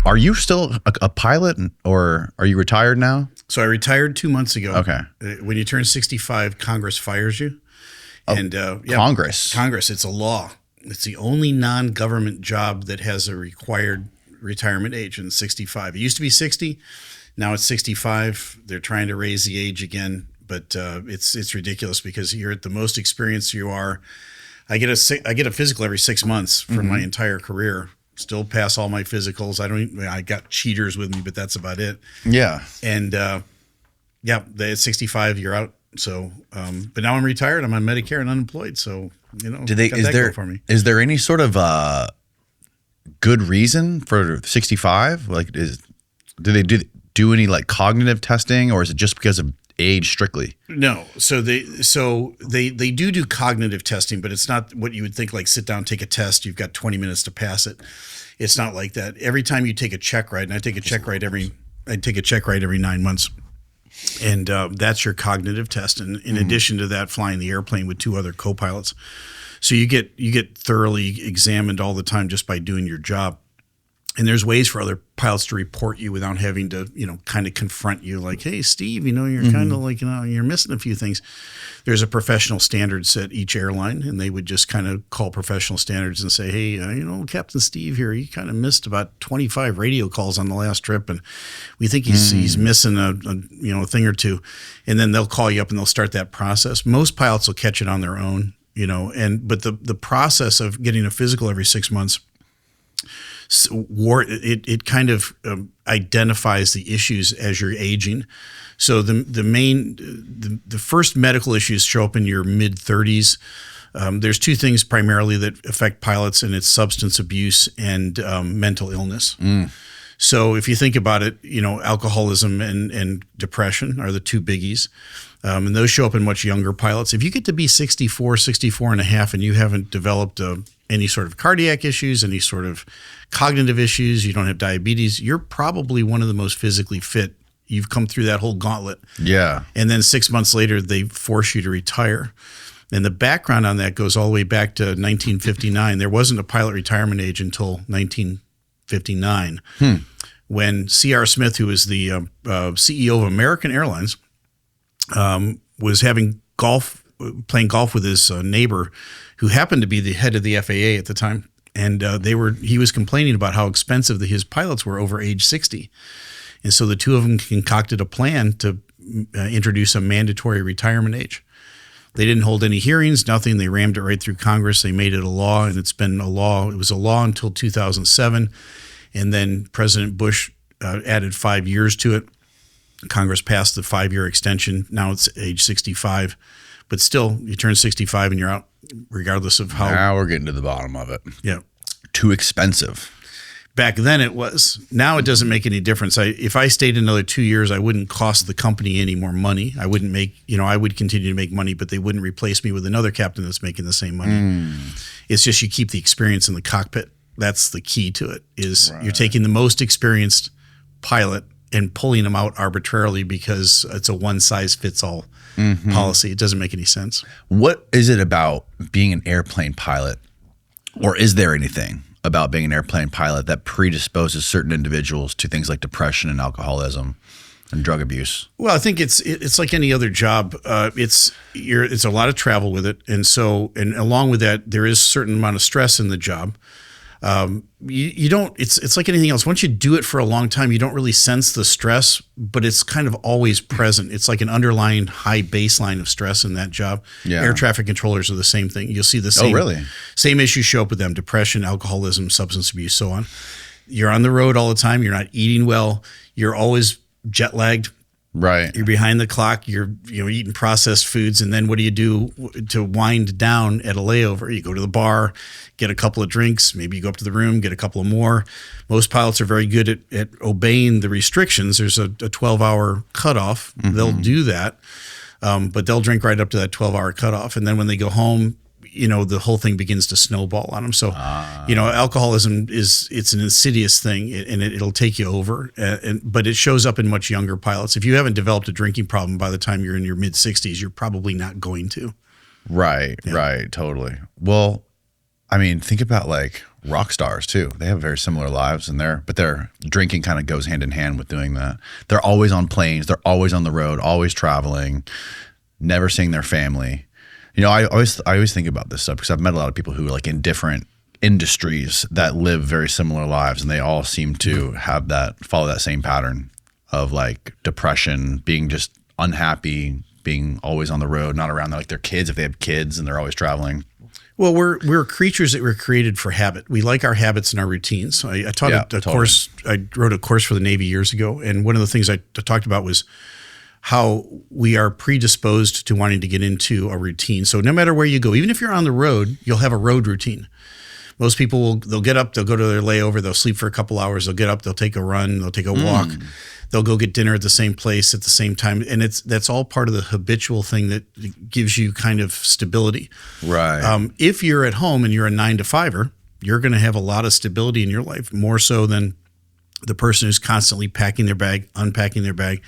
Are you still a pilot, or are you retired now? So I retired 2 months ago. Okay. When you turn 65, Congress fires you. Oh, And Congress. Congress, it's a law. It's the only non-government job that has a required retirement age in 65. It used to be 60. Now it's 65. They're trying to raise the age again, but it's ridiculous because you're at the most experienced you are. I get a physical every 6 months for my entire career. Still pass all my physicals. I got cheaters with me, but that's about it. Yeah. And at 65, you're out. So, but now I'm retired. I'm on Medicare and unemployed. So, is there any sort of good reason for 65? Like, do they do any like cognitive testing, or is it just because of age strictly? No. So they do cognitive testing, but it's not what you would think, like sit down, take a test. You've got 20 minutes to pass it. It's not like that. Every time you take a check ride, and I take a check ride every 9 months. And that's your cognitive test. And in addition to that, flying the airplane with 2 other co-pilots. So you get thoroughly examined all the time just by doing your job. And there's ways for other pilots to report you without having to, kind of confront you like, hey, Steve, you're kind of like, you're missing a few things. There's a professional standards at each airline, and they would just kind of call professional standards and say, hey, Captain Steve here, he kind of missed about 25 radio calls on the last trip, and we think he's missing a thing or two. And then they'll call you up and they'll start that process. Most pilots will catch it on their own, but the process of getting a physical every 6 months, it kind of identifies the issues as you're aging. So the first medical issues show up in your mid 30s. There's 2 things primarily that affect pilots, and it's substance abuse and mental illness. So if you think about it, alcoholism and depression are the 2 biggies. And those show up in much younger pilots. If you get to be 64 and a half, and you haven't developed any sort of cardiac issues, any sort of cognitive issues, you don't have diabetes, you're probably one of the most physically fit. You've come through that whole gauntlet. Yeah. And then 6 months later, they force you to retire. And the background on that goes all the way back to 1959. There wasn't a pilot retirement age until 1959, when C.R. Smith, who was the CEO of American Airlines, was playing golf with his neighbor, who happened to be the head of the FAA at the time. And he was complaining about how expensive his pilots were over age 60. And so the 2 of them concocted a plan to introduce a mandatory retirement age. They didn't hold any hearings, nothing. They rammed it right through Congress. They made it a law, and it's been a law. It was a law until 2007. And then President Bush added 5 years to it. Congress passed the 5-year extension. Now it's age 65. But still, you turn 65 and you're out, regardless of how. Now we're getting to the bottom of it. Yeah. Too expensive. Back then it was. Now it doesn't make any difference. If I stayed another 2 years, I wouldn't cost the company any more money. I wouldn't make, I would continue to make money, but they wouldn't replace me with another captain that's making the same money. It's just you keep the experience in the cockpit. That's the key to it, is You're taking the most experienced pilot and pulling them out arbitrarily because it's a one-size-fits-all policy. It doesn't make any sense. What is it about being an airplane pilot, or is there anything about being an airplane pilot that predisposes certain individuals to things like depression and alcoholism and drug abuse? Well, I think it's like any other job. It's a lot of travel with it, and along with that, there is a certain amount of stress in the job. You don't, it's like anything else. Once you do it for a long time, you don't really sense the stress, but it's kind of always present. It's like an underlying high baseline of stress in that job. Yeah. Air traffic controllers are the same thing. You'll see the same issues show up with them: depression, alcoholism, substance abuse, so on. You're on the road all the time. You're not eating well. You're always jet lagged. Right. You're behind the clock. You're eating processed foods, and then what do you do to wind down at a layover? You go to the bar, get a couple of drinks. Maybe you go up to the room, get a couple of more. Most pilots are very good at obeying the restrictions. There's a 12-hour cutoff. They'll do that, but they'll drink right up to that 12-hour cutoff, and then when they go home, the whole thing begins to snowball on them. So, alcoholism it's an insidious thing, and it'll take you over. But it shows up in much younger pilots. If you haven't developed a drinking problem by the time you're in your mid 60s, you're probably not going to. Right, right, totally. Well, I mean, think about like rock stars too. They have very similar lives, and their drinking kind of goes hand in hand with doing that. They're always on planes. They're always on the road, always traveling, never seeing their family. You know, I always think about this stuff because I've met a lot of people who are like in different industries that live very similar lives, and they all seem to have follow that same pattern of like depression, being just unhappy, being always on the road, not around like their kids if they have kids and they're always traveling. Well, we're creatures that were created for habit. We like our habits and our routines. I taught a course. I wrote a course for the Navy years ago, and one of the things I talked about was how we are predisposed to wanting to get into a routine. So no matter where you go, even if you're on the road, you'll have a road routine. Most people they'll get up, they'll go to their layover, they'll sleep for a couple hours, they'll get up, they'll take a run, they'll take a walk, they'll go get dinner at the same place at the same time, and that's all part of the habitual thing that gives you kind of stability. Right. If you're at home and you're a 9-to-5er, you're going to have a lot of stability in your life, more so than the person who's constantly packing their bag, unpacking their bag.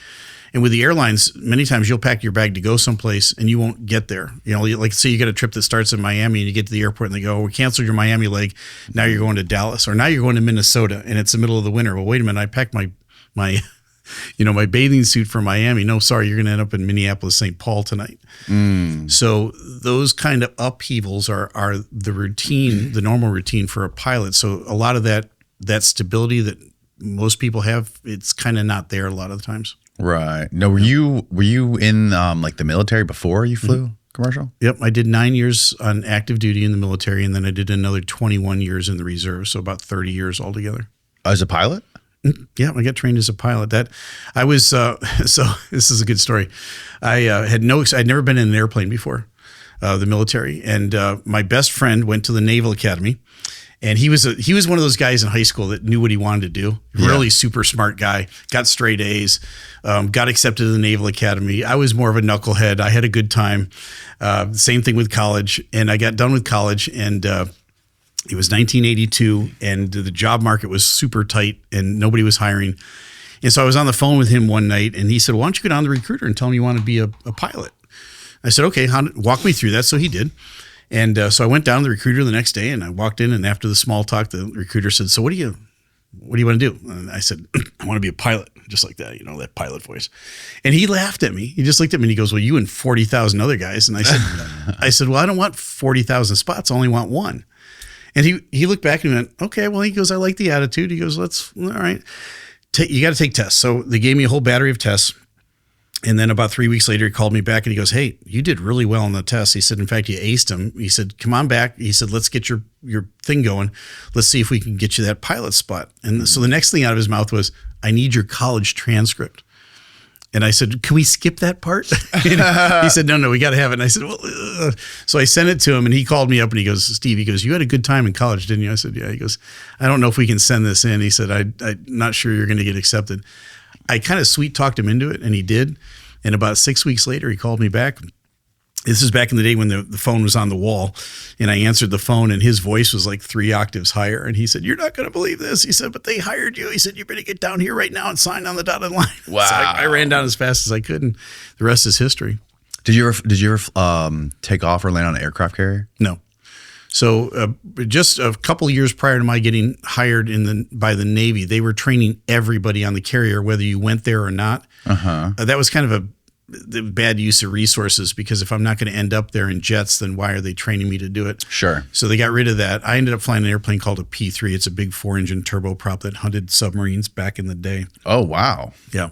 And with the airlines, many times you'll pack your bag to go someplace and you won't get there. You know, like say you get a trip that starts in Miami and you get to the airport and they go, "We canceled your Miami leg. Now you're going to Dallas, or now you're going to Minnesota, and it's the middle of the winter." Well, wait a minute, I packed my my bathing suit for Miami. No, sorry, you're going to end up in Minneapolis, St. Paul tonight. So those kind of upheavals are the routine, the normal routine for a pilot. So a lot of that stability that most people have, it's kind of not there a lot of the times. Right. No, were you in like the military before you flew commercial? Yep. I did 9 years on active duty in the military, and then I did another 21 years in the reserve. So about 30 years altogether. As a pilot? Yeah, I got trained as a pilot. That I was, so this is a good story. I'd never been in an airplane before, the military. And my best friend went to the Naval Academy. And he was one of those guys in high school that knew what he wanted to do. Really super smart guy, got straight A's, got accepted to the Naval Academy. I was more of a knucklehead. I had a good time. Same thing with college. And I got done with college, and it was 1982, and the job market was super tight and nobody was hiring. And so I was on the phone with him one night, and he said, "Why don't you go down to the recruiter and tell him you want to be a pilot?" I said, "Okay, walk me through that." So he did. And so I went down to the recruiter the next day, and I walked in, and after the small talk, the recruiter said, "So what do you want to do?" And I said, "I want to be a pilot," just like that, that pilot voice. And he laughed at me. He just looked at me and he goes, "Well, you and 40,000 other guys." And I said, "Well, I don't want 40,000 spots. I only want one." And he looked back and he went, "Okay." Well, he goes, "I like the attitude." He goes, all right. You got to take tests. So they gave me a whole battery of tests. And then about 3 weeks later, he called me back and he goes, "Hey, you did really well on the test." He said, "In fact, you aced them." He said, "Come on back." He said, "Let's get your thing going. Let's see if we can get you that pilot spot." And so the next thing out of his mouth was, "I need your college transcript." And I said, "Can we skip that part?" He said, no, we got to have it. And I said, "Well," so I sent it to him, and he called me up and he goes, "Steve," he goes, "you had a good time in college, didn't you?" I said, "Yeah." He goes, "I don't know if we can send this in." He said, I'm not sure you're going to get accepted." I kind of sweet talked him into it, and he did. And about 6 weeks later, he called me back. This is back in the day when the phone was on the wall, and I answered the phone, and his voice was like 3 octaves higher. And he said, "You're not going to believe this." He said, "But they hired you." He said, "You better get down here right now and sign on the dotted line." Wow. So I ran down as fast as I could, and the rest is history. Did you ever take off or land on an aircraft carrier? No. So just a couple of years prior to my getting hired by the Navy, they were training everybody on the carrier, whether you went there or not. That was kind of the bad use of resources, because if I'm not going to end up there in jets, then why are they training me to do it? Sure. So they got rid of that. I ended up flying an airplane called a P-3. It's a big 4-engine turboprop that hunted submarines back in the day. Oh, wow. Yeah.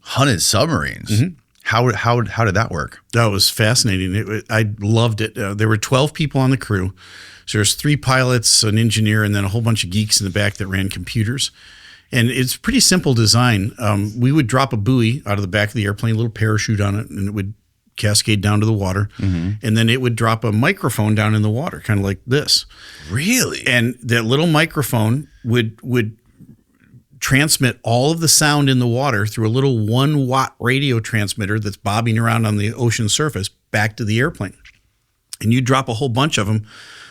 Hunted submarines. Mm-hmm. How did that work? That was fascinating. I loved it. There were 12 people on the crew. So there's 3 pilots, an engineer, and then a whole bunch of geeks in the back that ran computers. And it's pretty simple design. We would drop a buoy out of the back of the airplane, a little parachute on it, and it would cascade down to the water. Mm-hmm. And then it would drop a microphone down in the water, kind of like this. Really? And that little microphone would transmit all of the sound in the water through a little 1-watt radio transmitter that's bobbing around on the ocean surface back to the airplane. And you drop a whole bunch of them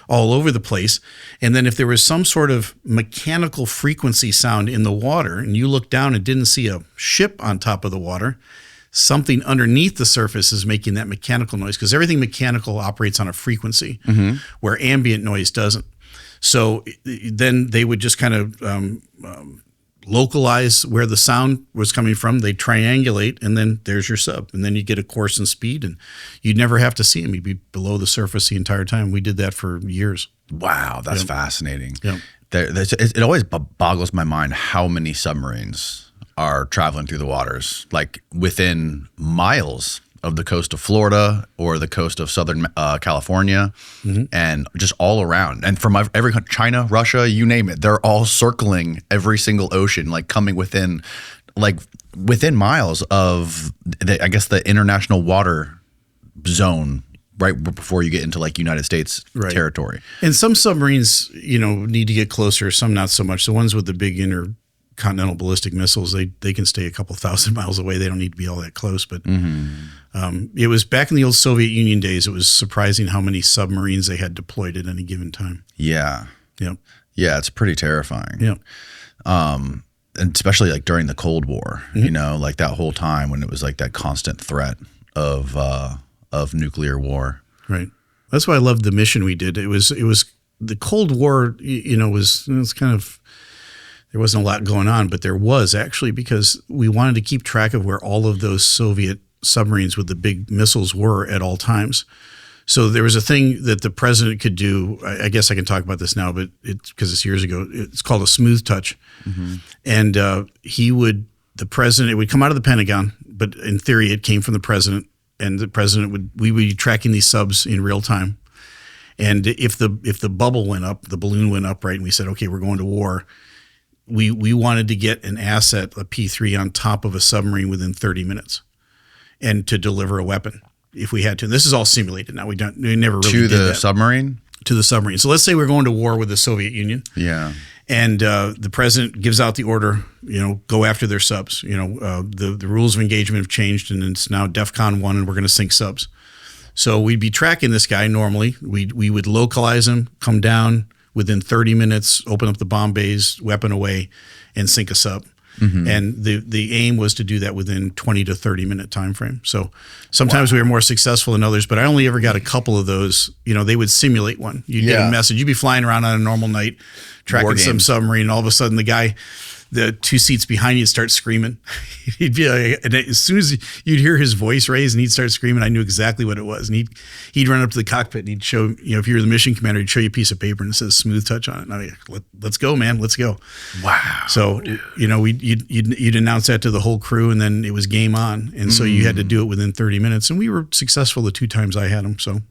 all over the place. And then if there was some sort of mechanical frequency sound in the water and you looked down and didn't see a ship on top of the water, something underneath the surface is making that mechanical noise, because everything mechanical operates on a frequency where ambient noise doesn't. So then they would just kind of localize where the sound was coming from. They triangulate, and then there's your sub. And then you get a course and speed, and you'd never have to see him. He'd be below the surface the entire time. We did that for years. Wow, that's fascinating. Yeah. It always boggles my mind how many submarines are traveling through the waters, like within miles of the coast of Florida or the coast of Southern California, and just all around. And from every country, China, Russia, you name it, they're all circling every single ocean, like coming within miles of, the international water zone, right before you get into like United States territory. And some submarines, need to get closer, some not so much. The ones with the big intercontinental ballistic missiles, they can stay a couple thousand miles away. They don't need to be all that close. But it was back in the old Soviet Union days, it was surprising how many submarines they had deployed at any given time. Yeah. Yeah. Yeah, it's pretty terrifying. Yeah. And especially like during the Cold War, like that whole time when it was like that constant threat of nuclear war. Right. That's why I loved the mission we did. It was the Cold War, was kind of, there wasn't a lot going on, but there was actually, because we wanted to keep track of where all of those Soviet submarines with the big missiles were at all times. So there was a thing that the president could do. I guess I can talk about this now, but because it's years ago, it's called a smooth touch. And the president, it would come out of the Pentagon, but in theory it came from the president. And the president we would be tracking these subs in real time. And if the bubble went up, the balloon went up, right, and we said, okay, we're going to war, we wanted to get an asset, a P3, on top of a submarine within 30 minutes, and to deliver a weapon if we had to. And this is all simulated now. We never really did that. To the submarine? To the submarine. So let's say we're going to war with the Soviet Union. Yeah. And the president gives out the order, go after their subs. The rules of engagement have changed, and it's now DEFCON 1, and we're going to sink subs. So we'd be tracking this guy normally. We would localize him, come down within 30 minutes, open up the bomb bays, weapon away, and sink a sub. And the aim was to do that within 20 to 30 minute time frame. So sometimes we were more successful than others, but I only ever got a couple of those. They would simulate one. You'd get a message. You'd be flying around on a normal night, tracking some submarine, and all of a sudden the guy, the two seats behind you, start screaming. He'd be like, and as soon as you'd hear his voice raise and he'd start screaming, I knew exactly what it was. And he'd run up to the cockpit and he'd show, if you were the mission commander, he'd show you a piece of paper and it says smooth touch on it. And I'd be like, let's go, man, let's go. Wow. So, you'd announce that to the whole crew, and then it was game on. And so you had to do it within 30 minutes. And we were successful the two times I had them. So,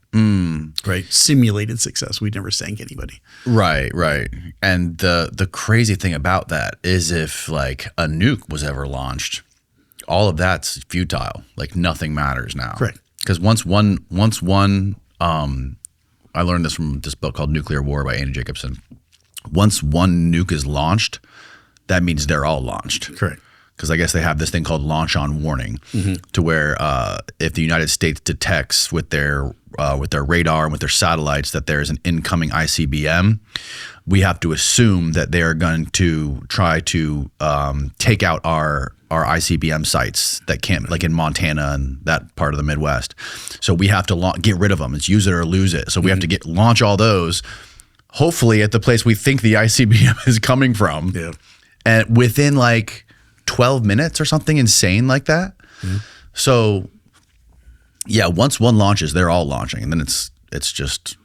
right. Simulated success. We'd never sank anybody. Right. And the crazy thing about that is if like a nuke was ever launched, all of that's futile. Like nothing matters now. Correct. Because once one, I learned this from this book called Nuclear War by Andy Jacobson. Once one nuke is launched, that means they're all launched. Correct. Because I guess they have this thing called launch on warning, to where if the United States detects with their radar and with their satellites that there's an incoming ICBM, we have to assume that they are going to try to take out our ICBM sites that can't, like in Montana and that part of the Midwest. So we have to get rid of them. It's use it or lose it. So we have to launch all those, hopefully at the place we think the ICBM is coming from. Yeah. And within like 12 minutes or something insane like that. So yeah, once one launches, they're all launching, and then it's just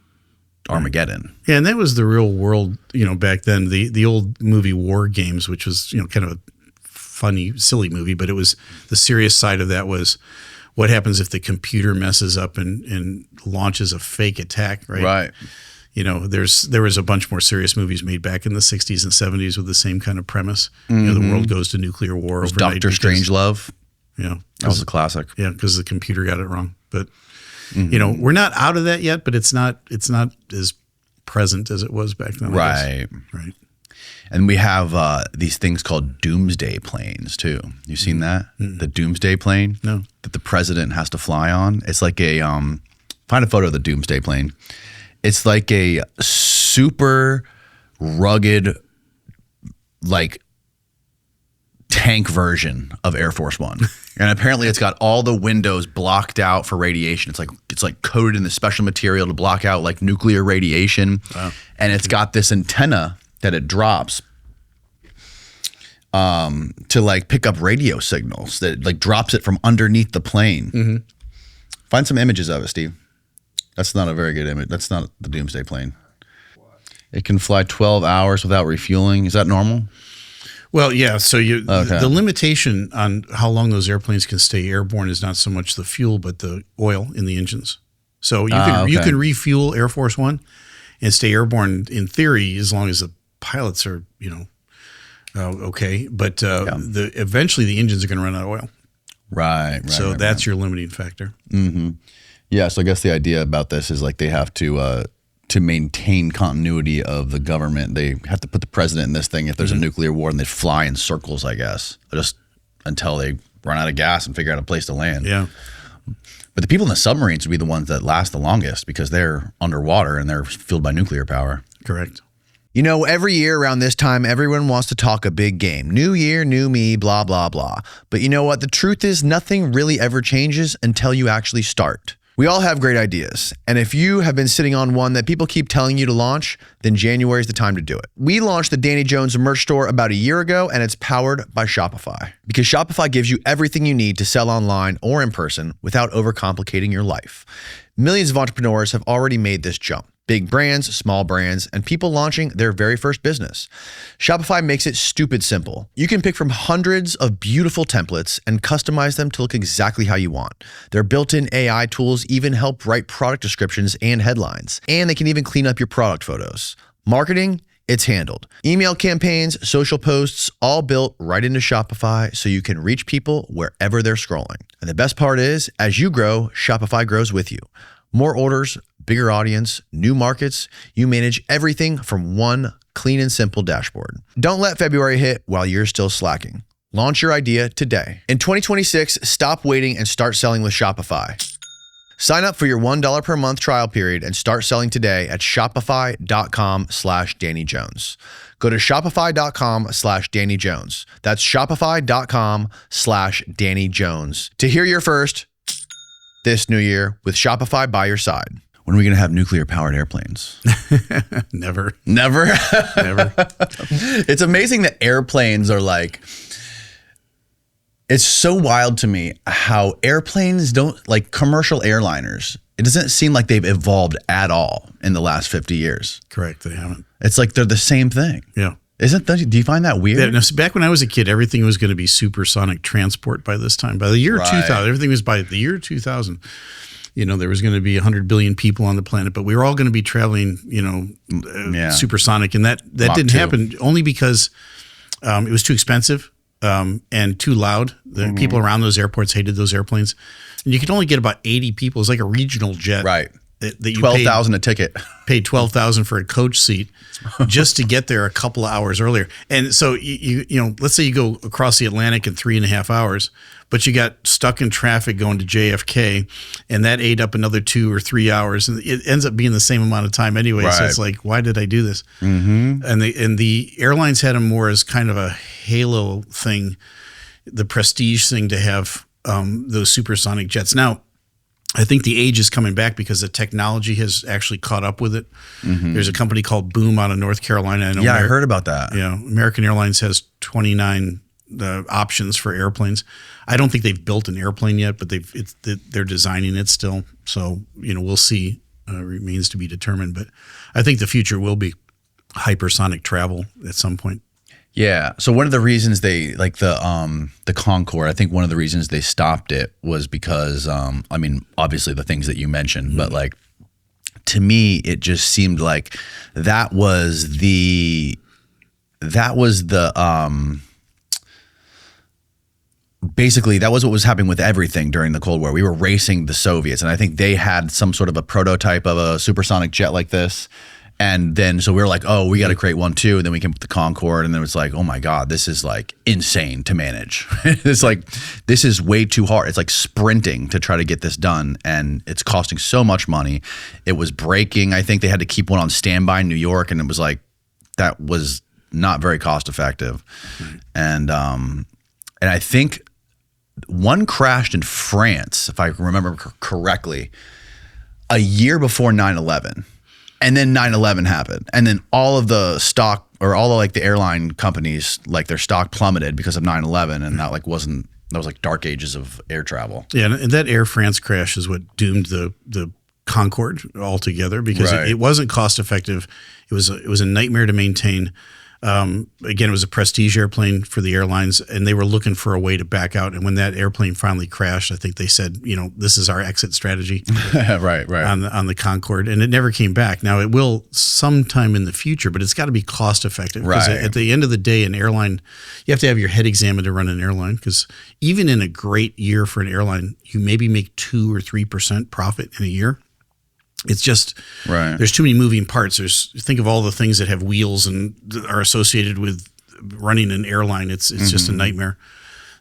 Armageddon. Yeah, and that was the real world, back then. The old movie War Games, which was, kind of a funny, silly movie, but it was the serious side of that was what happens if the computer messes up and launches a fake attack, right? Right. There was a bunch more serious movies made back in the 60s and 70s with the same kind of premise. The world goes to nuclear war overnight. Dr. Strangelove. Yeah. That was a classic. Yeah, because the computer got it wrong. But we're not out of that yet, but it's not as present as it was back then. Right. Right. And we have these things called doomsday planes too. You've seen that? The doomsday plane? No. That the president has to fly on. It's like a find a photo of the doomsday plane. It's like a super rugged, like tank version of Air Force One. And apparently it's got all the windows blocked out for radiation. It's like coated in this special material to block out like nuclear radiation. Wow. And it's got this antenna that it drops to like pick up radio signals, that like drops it from underneath the plane. Mm-hmm. Find some images of it, Steve. That's not a very good image. That's not the Doomsday plane. It can fly 12 hours without refueling. Is that normal? Well, yeah. So the limitation on how long those airplanes can stay airborne is not so much the fuel, but the oil in the engines. So you can refuel Air Force One and stay airborne in theory as long as the pilots are, okay. But eventually the engines are going to run out of oil. Right. So that's your limiting factor. Mm-hmm. Yeah. So I guess the idea about this is like they have to maintain continuity of the government. They have to put the president in this thing if there's a nuclear war, and they fly in circles, I guess, just until they run out of gas and figure out a place to land. Yeah. But the people in the submarines would be the ones that last the longest because they're underwater and they're fueled by nuclear power. Correct. You know, every year around this time, everyone wants to talk a big game. New year, new me, blah, blah, blah. But you know what? The truth is nothing really ever changes until you actually start. We all have great ideas, and if you have been sitting on one that people keep telling you to launch, then January is the time to do it. We launched the Danny Jones merch store about a year ago, and it's powered by Shopify. Because Shopify gives you everything you need to sell online or in person without overcomplicating your life. Millions of entrepreneurs have already made this jump. Big brands, small brands, and people launching their very first business. Shopify makes it stupid simple. You can pick from hundreds of beautiful templates and customize them to look exactly how you want. Their built-in AI tools even help write product descriptions and headlines. And they can even clean up your product photos. Marketing, it's handled. Email campaigns, social posts, all built right into Shopify so you can reach people wherever they're scrolling. And the best part is, as you grow, Shopify grows with you. More orders, bigger audience, new markets. You manage everything from one clean and simple dashboard. Don't let February hit while you're still slacking. Launch your idea today. In 2026, stop waiting and start selling with Shopify. Sign up for your $1 per month trial period and start selling today at shopify.com/Danny Jones. Go to shopify.com/Danny Jones. That's shopify.com/Danny Jones to hear your first this new year with Shopify by your side. When are we going to have nuclear powered airplanes? Never. Never? Never. It's amazing that airplanes are like, it's so wild to me how airplanes don't, like commercial airliners, it doesn't seem like they've evolved at all in the last 50 years. Correct. They haven't. It's like they're the same thing. Yeah. Do you find that weird? Yeah, no, so back when I was a kid, everything was going to be supersonic transport by this time. By the year 2000, everything was by the year 2000. There was going to be 100 billion people on the planet, but we were all going to be traveling, supersonic. And that didn't happen only because it was too expensive and too loud. The people around those airports hated those airplanes. And you could only get about 80 people. It was like a regional jet. Right. That you $12,000 a ticket. Paid $12,000 for a coach seat just to get there a couple of hours earlier. And so you let's say you go across the Atlantic in 3.5 hours, but you got stuck in traffic going to JFK, and that ate up another 2 or 3 hours, and it ends up being the same amount of time anyway. Right. So it's like, why did I do this? Mm-hmm. And the airlines had them more as kind of a halo thing, the prestige thing to have those supersonic jets. Now, I think the age is coming back because the technology has actually caught up with it. Mm-hmm. There's a company called Boom out of North Carolina. I heard about that. Yeah, American Airlines has 29 options for airplanes. I don't think they've built an airplane yet, but they're designing it still. So we'll see. Remains to be determined. But I think the future will be hypersonic travel at some point. Yeah. So one of the reasons they like the Concorde, I think one of the reasons they stopped it was because obviously the things that you mentioned, but like to me it just seemed like that was the basically that was what was happening with everything during the Cold War. We were racing the Soviets, and I think they had some sort of a prototype of a supersonic jet like this. And then, so we were like, oh, we got to create one too. And then we came up with the Concorde, and then it was like, oh my God, this is like insane to manage. It's like, this is way too hard. It's like sprinting to try to get this done. And it's costing so much money. It was breaking. I think they had to keep one on standby in New York. And it was like, that was not very cost effective. Mm-hmm. And I think one crashed in France, if I remember correctly, a year before 9/11. And then 9/11 happened. And then all of the stock, or all of like the airline companies, like their stock plummeted because of 9/11. And that was like dark ages of air travel. Yeah, and that Air France crash is what doomed the Concorde altogether, because it wasn't cost effective. It was a nightmare to maintain. Again, it was a prestige airplane for the airlines, and they were looking for a way to back out. And when that airplane finally crashed, I think they said, this is our exit strategy, right, on the Concorde, and it never came back. Now it will sometime in the future, but it's got to be cost effective. Because at the end of the day, an airline, you have to have your head examined to run an airline. Because even in a great year for an airline, you maybe make 2 or 3% profit in a year. It's just, there's too many moving parts. Think of all the things that have wheels and are associated with running an airline. It's just a nightmare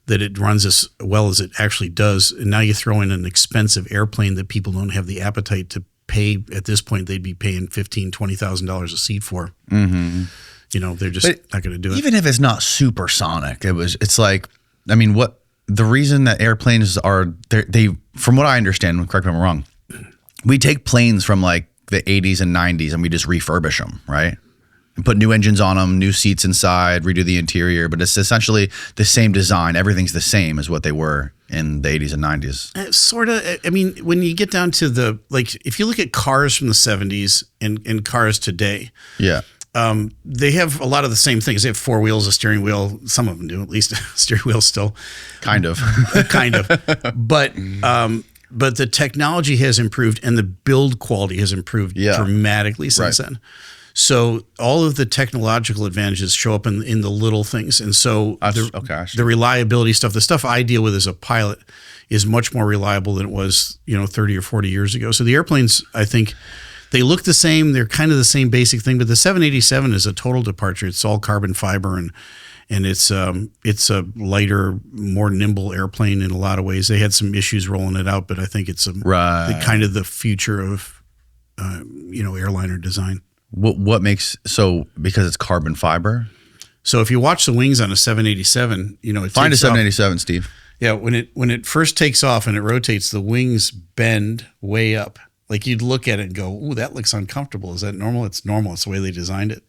that it runs as well as it actually does. And now you throw in an expensive airplane that people don't have the appetite to pay. At this point, they'd be paying $15,000, $20,000 a seat for. They're just not going to do it. Even if it's not supersonic, it's like, what the reason that airplanes are, they from what I understand, correct me if I'm wrong, we take planes from like the 80s and 90s and we just refurbish them, right? And put new engines on them, new seats inside, redo the interior, but it's essentially the same design. Everything's the same as what they were in the 80s and 90s. Sort of. When you get down to if you look at cars from the 70s and cars today, they have a lot of the same things. They have 4 wheels, a steering wheel. Some of them do, at least a steering wheel still. Kind of. But the technology has improved and the build quality has improved dramatically since then. So all of the technological advantages show up in the little things. And so the reliability stuff, the stuff I deal with as a pilot, is much more reliable than it was, 30 or 40 years ago. So the airplanes, I think, they look the same. They're kind of the same basic thing. But the 787 is a total departure. It's all carbon fiber and it's a lighter, more nimble airplane in a lot of ways. They had some issues rolling it out, but I think it's kind of the future of airliner design. What makes because it's carbon fiber? So if you watch the wings on a 787, Find a 787, Steve. Yeah, when it first takes off and it rotates, the wings bend way up. Like you'd look at it and go, "Ooh, that looks uncomfortable. Is that normal?" It's normal. It's the way they designed it.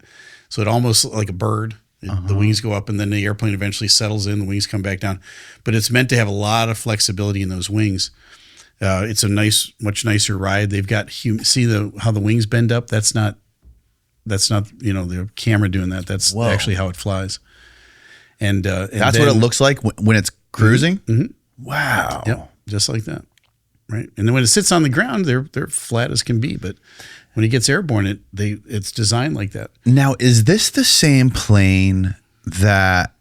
So it almost like a bird. The wings go up and then the airplane eventually settles in, the wings come back down. But it's meant to have a lot of flexibility in those wings. It's a much nicer ride. They've got, how the wings bend up? That's not the camera doing that. That's actually how it flies. And that's what it looks like when it's cruising? Mm-hmm. Wow. Yep, just like that. Right. And then when it sits on the ground, they're flat as can be. But when it gets airborne, it's designed like that. Now, is this the same plane that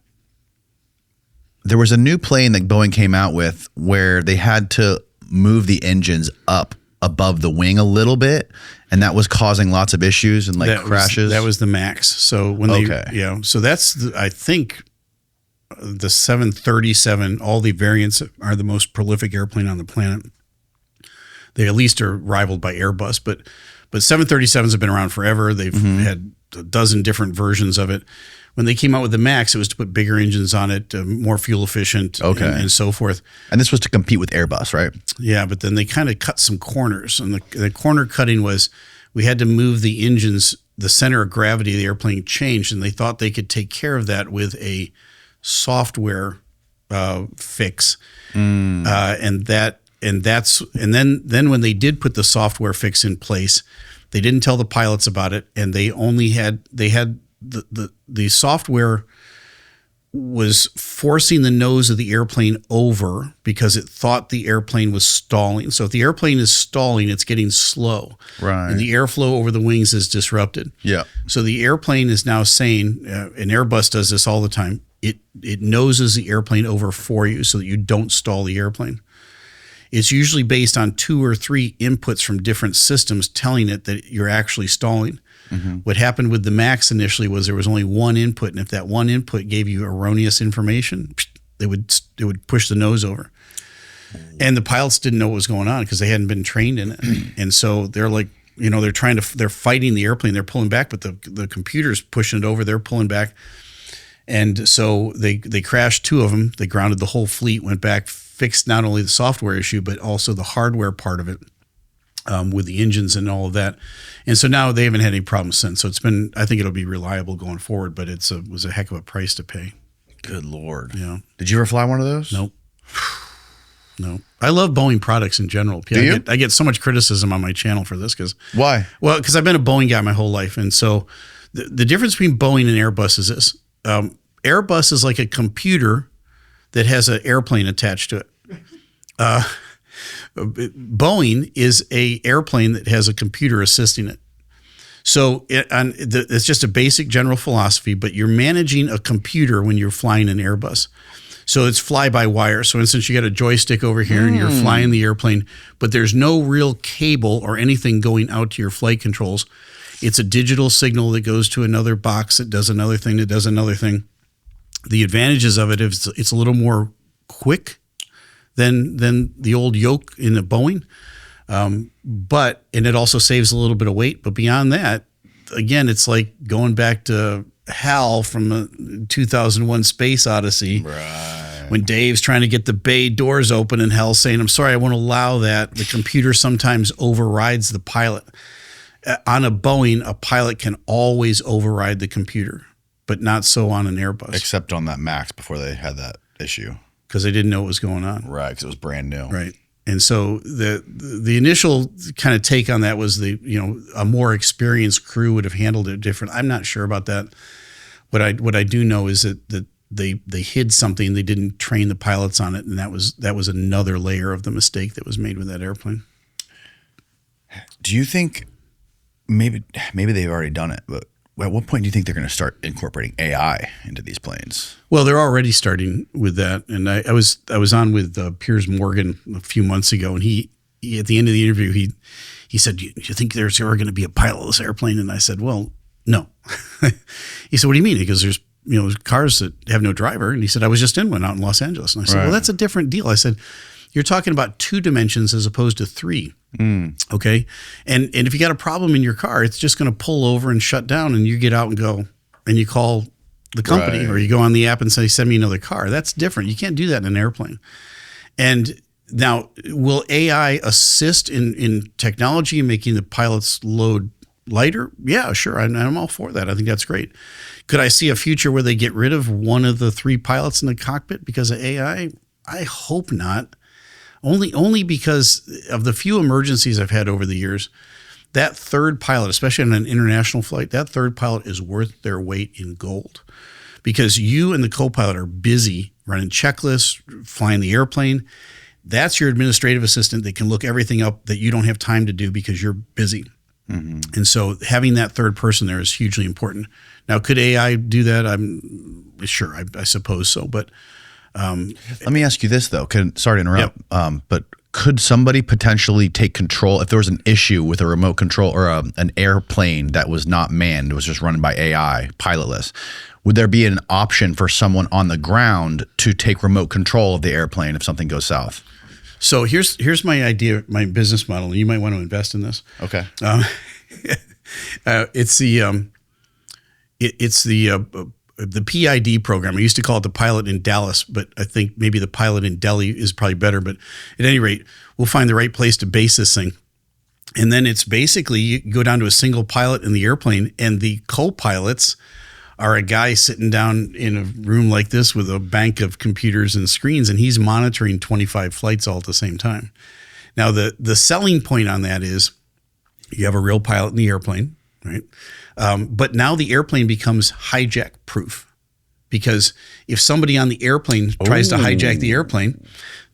there was a new plane that Boeing came out with where they had to move the engines up above the wing a little bit, and that was causing lots of issues and crashes? That was the MAX. So when so that's I think the 737, all the variants are the most prolific airplane on the planet. They at least are rivaled by Airbus, but 737s have been around forever. They've had a dozen different versions of it. When they came out with the MAX, it was to put bigger engines on it, more fuel efficient, and so forth. And this was to compete with Airbus, right? Yeah, but then they kind of cut some corners. And the corner cutting was we had to move the engines, the center of gravity of the airplane changed, and they thought they could take care of that with a software fix. And then when they did put the software fix in place, they didn't tell the pilots about it, and they had the software was forcing the nose of the airplane over because it thought the airplane was stalling. So if the airplane is stalling, it's getting slow, right? And the airflow over the wings is disrupted. Yeah. So the airplane is now saying, and Airbus does this all the time. It noses the airplane over for you so that you don't stall the airplane. It's usually based on 2 or 3 inputs from different systems telling it that you're actually stalling. Mm-hmm. What happened with the MAX initially was there was only one input, and if that one input gave you erroneous information, it would push the nose over. And the pilots didn't know what was going on because they hadn't been trained in it. And so they're like, they're fighting the airplane, they're pulling back, but the computer's pushing it over, they're pulling back. And so they crashed 2 of them. They grounded the whole fleet, went back, fixed not only the software issue, but also the hardware part of it with the engines and all of that. And so now they haven't had any problems since. So I think it'll be reliable going forward, but was a heck of a price to pay. Good Lord. Yeah. Did you ever fly one of those? Nope. No. I love Boeing products in general. Do you? I get so much criticism on my channel for this because. Why? Well, because I've been a Boeing guy my whole life. And so the difference between Boeing and Airbus is this. Airbus is like a computer that has an airplane attached to it. Boeing is a airplane that has a computer assisting it. So it's just a basic general philosophy, but you're managing a computer when you're flying an Airbus. So it's fly-by-wire. So, for instance, you got a joystick over here and you're flying the airplane, but there's no real cable or anything going out to your flight controls. It's a digital signal that goes to another box that does another thing that does another thing. The advantages of it is it's a little more quick than the old yoke in the Boeing, and it also saves a little bit of weight. But beyond that, again, it's like going back to Hal from the 2001 Space Odyssey, Right. when Dave's trying to get the bay doors open and Hal's saying, "I'm sorry, I won't allow that." The computer sometimes overrides the pilot. On a Boeing, a pilot can always override the computer, but not so on an Airbus. Except on that MAX before they had that issue. Because they didn't know what was going on. Right, because it was brand new. Right. And so the initial kind of take on that was a more experienced crew would have handled it different. I'm not sure about that. What I do know is that they hid something. They didn't train the pilots on it, and that was another layer of the mistake that was made with that airplane. Do you think maybe they've already done it, but at what point do you think they're going to start incorporating AI into these planes? Well, they're already starting with that, and I was on with Piers Morgan a few months ago, and he at the end of the interview he said, "Do you think there's ever going to be a pilotless airplane?" And I said, "Well, no." He said, "What do you mean?" Because there's cars that have no driver, and he said, "I was just in one out in Los Angeles," and I said, Right. "Well, that's a different deal." I said, "You're talking about 2 dimensions as opposed to 3." Okay. And if you got a problem in your car, it's just going to pull over and shut down, and you get out and go and you call the company, Right. or you go on the app and say, "Send me another car." That's different. You can't do that in an airplane. And now, will AI assist in technology and making the pilot's load lighter? Yeah, sure. I'm all for that. I think that's great. Could I see a future where they get rid of one of the 3 pilots in the cockpit because of AI? I hope not. Only because of the few emergencies I've had over the years, that third pilot, especially on an international flight, that third pilot is worth their weight in gold, because you and the co-pilot are busy running checklists, flying the airplane. That's your administrative assistant that can look everything up that you don't have time to do because you're busy. Mm-hmm. And so having that third person there is hugely important. Now, could AI do that? I'm sure, I suppose so, but let me ask you this though. Sorry to interrupt, but could somebody potentially take control if there was an issue with a remote control or an airplane that was not manned, it was just run by AI, pilotless? Would there be an option for someone on the ground to take remote control of the airplane if something goes south? So here's my idea, my business model. You might want to invest in this. Okay. It's the PID program. I used to call it the pilot in Dallas, but I think maybe the pilot in Delhi is probably better. But at any rate, we'll find the right place to base this thing. And then it's basically you go down to a single pilot in the airplane, and the co-pilots are a guy sitting down in a room like this with a bank of computers and screens, and he's monitoring 25 flights all at the same time. Now, the selling point on that is you have a real pilot in the airplane, right? But now the airplane becomes hijack proof, because if somebody on the airplane tries to hijack the airplane,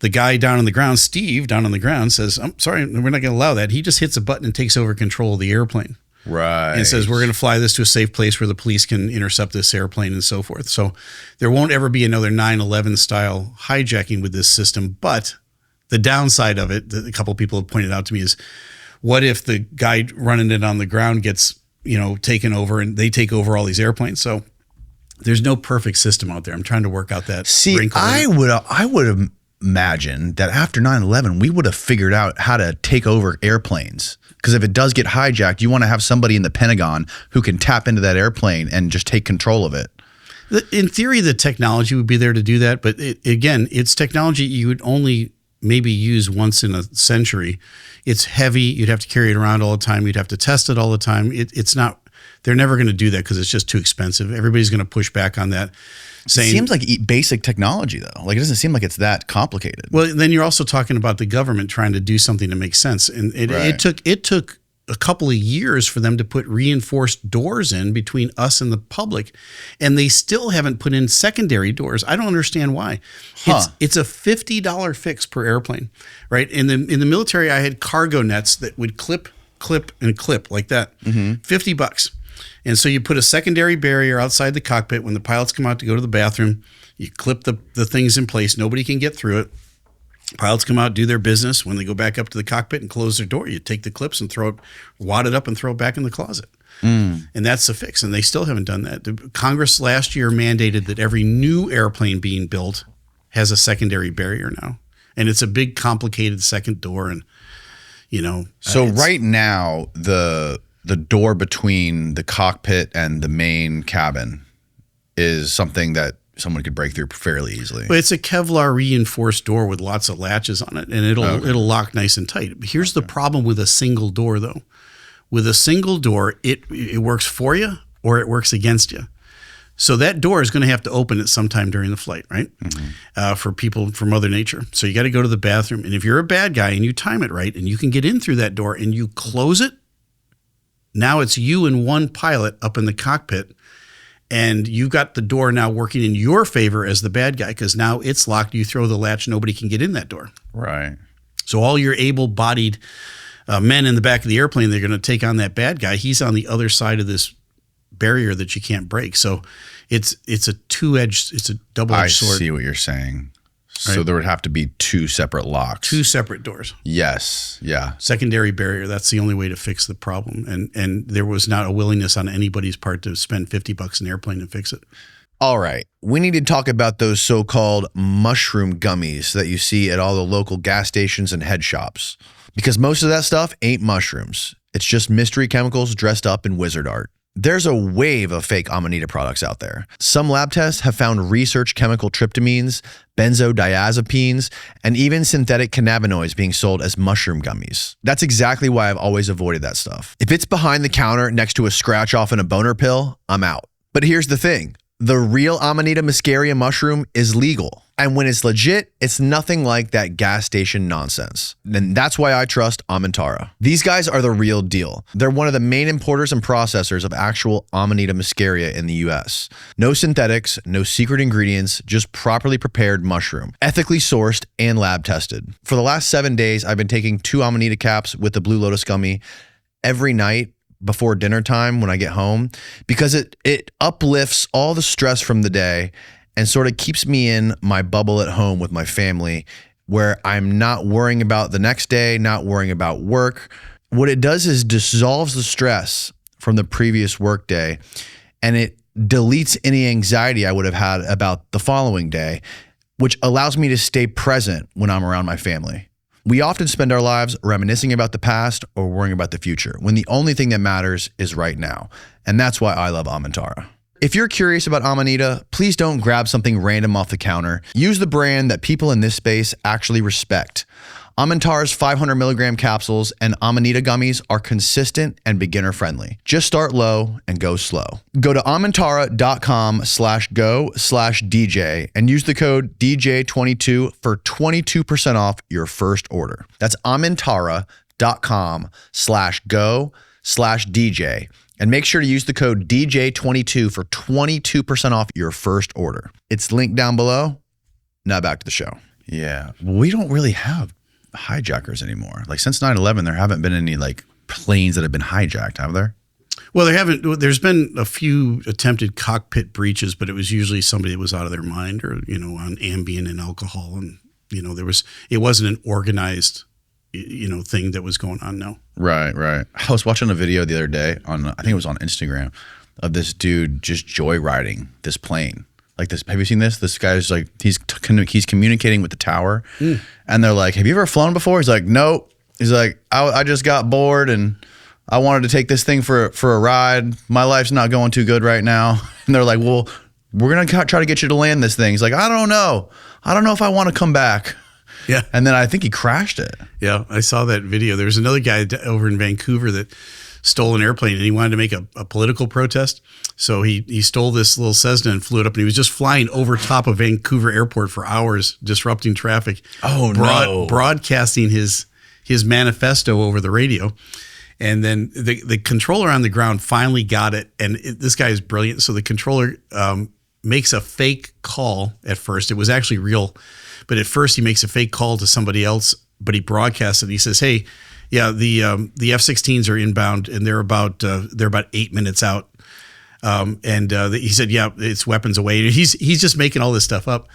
the guy down on the ground, Steeeve down on the ground, says, "I'm sorry, we're not going to allow that." He just hits a button and takes over control of the airplane. Right. And says, "We're going to fly this to a safe place where the police can intercept this airplane," and so forth. So there won't ever be another 9/11 style hijacking with this system. But the downside of it, that a couple of people have pointed out to me, is what if the guy running it on the ground gets taken over and they take over all these airplanes? So there's no perfect system out there. I'm trying to work out that. See, I would imagine that after 9/11, we would have figured out how to take over airplanes. Because if it does get hijacked, you want to have somebody in the Pentagon who can tap into that airplane and just take control of it. In theory, the technology would be there to do that. But again, it's technology you would only maybe use once in a century. It's heavy. You'd have to carry it around all the time. You'd have to test it all the time. It's not, they're never going to do that because it's just too expensive. Everybody's going to push back on that. Saying, it seems like basic technology, though. Like, it doesn't seem like it's that complicated. Well, then you're also talking about the government trying to do something to make sense. And it took a couple of years for them to put reinforced doors in between us and the public, and they still haven't put in secondary doors. I don't understand why. It's a $50 fix per airplane, right? In the military, I had cargo nets that would clip like that. $50. And so you put a secondary barrier outside the cockpit. When the pilots come out to go to the bathroom, you clip the things in place. Nobody can get through it. Pilots come out, do their business. When they go back up to the cockpit and close their door, you take the clips and wad it up and throw it back in the closet. And that's the fix. And they still haven't done that. Congress last year mandated that every new airplane being built has a secondary barrier now. And it's a big, complicated second door. And, So right now, the door between the cockpit and the main cabin is something that someone could break through fairly easily. But it's a Kevlar reinforced door with lots of latches on it, and it'll lock nice and tight. Here's the problem with a single door, though. With a single door, it works for you or it works against you. So that door is going to have to open at some time during the flight, right? For people from Mother Nature. So you got to go to the bathroom, and if you're a bad guy and you time it right and you can get in through that door and you close it, now it's you and one pilot up in the cockpit. And you've got the door now working in your favor as the bad guy because now it's locked. You throw the latch, nobody can get in that door. Right. So all your able-bodied men in the back of the airplane, they're going to take on that bad guy. He's on the other side of this barrier that you can't break. So it's a two-edged, it's a double-edged sword. I see what you're saying. Right? So there would have to be two separate locks. Two separate doors. Yes. Yeah. Secondary barrier. That's the only way to fix the problem. And there was not a willingness on anybody's part to spend $50 an airplane and fix it. All right. We need to talk about those so-called mushroom gummies that you see at all the local gas stations and head shops. Because most of that stuff ain't mushrooms. It's just mystery chemicals dressed up in wizard art. There's a wave of fake Amanita products out there. Some lab tests have found research chemical tryptamines, benzodiazepines, and even synthetic cannabinoids being sold as mushroom gummies. That's exactly why I've always avoided that stuff. If it's behind the counter next to a scratch off and a boner pill, I'm out. But here's the thing. The real Amanita muscaria mushroom is legal. And when it's legit, it's nothing like that gas station nonsense. And that's why I trust Amanita. These guys are the real deal. They're one of the main importers and processors of actual Amanita muscaria in the US. No synthetics, no secret ingredients, just properly prepared mushroom, ethically sourced and lab tested. For the last 7 days, I've been taking 2 Amanita caps with the Blue Lotus gummy every night before dinner time when I get home, because it uplifts all the stress from the day and sort of keeps me in my bubble at home with my family, where I'm not worrying about the next day, not worrying about work. What it does is dissolves the stress from the previous work day, and it deletes any anxiety I would have had about the following day, which allows me to stay present when I'm around my family. We often spend our lives reminiscing about the past or worrying about the future, when the only thing that matters is right now. And that's why I love Amanita. If you're curious about Amanita, please don't grab something random off the counter. Use the brand that people in this space actually respect. Amanita's 500 milligram capsules and Amanita gummies are consistent and beginner friendly. Just start low and go slow. Go to amantara.com/go/DJ and use the code DJ22 for 22% off your first order. That's amantara.com/go/DJ. And make sure to use the code DJ22 for 22% off your first order. It's linked down below. Now back to the show. Yeah. We don't really have hijackers anymore. Like since 9/11, there haven't been any like planes that have been hijacked, have there? Well, there's been a few attempted cockpit breaches, but it was usually somebody that was out of their mind or, on Ambien and alcohol. And, it wasn't an organized, thing that was going on. No. Right. I was watching a video the other day I think it was on Instagram, of this dude just joyriding this plane. Like this, have you seen this? This guy's like, he's communicating with the tower, and they're like, "Have you ever flown before?" He's like, "Nope." He's like, I just got bored and I wanted to take this thing for a ride. My life's not going too good right now." And they're like, "Well, we're going to try to get you to land this thing. He's like, I don't know if I want to come back. Yeah. And then I think he crashed it. Yeah, I saw that video. There was another guy over in Vancouver that stole an airplane, and he wanted to make a political protest. So he stole this little Cessna and flew it up, and he was just flying over top of Vancouver airport for hours, disrupting traffic. Oh, no. Broadcasting his manifesto over the radio. And then the controller on the ground finally got it. And this guy is brilliant. So the controller makes a fake call at first. It was actually real. But at first he makes a fake call to somebody else, but he broadcasts it. He says, hey, yeah, the F-16s are inbound and they're about 8 minutes out. He said, yeah, it's weapons away. And he's just making all this stuff up.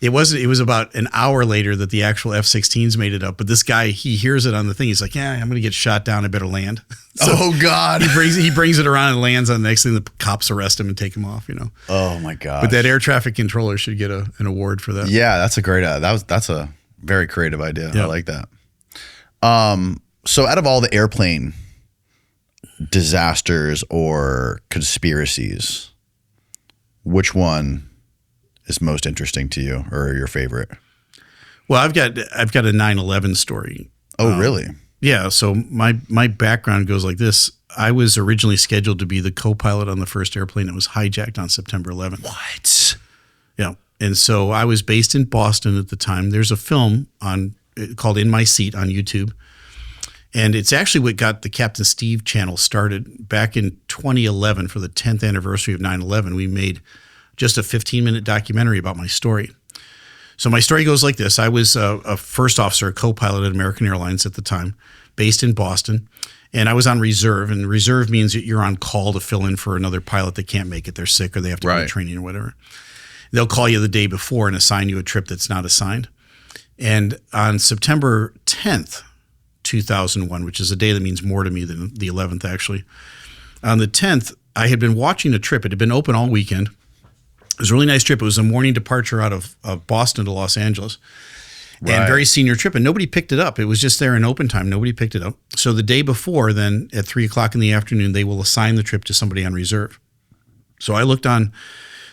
It was about an hour later that the actual F-16s made it up. But this guy, he hears it on the thing. He's like, yeah, I'm going to get shot down. I better land. So oh, God. He brings it around and lands on the next thing. The cops arrest him and take him off, Oh, my God. But that air traffic controller should get an award for that. Yeah, that's a great, that's a very creative idea. Yeah. I like that. So out of all the airplane disasters or conspiracies, which one is most interesting to you or your favorite? Well, I've got a 9/11 story. Oh, really? Yeah. So my background goes like this. I was originally scheduled to be the co-pilot on the first airplane that was hijacked on September 11th. What? Yeah. And so I was based in Boston at the time. There's a film called In My Seat on YouTube. And it's actually what got the Captain Steeeve channel started back in 2011 for the 10th anniversary of 9/11. We made just a 15-minute documentary about my story. So my story goes like this. I was a first officer, a co-pilot at American Airlines at the time, based in Boston. And I was on reserve. And reserve means that you're on call to fill in for another pilot that can't make it. They're sick or they have to go to training or whatever. They'll call you the day before and assign you a trip that's not assigned. And on September 10th, 2001, which is a day that means more to me than the 11th, actually. On the 10th, I had been watching a trip. It had been open all weekend. It was a really nice trip. It was a morning departure out of Boston to Los Angeles. Right. And very senior trip. And nobody picked it up. It was just there in open time. Nobody picked it up. So the day before, then at 3 o'clock in the afternoon, they will assign the trip to somebody on reserve. So I looked on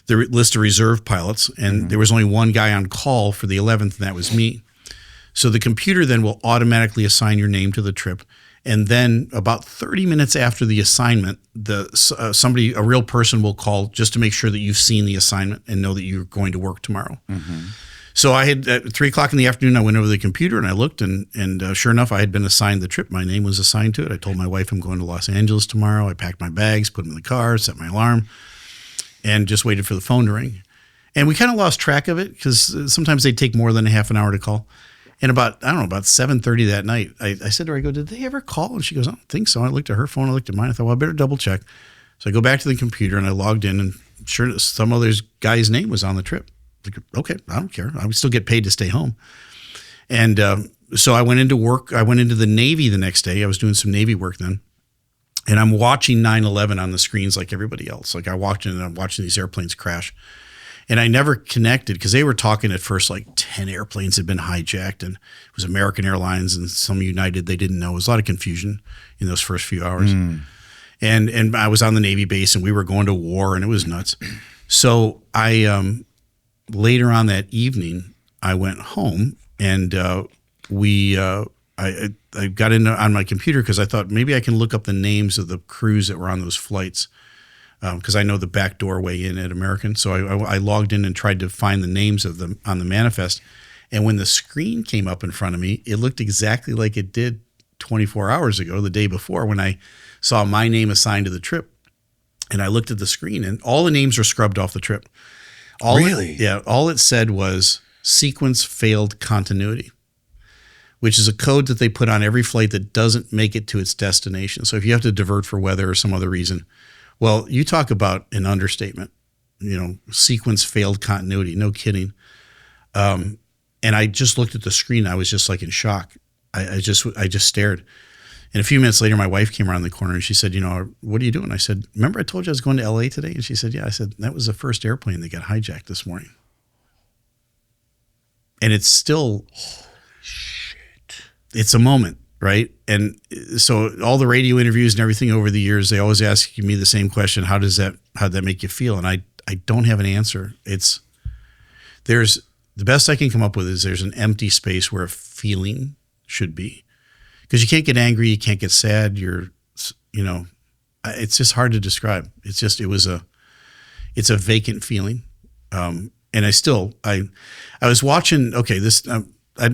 the list of reserve pilots, and there was only one guy on call for the 11th, and that was me. So the computer then will automatically assign your name to the trip. And then about 30 minutes after the assignment, a real person will call just to make sure that you've seen the assignment and know that you're going to work tomorrow. Mm-hmm. So I had at 3 o'clock in the afternoon, I went over to the computer and I looked and sure enough, I had been assigned the trip. My name was assigned to it. I told my wife I'm going to Los Angeles tomorrow. I packed my bags, put them in the car, set my alarm, and just waited for the phone to ring. And we kind of lost track of it because sometimes they take more than a half an hour to call. And about 7:30 that night, I said to her, I go, did they ever call? And she goes, I don't think so. I looked at her phone, I looked at mine. I thought, well, I better double check. So I go back to the computer and I logged in and sure, some other guy's name was on the trip. Like, okay, I don't care. I would still get paid to stay home. And so I went into work. I went into the Navy the next day. I was doing some Navy work then. And I'm watching 9/11 on the screens like everybody else. Like I'm watching these airplanes crash. And I never connected because they were talking at first like 10 airplanes had been hijacked and it was American Airlines and some United they didn't know. There was a lot of confusion in those first few hours. And I was on the Navy base and we were going to war and it was nuts. So I later on that evening, I went home and I got on my computer because I thought maybe I can look up the names of the crews that were on those flights. Because I know the back doorway in at American. So I logged in and tried to find the names of them on the manifest. And when the screen came up in front of me, it looked exactly like it did 24 hours ago, the day before, when I saw my name assigned to the trip. And I looked at the screen and all the names are scrubbed off the trip. Really? All it said was sequence failed continuity, which is a code that they put on every flight that doesn't make it to its destination. So if you have to divert for weather or some other reason, well, you talk about an understatement, sequence failed continuity, no kidding. And I just looked at the screen. I was just like in shock. I just stared. And a few minutes later, my wife came around the corner and she said, what are you doing? I said, remember I told you I was going to LA today? And she said, yeah. I said, that was the first airplane that got hijacked this morning. And it's still, holy shit. It's a moment. Right. And so all the radio interviews and everything over the years, they always ask me the same question. How'd that make you feel? And I don't have an answer. There's the best I can come up with is there's an empty space where a feeling should be, because you can't get angry, you can't get sad. It's just hard to describe. It's a vacant feeling. And I was watching, I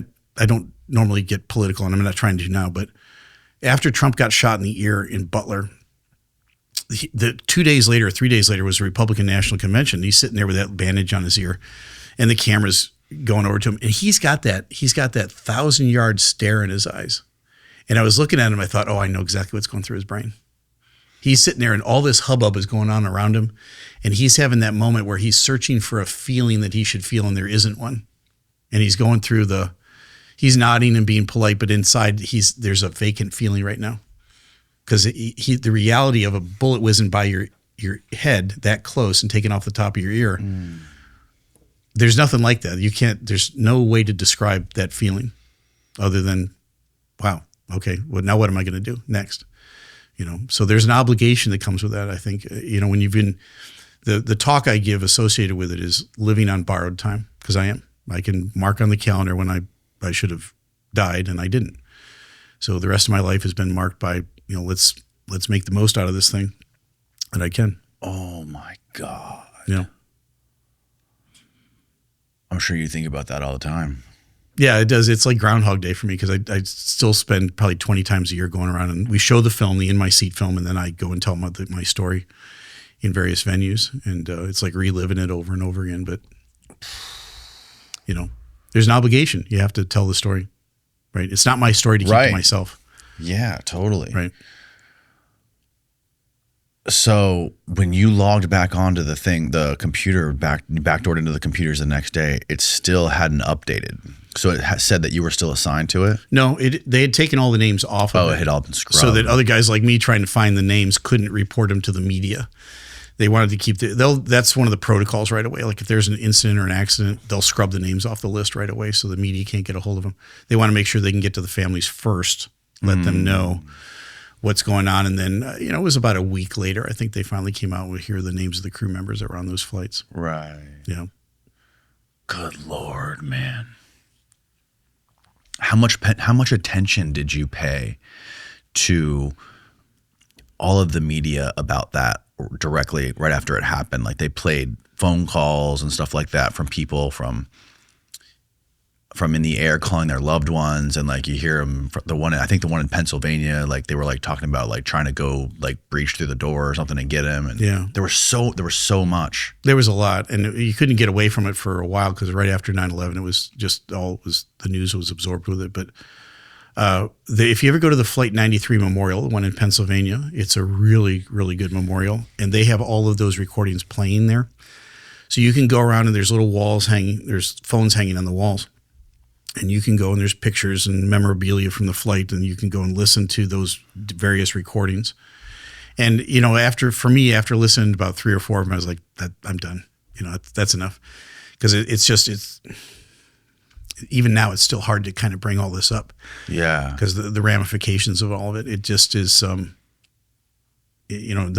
don't normally get political, and I'm not trying to now, but after Trump got shot in the ear in Butler, 3 days later was the Republican National Convention. He's sitting there with that bandage on his ear, and the camera's going over to him, and he's got that 1,000-yard stare in his eyes. And I was looking at him, I thought, oh, I know exactly what's going through his brain. He's sitting there and all this hubbub is going on around him, and he's having that moment where he's searching for a feeling that he should feel, and there isn't one. And he's going through he's nodding and being polite, but inside there's a vacant feeling right now. Because the reality of a bullet whizzing by your head that close and taking off the top of your ear, there's nothing like that. There's no way to describe that feeling other than, wow, okay, well, now what am I going to do next? So there's an obligation that comes with that. I think, when you've been, the talk I give associated with it is living on borrowed time, because I can mark on the calendar when I should have died and I didn't. So the rest of my life has been marked by, let's make the most out of this thing that I can. Oh my God. Yeah. I'm sure you think about that all the time. Yeah, it does. It's like Groundhog Day for me, because I still spend probably 20 times a year going around, and we show the film, the In My Seat film, and then I go and tell my story in various venues, and it's like reliving it over and over again. But there's an obligation. You have to tell the story, right? It's not my story to keep to myself. Yeah, totally. Right. So when you logged back onto the thing, the computer backdoored into the computers the next day, it still hadn't updated. So it said that you were still assigned to it? No, they had taken all the names off of it. Oh, it had all been scrubbed. So that other guys like me trying to find the names couldn't report them to the media. They wanted to keep that's one of the protocols right away. Like if there's an incident or an accident, they'll scrub the names off the list right away so the media can't get a hold of them. They want to make sure they can get to the families first, let them know what's going on. And then, it was about a week later, I think they finally came out with here are the names of the crew members that were on those flights. Right. Yeah. Good Lord, man. How much attention did you pay to all of the media about that directly right after it happened? Like they played phone calls and stuff like that from people from in the air calling their loved ones, and like you hear them. The one in Pennsylvania, like they were like talking about like trying to go like breach through the door or something and get him. And there was so much. There was a lot, and you couldn't get away from it for a while because right after 9/11, it was just the news was absorbed with it. But if you ever go to the Flight 93 Memorial, the one in Pennsylvania, it's a really, really good memorial, and they have all of those recordings playing there. So you can go around and there's little walls hanging, there's phones hanging on the walls. And you can go and there's pictures and memorabilia from the flight, and you can go and listen to those various recordings. And, after listening to about 3 or 4 of them, I was like, I'm done. That's enough. Because it's even now, it's still hard to kind of bring all this up. Yeah. Because the ramifications of all of it, it just is, the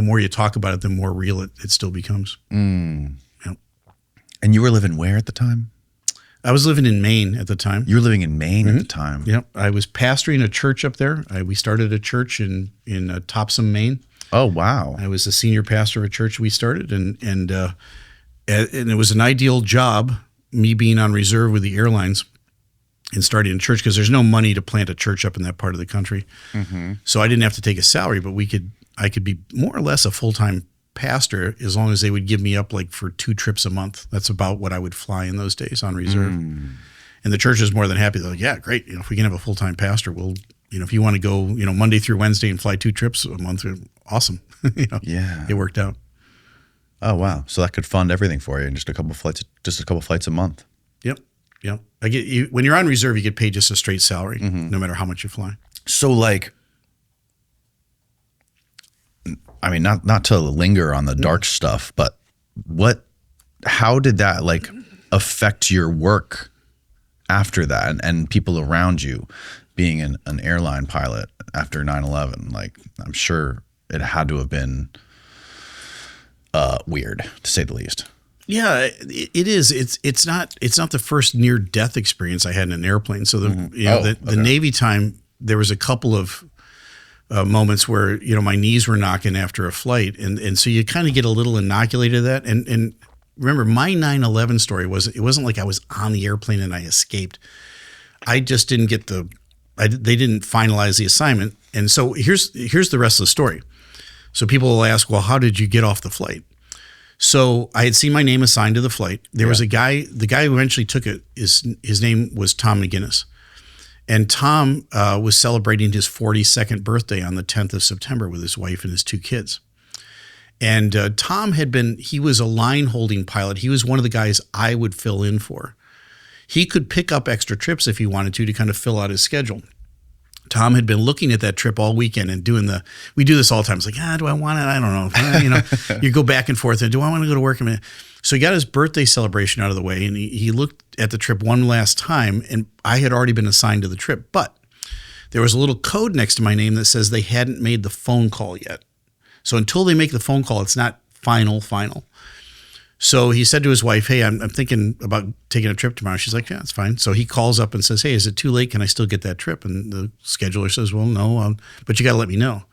more you talk about it, the more real it still becomes. And you were living where at the time? I was living in Maine at the time. You were living in Maine at the time? Yep. I was pastoring a church up there. We started a church in Topsom, Maine. Oh, wow. I was the senior pastor of a church we started, and it was an ideal job, me being on reserve with the airlines and starting a church, because there's no money to plant a church up in that part of the country. Mm-hmm. So I didn't have to take a salary, but I could be more or less a full-time pastor as long as they would give me up like for 2 trips a month. That's about what I would fly in those days on reserve. And the church was more than happy. They're like, yeah, great. If we can have a full-time pastor, we'll, if you want to go, Monday through Wednesday and fly 2 trips a month, awesome. Yeah. It worked out. Oh, wow. So that could fund everything for you in just a couple flights a month. Yep. When you're on reserve, you get paid just a straight salary, no matter how much you fly. So like, I mean, not to linger on the dark stuff, but how did that like affect your work after that and people around you being an airline pilot after 9/11? Like, I'm sure it had to have been weird, to say the least. Yeah, it is. It's not the first near death experience I had in an airplane. So the Navy time, there was a couple of moments where my knees were knocking after a flight, and so you kind of get a little inoculated to that. And remember, my 9/11 story it wasn't like I was on the airplane and I escaped. I just didn't get they didn't finalize the assignment, and so here's the rest of the story. So people will ask, well, how did you get off the flight? So I had seen my name assigned to the flight. There was the guy who eventually took it, his name was Tom McGinnis. And Tom was celebrating his 42nd birthday on the 10th of September with his wife and his 2 kids. And Tom he was a line holding pilot. He was one of the guys I would fill in for. He could pick up extra trips if he wanted to kind of fill out his schedule. Tom had been looking at that trip all weekend and we do this all the time. It's like, do I want it? I don't know. You go back and forth and do I want to go to work? So he got his birthday celebration out of the way, and he looked at the trip one last time, and I had already been assigned to the trip, but there was a little code next to my name that says they hadn't made the phone call yet. So until they make the phone call, it's not final. So he said to his wife, hey, I'm thinking about taking a trip tomorrow. She's like, yeah, it's fine. So he calls up and says, hey, is it too late? Can I still get that trip? And the scheduler says, well, no, but you got to let me know.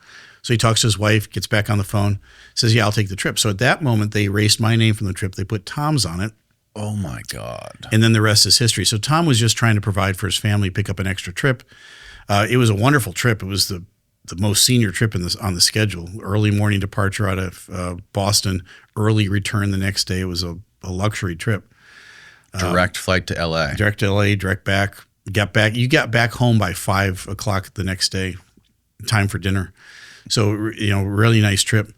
So he talks to his wife, gets back on the phone, says, yeah, I'll take the trip. So at that moment, they erased my name from the trip. They put Tom's on it. Oh, my God. And then the rest is history. So Tom was just trying to provide for his family, pick up an extra trip. It was a wonderful trip. It was the most senior trip on the schedule. Early morning departure out of Boston, early return the next day. It was a luxury trip. Direct flight to L.A. Direct to L.A., direct back. You got back home by 5 o'clock the next day, time for dinner. So, really nice trip.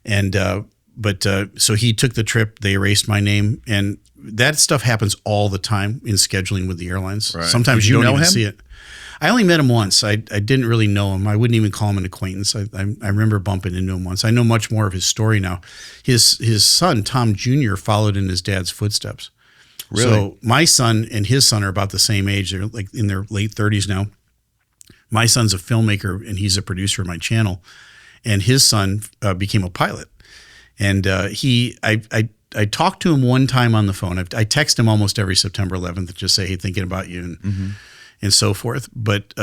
And so he took the trip. They erased my name. And that stuff happens all the time in scheduling with the airlines. Right. Sometimes you don't even see it. I only met him once. I didn't really know him. I wouldn't even call him an acquaintance. I remember bumping into him once. I know much more of his story now. His son, Tom Jr., followed in his dad's footsteps. Really? So my son and his son are about the same age. They're like in their late 30s now. My son's a filmmaker, and he's a producer of my channel. And his son became a pilot. And I talked to him one time on the phone. I text him almost every September 11th to just say, hey, thinking about you and so forth. But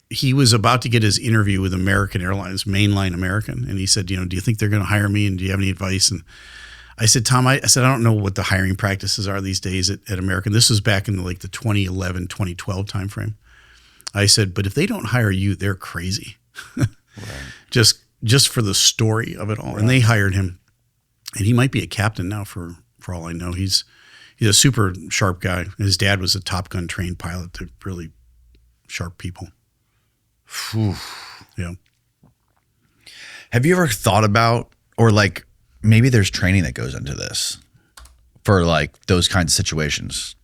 he was about to get his interview with American Airlines, mainline American. And he said, do you think they're going to hire me? And do you have any advice? And I said, Tom, I don't know what the hiring practices are these days at American. This was back in the 2011, 2012 timeframe. I said, but if they don't hire you, they're crazy. Right. Just for the story of it all. Right. And they hired him. And he might be a captain now for all I know. He's a super sharp guy. His dad was a Top Gun trained pilot. They're really sharp people. Whew. Yeah. Have you ever thought about, or maybe there's training that goes into this for those kinds of situations,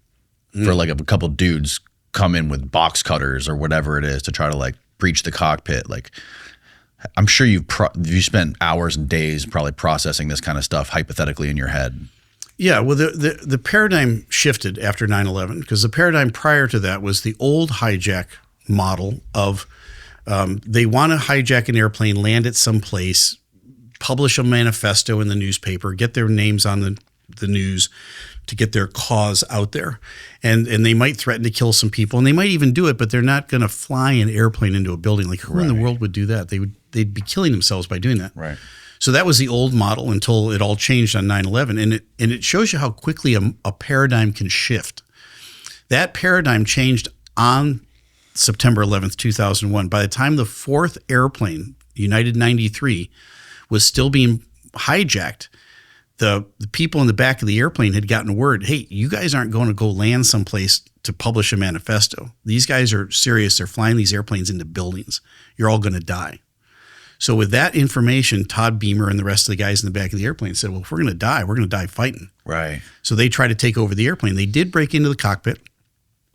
for a couple dudes come in with box cutters or whatever it is to try to breach the cockpit. I'm sure you spent hours and days probably processing this kind of stuff hypothetically in your head. Yeah, well, the paradigm shifted after 9/11 because the paradigm prior to that was the old hijack model of they want to hijack an airplane, land it someplace, publish a manifesto in the newspaper, get their names on the news to get their cause out there. And they might threaten to kill some people, and they might even do it, but they're not going to fly an airplane into a building. Who in the world would do that? They'd be killing themselves by doing that. Right. So that was the old model until it all changed on 9/11. And it shows you how quickly a paradigm can shift. That paradigm changed on September 11th, 2001. By the time the 4th airplane, United 93, was still being hijacked, the people in the back of the airplane had gotten word, hey, you guys aren't going to go land someplace to publish a manifesto. These guys are serious. They're flying these airplanes into buildings. You're all going to die. So with that information, Todd Beamer and the rest of the guys in the back of the airplane said, well, if we're going to die, we're going to die fighting. Right. So they tried to take over the airplane. They did break into the cockpit.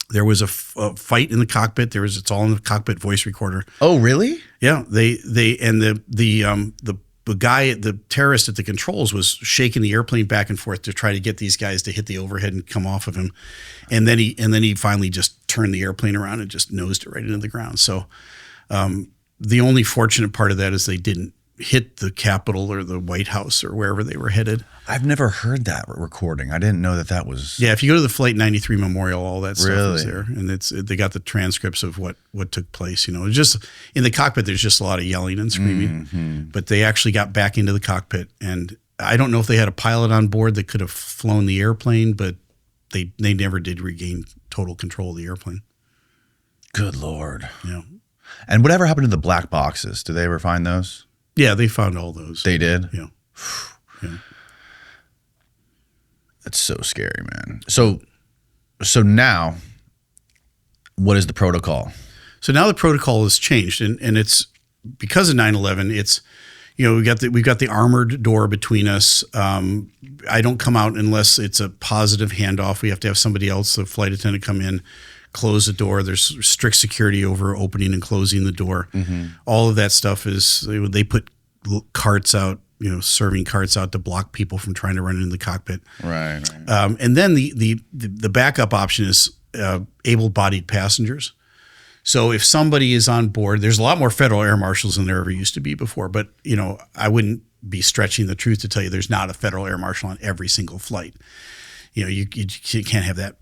There was a fight in the cockpit. It's all in the cockpit voice recorder. Oh, really? Yeah. The guy, the terrorist at the controls, was shaking the airplane back and forth to try to get these guys to hit the overhead and come off of him. And then he finally just turned the airplane around and just nosed it right into the ground. So the only fortunate part of that is they didn't hit the Capitol or the White House or wherever they were headed. I've never heard that recording. I didn't know that was. Yeah, if you go to the Flight 93 Memorial, all that stuff is Really? there, and they got the transcripts of what took place. You know, it's just in the cockpit. There's just a lot of yelling and screaming, but they actually got back into the cockpit, and I don't know if they had a pilot on board that could have flown the airplane, but they never did regain total control of the airplane. Good Lord. Yeah, And whatever happened to the black boxes? Did they ever find those? yeah, they found all those. They did? Yeah. Yeah. That's so scary, man. So now, what is the protocol? So now the protocol has changed, and it's because of 9/11. It's, you know, we've got the armored door between us. I don't come out unless it's a positive handoff. We have to have somebody else, the flight attendant, come in, close the door. There's strict security over opening and closing the door. All of that stuff is, they put carts out, you know, serving carts out to block people from trying to run into the cockpit. Right. And then the backup option is able-bodied passengers. So if somebody is on board, there's a lot more federal air marshals than there ever used to be before. But, you know, I wouldn't be stretching the truth to tell you there's not a federal air marshal on every single flight. You know, you can't have that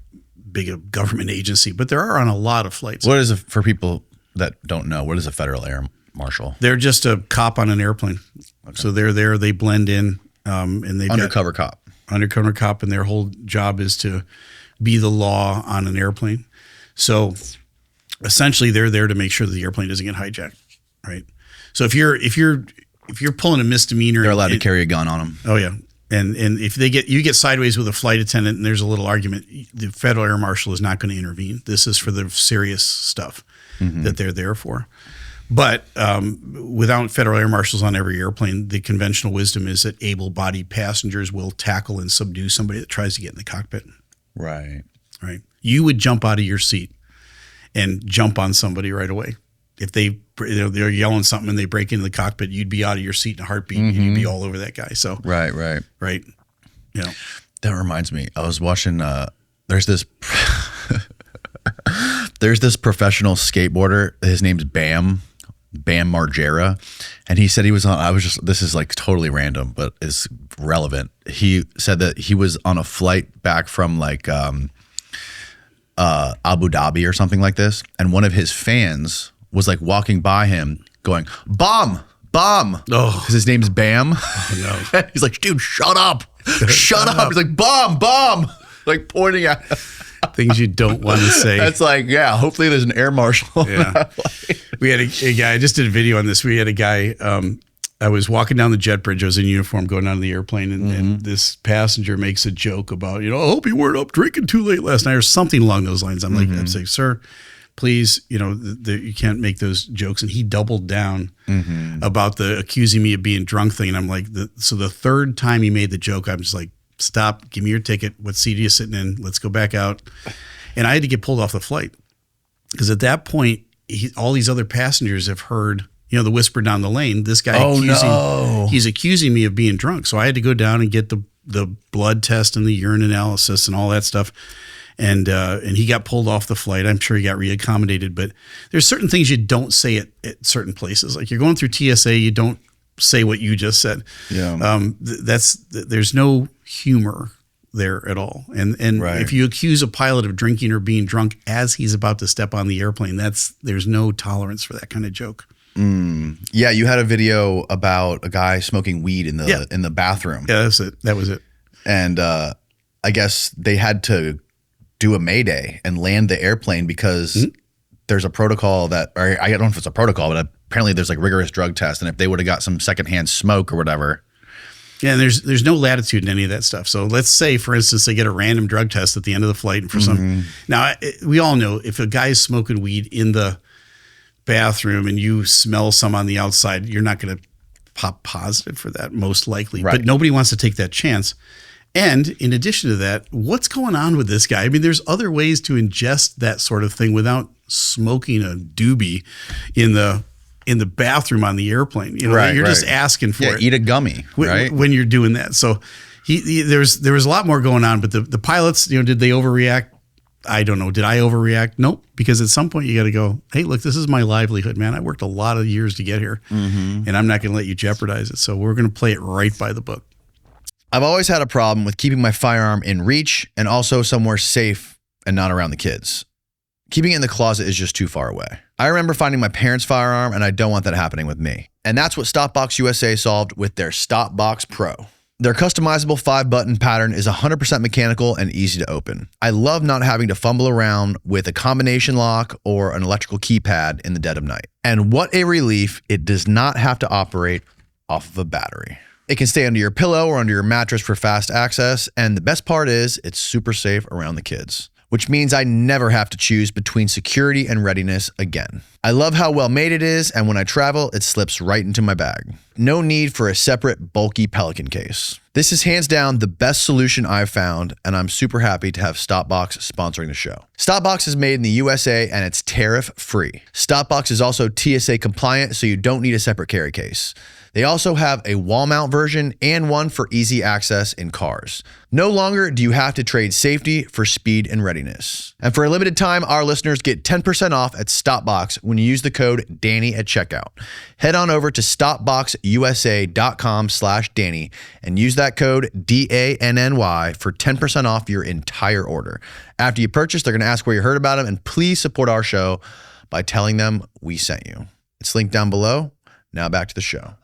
big a government agency, but there are on a lot of flights. What is for people that don't know? What is a federal air marshal? They're just a cop on an airplane. Okay. So they're there, they blend in, and they've Undercover cop. Undercover cop, and their whole job is to be the law on an airplane. So essentially, they're there to make sure that the airplane doesn't get hijacked, right? So if you're pulling a misdemeanor, They're allowed to carry a gun on them. Oh yeah, and if you get sideways with a flight attendant and there's a little argument, the federal air marshal is not going to intervene. This is for the serious stuff that they're there for. But without federal air marshals on every airplane, the conventional wisdom is that able-bodied passengers will tackle and subdue somebody that tries to get in the cockpit. Right. Right. You would jump out of your seat and jump on somebody right away. If they're yelling something and they break into the cockpit, you'd be out of your seat in a heartbeat and you'd be all over that guy. So Right. You know. That reminds me. I was watching. There's this professional skateboarder. His name's Bam Margera, and he said he was on. This is like totally random, but it's relevant. He said that he was on a flight back from like Abu Dhabi or something like this, and one of his fans was like walking by him, going "Bomb." Oh, because his name's Bam. Oh, no. He's like, dude, shut up. Shut up. He's like, bomb, like pointing at things you don't want to say. That's like, yeah, hopefully there's an air marshal. Yeah. We had a guy, I just did a video on this. We had a guy, I was walking down the jet bridge. I was in uniform going down to the airplane, and this passenger makes a joke about, you know, I hope you weren't up drinking too late last night or something along those lines. I'm like, I'm saying, sir, please, you know, you can't make those jokes. And he doubled down about the accusing me of being drunk thing. And I'm like, so the third time he made the joke, I'm just like, stop, give me your ticket. What seat are you sitting in? Let's go back out. And I had to get pulled off the flight because at that point, all these other passengers have heard, you know, the whisper down the lane. This guy, he's accusing me of being drunk. So I had to go down and get the blood test and the urine analysis and all that stuff. And he got pulled off the flight. I'm sure he got reaccommodated, but there's certain things you don't say at certain places. Like you're going through TSA, you don't say what you just said. Yeah. There's no humor there at all. And right. If you accuse a pilot of drinking or being drunk as he's about to step on the airplane, there's no tolerance for that kind of joke. Yeah, you had a video about a guy smoking weed in the bathroom. Yeah, that was it. And I guess they had to do a mayday and land the airplane because there's a protocol or I don't know if it's a protocol, but apparently there's like rigorous drug tests. And if they would have got some secondhand smoke or whatever. Yeah, and there's no latitude in any of that stuff. So let's say, for instance, they get a random drug test at the end of the flight. And for now, we all know if a guy is smoking weed in the bathroom and you smell some on the outside, you're not going to pop positive for that, most likely. Right. But nobody wants to take that chance. And in addition to that, what's going on with this guy? I mean, there's other ways to ingest that sort of thing without smoking a doobie in the bathroom on the airplane. You know, you're just asking for it. Eat a gummy, right? When you're doing that. So there was a lot more going on, but the pilots, you know, did they overreact? I don't know. Did I overreact? Nope. Because at some point you got to go, hey, look, this is my livelihood, man. I worked a lot of years to get here, and I'm not going to let you jeopardize it. So we're going to play it right by the book. I've always had a problem with keeping my firearm in reach and also somewhere safe and not around the kids. Keeping it in the closet is just too far away. I remember finding my parents' firearm, and I don't want that happening with me. And that's what Stopbox USA solved with their Stopbox Pro. Their customizable 5-button pattern is 100% mechanical and easy to open. I love not having to fumble around with a combination lock or an electrical keypad in the dead of night. And what a relief, it does not have to operate off of a battery. It can stay under your pillow or under your mattress for fast access, and the best part is it's super safe around the kids, which means I never have to choose between security and readiness again. I love how well made it is, and when I travel, it slips right into my bag. No need for a separate bulky Pelican case. This is hands down the best solution I've found, and I'm super happy to have Stopbox sponsoring the show. Stopbox is made in the USA and it's tariff-free. Stopbox is also TSA compliant, so you don't need a separate carry case. They also have a wall mount version and one for easy access in cars. No longer do you have to trade safety for speed and readiness. And for a limited time, our listeners get 10% off at Stopbox when you use the code Danny at checkout. Head on over to stopboxusa.com/Danny and use that code DANNY for 10% off your entire order. After you purchase, they're going to ask where you heard about them, and please support our show by telling them we sent you. It's linked down below. Now back to the show.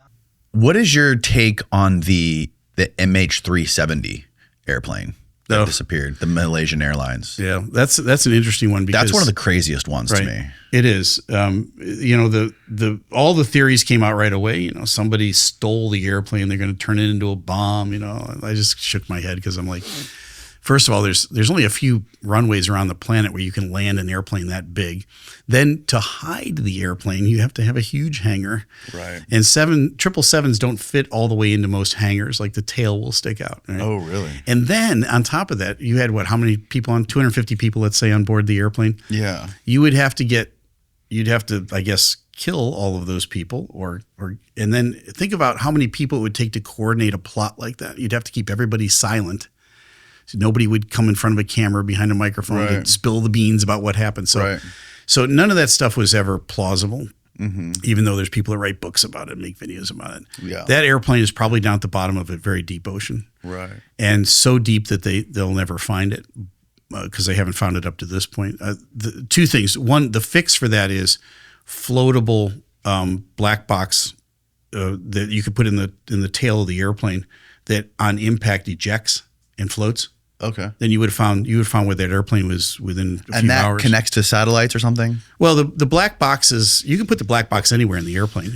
What is your take on the MH370 airplane that disappeared, the Malaysian Airlines? Yeah, that's an interesting one because that's one of the craziest ones to me. It is. You know, all the theories came out right away. You know, somebody stole the airplane. They're going to turn it into a bomb. You know, I just shook my head because I'm like, first of all, there's only a few runways around the planet where you can land an airplane that big. Then to hide the airplane, you have to have a huge hangar. Right. And 777s don't fit all the way into most hangars. Like the tail will stick out. Right? Oh, really? And then on top of that, you had how many people on 250 people, let's say, on board the airplane? Yeah. You'd have to, I guess, kill all of those people and then think about how many people it would take to coordinate a plot like that. You'd have to keep everybody silent. So nobody would come in front of a camera behind a microphone and spill the beans about what happened. So none of that stuff was ever plausible, even though there's people that write books about it and make videos about it. Yeah. That airplane is probably down at the bottom of a very deep ocean. Right. And so deep that they'll never find it because they haven't found it up to this point. The two things. One, the fix for that is floatable black box that you could put in the tail of the airplane that on impact ejects and floats. Okay. Then you would have found where that airplane was within a few hours. And that connects to satellites or something? Well, the black boxes, you can put the black box anywhere in the airplane.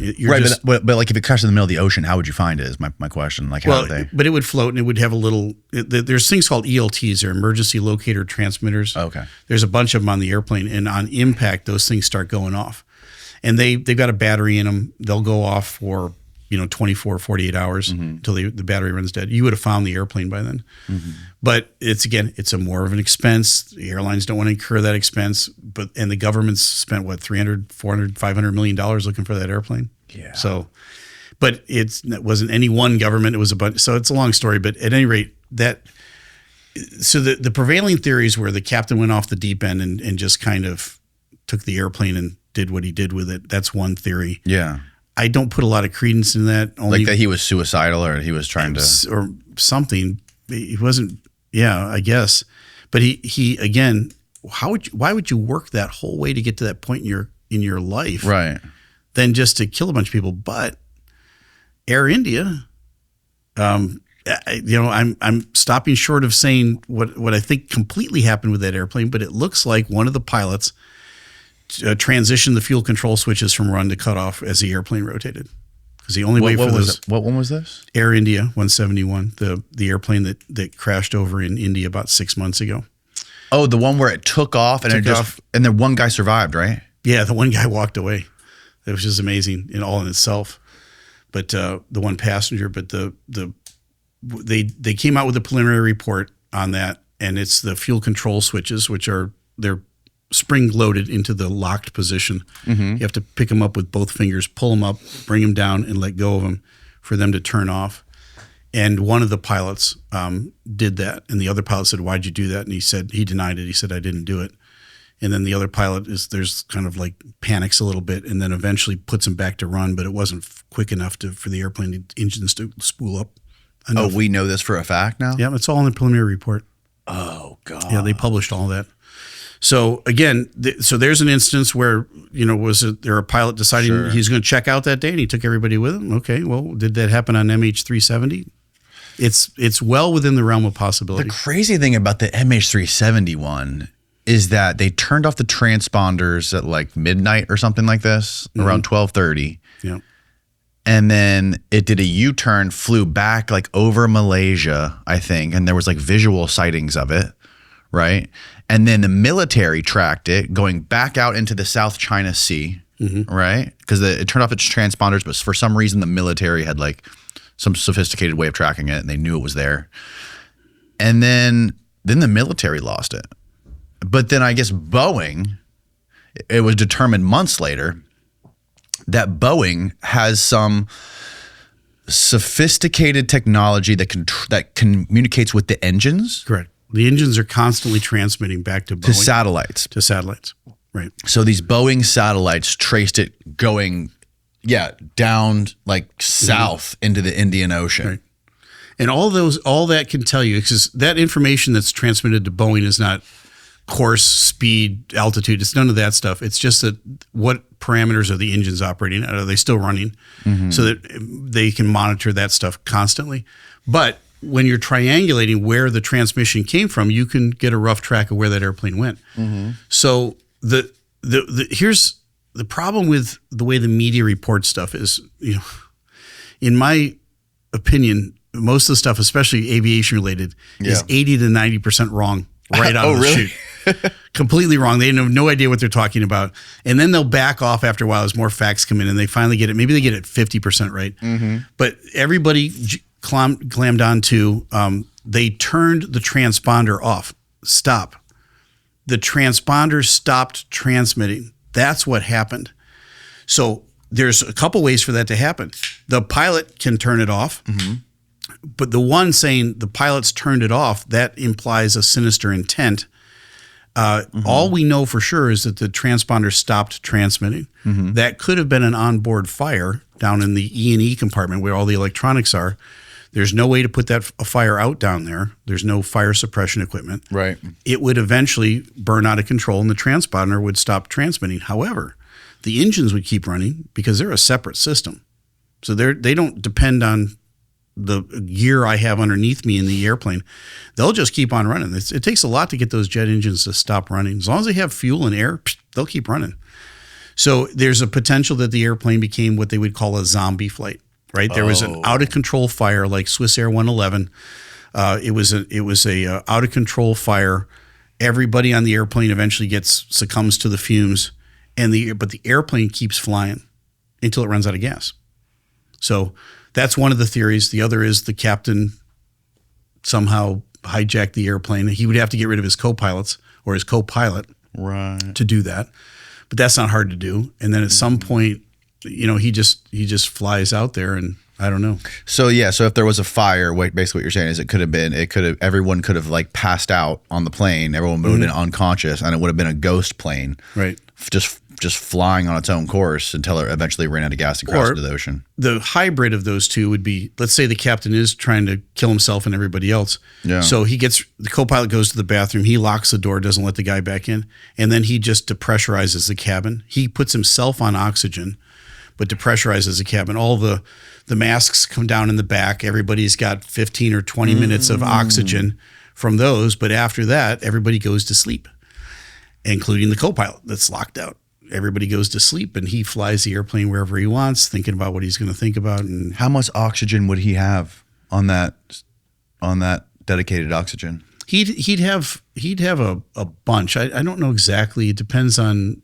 But like if it crashed in the middle of the ocean, how would you find it is my question. Like how would they? But it would float and it would have a little, there's things called ELTs, or emergency locator transmitters. Okay. There's a bunch of them on the airplane, and on impact, those things start going off. And they've got a battery in them. They'll go off for 24, 48 hours until the battery runs dead. You would have found the airplane by then. But it's a more of an expense. The airlines don't want to incur that expense, and the government's spent $300, $400, $500 million looking for that airplane. Yeah. So, but it wasn't any one government. It was a bunch. So it's a long story, but at any rate, so the prevailing theories where the captain went off the deep end and just kind of took the airplane and did what he did with it. That's one theory. Yeah. I don't put a lot of credence in that. Like that he was suicidal or he was trying to... Or something. He wasn't... Yeah, I guess. But he again, why would you work that whole way to get to that point in your life? Right. Than just to kill a bunch of people. But Air India, I'm stopping short of saying what I think completely happened with that airplane, but it looks like one of the pilots transition the fuel control switches from run to cut off as the airplane rotated. Because the only way for those... What one was this? Air India 171, the airplane that crashed over in India about 6 months ago. Oh, the one where it took off and and then one guy survived, right? Yeah, the one guy walked away. It was just amazing in itself. But the one passenger, but they came out with a preliminary report on that, and it's the fuel control switches, which they're spring loaded into the locked position. You have to pick them up with both fingers, pull them up, bring them down, and let go of them for them to turn off. And one of the pilots did that. And the other pilot said, "Why'd you do that?" And he said, he denied it. He said, "I didn't do it." And then the other pilot there's kind of like panics a little bit and then eventually puts him back to run, but it wasn't quick enough for the airplane engines to spool up enough. Oh, we know this for a fact now? Yeah, it's all in the preliminary report. Oh, God. Yeah, they published all that. So again, so there's an instance where, was there a pilot deciding he's going to check out that day and he took everybody with him? Okay, well, did that happen on MH370? It's well within the realm of possibility. The crazy thing about the MH370 one is that they turned off the transponders at like midnight or something like this, around 12:30. Yeah. And then it did a U-turn, flew back like over Malaysia, I think, and there was like visual sightings of it, right? And then the military tracked it going back out into the South China Sea, right? Because it turned off its transponders, but for some reason the military had like some sophisticated way of tracking it and they knew it was there. And then the military lost it. But then I guess Boeing, it was determined months later that Boeing has some sophisticated technology that communicates with the engines. Correct. The engines are constantly transmitting back to Boeing. To satellites. Right. So these Boeing satellites traced it going, down like south into the Indian Ocean. Right. And all that can tell you, because that information that's transmitted to Boeing is not course, speed, altitude. It's none of that stuff. It's just that what parameters are the engines operating at? Are they still running? So that they can monitor that stuff constantly. But when you're triangulating where the transmission came from, you can get a rough track of where that airplane went. So here's the problem with the way the media reports stuff is, in my opinion, most of the stuff, especially aviation related, is 80 to 90% wrong right out of the chute. Completely wrong. They have no idea what they're talking about. And then they'll back off after a while as more facts come in and they finally get it. Maybe they get it 50% right. But everybody clammed on to, they turned the transponder off. Stop. The transponder stopped transmitting. That's what happened. So there's a couple ways for that to happen. The pilot can turn it off. But the one saying the pilots turned it off, that implies a sinister intent. All we know for sure is that the transponder stopped transmitting. That could have been an onboard fire down in the E&E compartment where all the electronics are. There's no way to put a fire out down there. There's no fire suppression equipment. Right. It would eventually burn out of control and the transponder would stop transmitting. However, the engines would keep running because they're a separate system. So they don't depend on the gear I have underneath me in the airplane. They'll just keep on running. It takes a lot to get those jet engines to stop running. As long as they have fuel and air, they'll keep running. So there's a potential that the airplane became what they would call a zombie flight, right? There was an out of control fire like Swiss Air 111. It was a out of control fire. Everybody on the airplane eventually succumbs to the fumes, but the airplane keeps flying until it runs out of gas. So that's one of the theories. The other is the captain somehow hijacked the airplane. He would have to get rid of his co-pilots or his co-pilot to do that. But that's not hard to do. And then at some point, he just flies out there and I don't know. So if there was a fire, basically what you're saying is everyone could have like passed out on the plane. Everyone would have been unconscious and it would have been a ghost plane. Right. Just flying on its own course until it eventually ran out of gas and crashed into the ocean. The hybrid of those two would be, let's say the captain is trying to kill himself and everybody else. Yeah. So the co-pilot goes to the bathroom, he locks the door, doesn't let the guy back in, and then he just depressurizes the cabin. He puts himself on oxygen, but depressurizes the cabin. All the masks come down in the back. Everybody's got 15 or 20 minutes of oxygen from those, but after that, everybody goes to sleep, including the co-pilot that's locked out. Everybody goes to sleep and he flies the airplane wherever he wants, thinking about what he's going to think about. And how much oxygen would he have on that dedicated oxygen? He'd have a bunch. I don't know exactly. It depends on.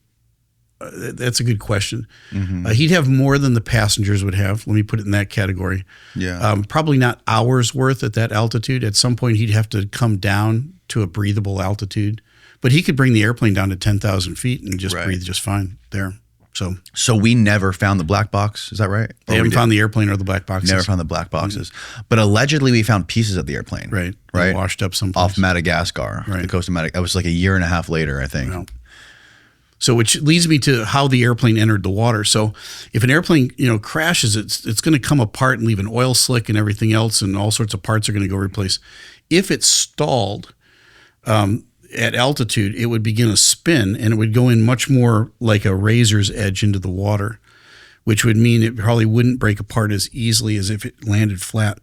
That's a good question. He'd have more than the passengers would have. Let me put it in that category. Yeah. Probably not hours worth at that altitude. At some point, he'd have to come down to a breathable altitude. But he could bring the airplane down to 10,000 feet and just breathe just fine there. So we never found the black box. Is that right? They haven't found the airplane or the black boxes. Never found the black boxes. But allegedly we found pieces of the airplane. Right. Right. Washed up someplace. Off Madagascar. Right. The coast of Madagascar. It was like a year and a half later, I think. Well, so which leads me to how the airplane entered the water. So if an airplane, crashes, it's going to come apart and leave an oil slick and everything else, and all sorts of parts are going to go replace. If it stalled at altitude, it would begin a spin, and it would go in much more like a razor's edge into the water, which would mean it probably wouldn't break apart as easily as if it landed flat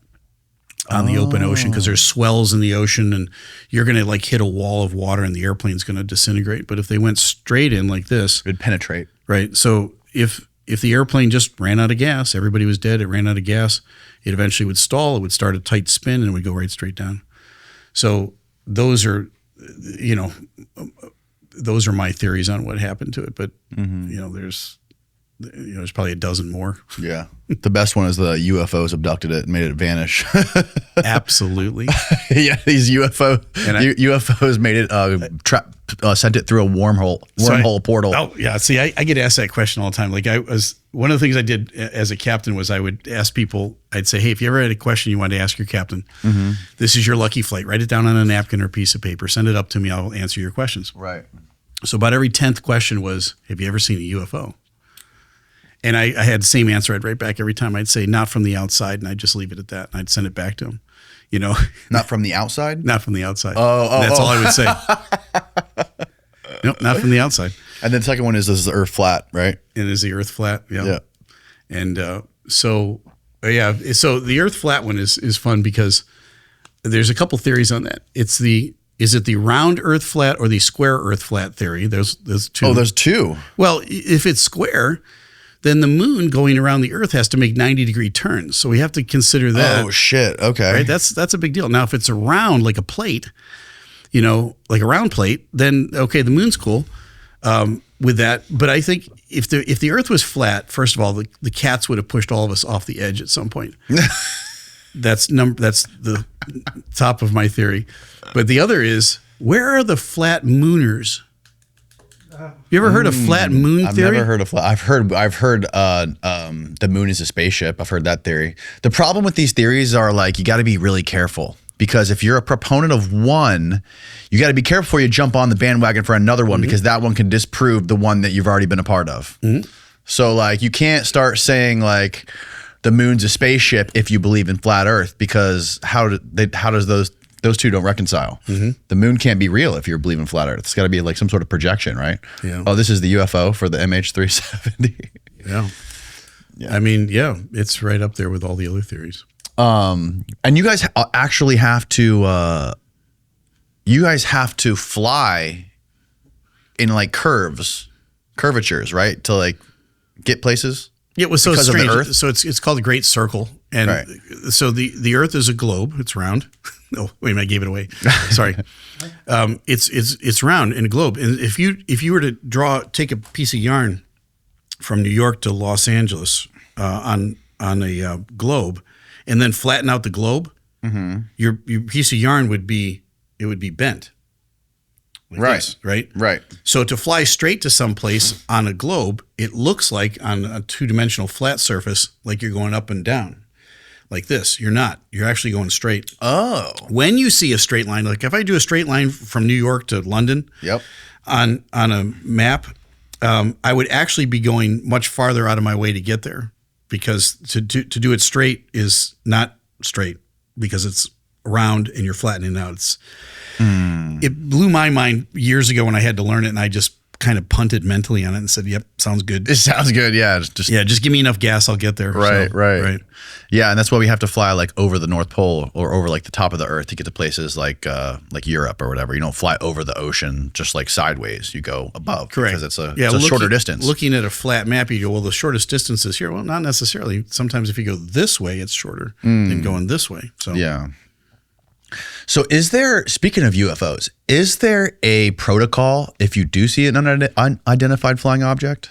on the open ocean, because there's swells in the ocean and you're going to like hit a wall of water and the airplane's going to disintegrate. But if they went straight in like this, It'd penetrate. right? So if the airplane just ran out of gas, everybody was dead, it ran out of gas, it eventually would stall, it would start a tight spin, and it would go right straight down. So those are, those are my theories on what happened to it. But, there's probably a dozen more. Yeah. The best one is the UFOs abducted it and made it vanish. Absolutely. Yeah, these UFOs made it sent it through a wormhole portal. Oh yeah. See, I get asked that question all the time. Like one of the things I did as a captain was I would ask people, I'd say, hey, if you ever had a question you wanted to ask your captain, this is your lucky flight. Write it down on a napkin or piece of paper. Send it up to me. I'll answer your questions. Right. So about every 10th question was, have you ever seen a UFO? And I had the same answer I'd write back every time. I'd say, not from the outside, and I'd just leave it at that. And I'd send it back to him, Not from the outside? Not from the outside. That's all I would say. Nope, not from the outside. And then the second one is the Earth flat, right? And is the Earth flat? Yeah. And so the Earth flat one is fun because there's a couple theories on that. Is it the round Earth flat or the square Earth flat theory? There's two. Oh, there's two. Well, if it's square, then the moon going around the Earth has to make 90-degree turns. So we have to consider that. Oh, shit. Okay. Right? That's a big deal. Now, if it's a round, like a plate, like a round plate, then, okay, the moon's cool with that. But I think if the Earth was flat, first of all, the cats would have pushed all of us off the edge at some point. That's the top of my theory. But the other is, where are the flat mooners? You ever heard of flat moon theory? I've never heard of flat. I've heard the moon is a spaceship. I've heard that theory. The problem with these theories are like, you got to be really careful, because if you're a proponent of one, you got to be careful before you jump on the bandwagon for another one, because that one can disprove the one that you've already been a part of. So like, you can't start saying like the moon's a spaceship if you believe in flat Earth, because how does those two don't reconcile? The moon can't be real if you're believing flat Earth. It's got to be like some sort of projection, right? Yeah. Oh, this is the UFO for the MH370. Yeah. I mean, yeah, it's right up there with all the other theories. And you guys actually have to, fly in like curvatures, right? To like get places. Yeah, it was so because of the strange. Earth? So it's called the Great Circle, and Right. so the Earth is a globe. It's round. Oh, wait a minute, I gave it away. Sorry. It's round and a globe. And if you were to take a piece of yarn from New York to Los Angeles on a globe, and then flatten out the globe, your piece of yarn would be bent. Like Right. this, right? Right. So to fly straight to someplace on a globe, it looks like on a two-dimensional flat surface, like you're going up and down. Like this. You're not. You're actually going straight. Oh. When you see a straight line, like if I do a straight line from New York to London on a map, I would actually be going much farther out of my way to get there, because to do it straight is not straight, because it's round and you're flattening out. It blew my mind years ago when I had to learn it, and I just kind of punted mentally on it and said, yep, sounds good. It sounds good. Yeah. Just give me enough gas, I'll get there. Right. Yeah. And that's why we have to fly like over the North Pole or over like the top of the Earth to get to places like Europe or whatever. You don't fly over the ocean just like sideways. You go above. Correct. Because it's a shorter distance. Looking at a flat map, you go, well, the shortest distance is here. Well, not necessarily. Sometimes if you go this way, it's shorter than going this way. So yeah. So speaking of UFOs, is there a protocol if you do see an unidentified flying object?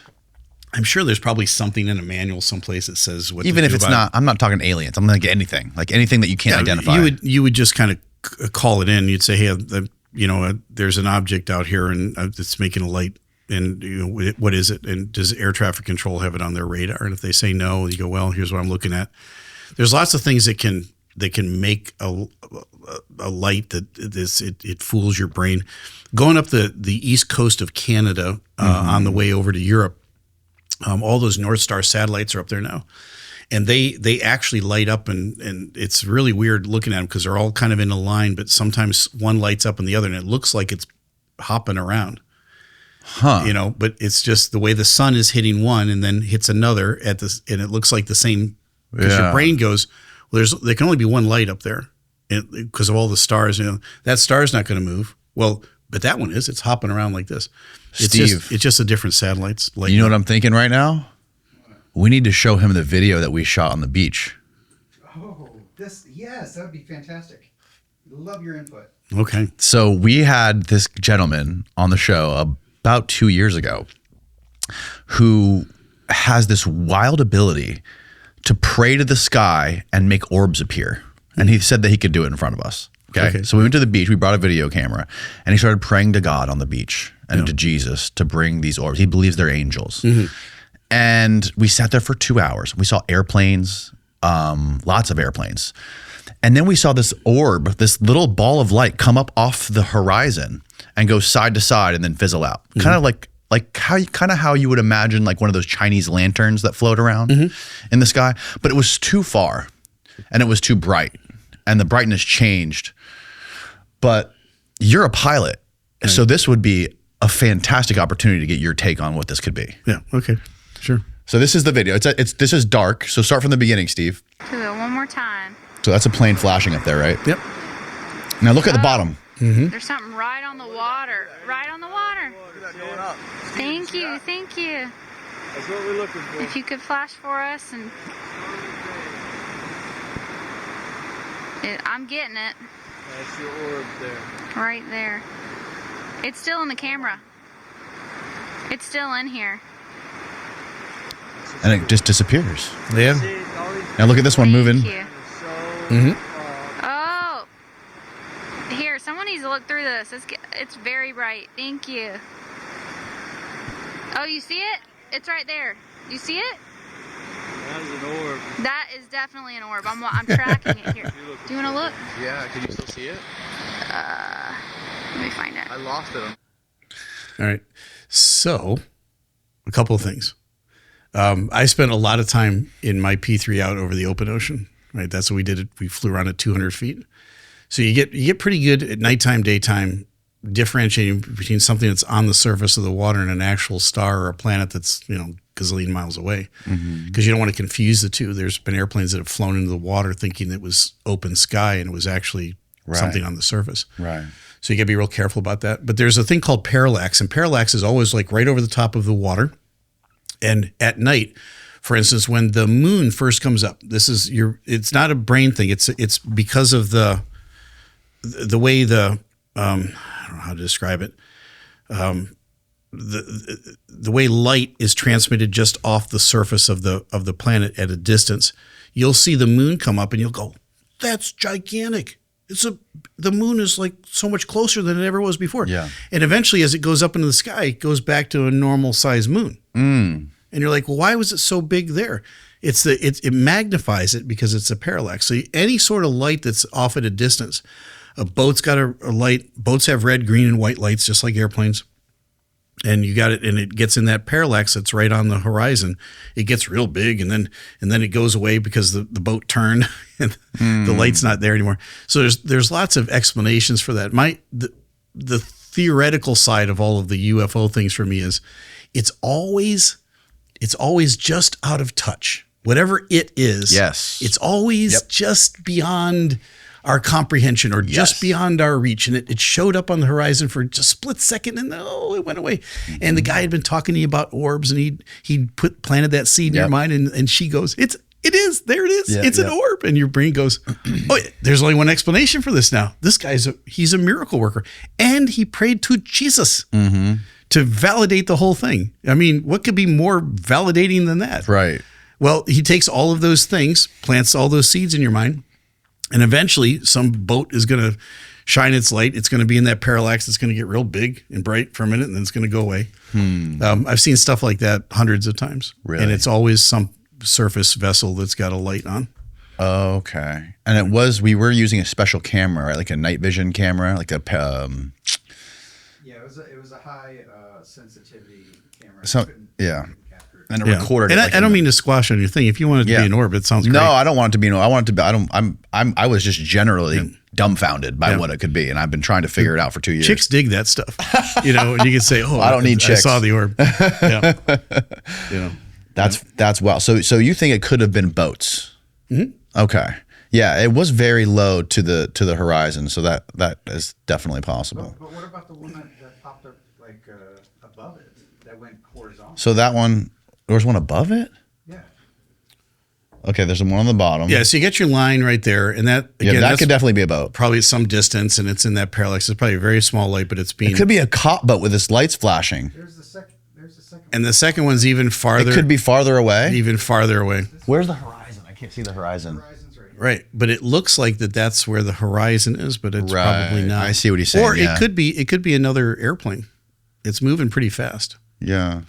I'm sure there's probably something in a manual someplace that says what. Even if it's not, I'm not talking aliens. I'm like anything that you can't identify. You would just kind of call it in. You'd say, hey, there's an object out here and it's making a light and what is it? And does air traffic control have it on their radar? And if they say no, you go, well, here's what I'm looking at. There's lots of things that can make a light that it fools your brain. Going up the east coast of Canada on the way over to Europe, all those North Star satellites are up there now. And they actually light up, and it's really weird looking at them because they're all kind of in a line, but sometimes one lights up and the other, and it looks like it's hopping around. Huh. But it's just the way the sun is hitting one and then hits another and it looks like the same, because your brain goes, well, there can only be one light up there because of all the stars. That star's not going to move. Well, but that one is. It's hopping around like this. Steve, it's just a different satellites. You know what I'm thinking right now? We need to show him the video that we shot on the beach. Oh, yes, that would be fantastic. Love your input. Okay. So we had this gentleman on the show about 2 years ago who has this wild ability to pray to the sky and make orbs appear. And he said that he could do it in front of us. Okay. So we went to the beach, we brought a video camera, and he started praying to God on the beach and to Jesus to bring these orbs. He believes they're angels. And we sat there for 2 hours. We saw airplanes, lots of airplanes. And then we saw this orb, this little ball of light come up off the horizon and go side to side and then fizzle out. Kind of like how you would imagine like one of those Chinese lanterns that float around in the sky. But it was too far and it was too bright and the brightness changed. But you're a pilot. So this would be a fantastic opportunity to get your take on what this could be. Yeah. Okay. Sure. So this is the video. This is dark. So start from the beginning, Steve. Do it one more time. So that's a plane flashing up there, right? Yep. Now look at the bottom. There's something right on the water. Right on the water. Thank you. Thank you. That's what we're looking for. If you could flash for us and I'm getting it. That's your orb there. Right there. It's still in the camera. It's still in here. And it just disappears. Yeah. Now look at this one moving. Thank you. Oh. Here, someone needs to look through this. It's very bright. Thank you. Oh, you see it? It's right there. You see it? That is an orb. That is definitely an orb. I'm tracking it here. Do you want to look? Yeah, can you still see it? Let me find it. I lost it. All right. So, a couple of things. I spent a lot of time in my P3 out over the open ocean. Right, that's what we did. We flew around at 200 feet. So you get pretty good at nighttime, daytime, differentiating between something that's on the surface of the water and an actual star or a planet that's gazillion miles away. Because you don't want to confuse the two. There's been airplanes that have flown into the water thinking it was open sky and it was actually something on the surface. Right. So you got to be real careful about that. But there's a thing called parallax, and parallax is always like right over the top of the water. And at night, for instance, when the moon first comes up, it's not a brain thing. It's because of the way I don't know how to describe it. The way light is transmitted just off the surface of the planet at a distance, you'll see the moon come up and you'll go, that's gigantic. The moon is like so much closer than it ever was before. Yeah. And eventually as it goes up into the sky, it goes back to a normal size moon. And you're like, well, why was it so big there? It magnifies it because it's a parallax. So any sort of light that's off at a distance, a boat's got a light. Boats have red, green, and white lights, just like airplanes. And you got it, and it gets in that parallax that's right on the horizon. It gets real big, and then it goes away because the boat turned and the light's not there anymore. So there's lots of explanations for that. The theoretical side of all of the UFO things for me is it's always just out of touch. Whatever it is, it's always just beyond our comprehension or just beyond our reach. And it showed up on the horizon for just a split second and it went away. And the guy had been talking to you about orbs and he planted that seed in your mind and she goes, there it is. It's an orb. And your brain goes, oh, there's only one explanation for this now. This he's a miracle worker. And he prayed to Jesus to validate the whole thing. I mean, what could be more validating than that? Right. Well, he takes all of those things, plants all those seeds in your mind, and eventually some boat is going to shine its light. It's going to be in that parallax. It's going to get real big and bright for a minute, and then it's going to go away. I've seen stuff like that hundreds of times. Really? And it's always some surface vessel that's got a light on. Oh, okay. And we were using a special camera, right? Like a night vision camera, like a Yeah, it was a high sensitivity camera. So, yeah. And it recorded. And I don't mean to squash on your thing. If you want it to be an orb, it sounds great. No, I don't want it to be an orb. I want it to be. I was just generally dumbfounded by what it could be, and I've been trying to figure it out for 2 years. Chicks dig that stuff, and you can say, "Oh, I don't need chicks. I saw the orb." Yeah, that's well. So you think it could have been boats? Mm-hmm. Okay, yeah, it was very low to the horizon, so that is definitely possible. But what about the one that popped up like above it that went horizontal? So that one, there was one above it. Yeah. Okay, there's one on the bottom. Yeah, so you get your line right there, and that again, that could definitely be a boat. Probably some distance, and it's in that parallax. It's probably a very small light, but it's being. It could be a cop boat with its lights flashing. There's the second. And the second one's even farther. It could be farther away. Even farther away. Where's the horizon? I can't see the horizon. Horizon's right here. Right, but it looks like that's where the horizon is, but it's probably not. I see what he's saying. Or it could be another airplane. It's moving pretty fast. Yeah.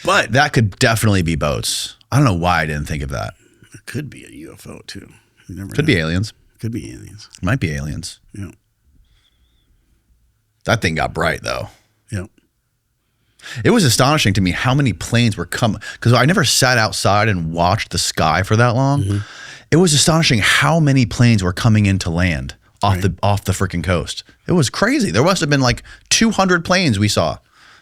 But that could definitely be boats. I don't know why I didn't think of that. It could be a UFO too. You never could know. be aliens. Could be aliens. Might be aliens. Yeah. That thing got bright though. Yeah. It was astonishing to me how many planes were coming, because I never sat outside and watched the sky for that long. Mm-hmm. It was astonishing how many planes were coming into land off the freaking coast. It was crazy. There must have been like 200 planes we saw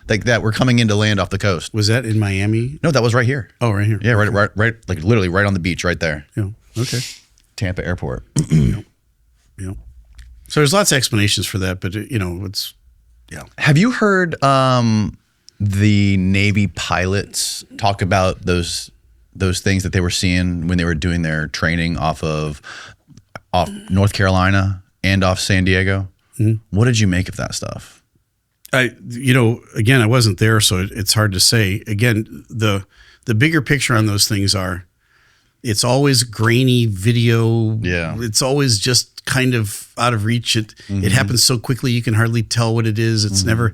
that were coming into land off the coast. Was that in Miami? No, that was right here. Oh, right here. Yeah, right, like literally right on the beach, right there. Yeah. Okay. Tampa Airport. Yep. So there's lots of explanations for that, but it's Have you heard the Navy pilots talk about those things that they were seeing when they were doing their training off North Carolina and off San Diego? Mm-hmm. What did you make of that stuff? Again, I wasn't there, so it's hard to say. Again, the bigger picture on those things it's always grainy video. Yeah. It's always just kind of out of reach. It happens so quickly you can hardly tell what it is. It's never,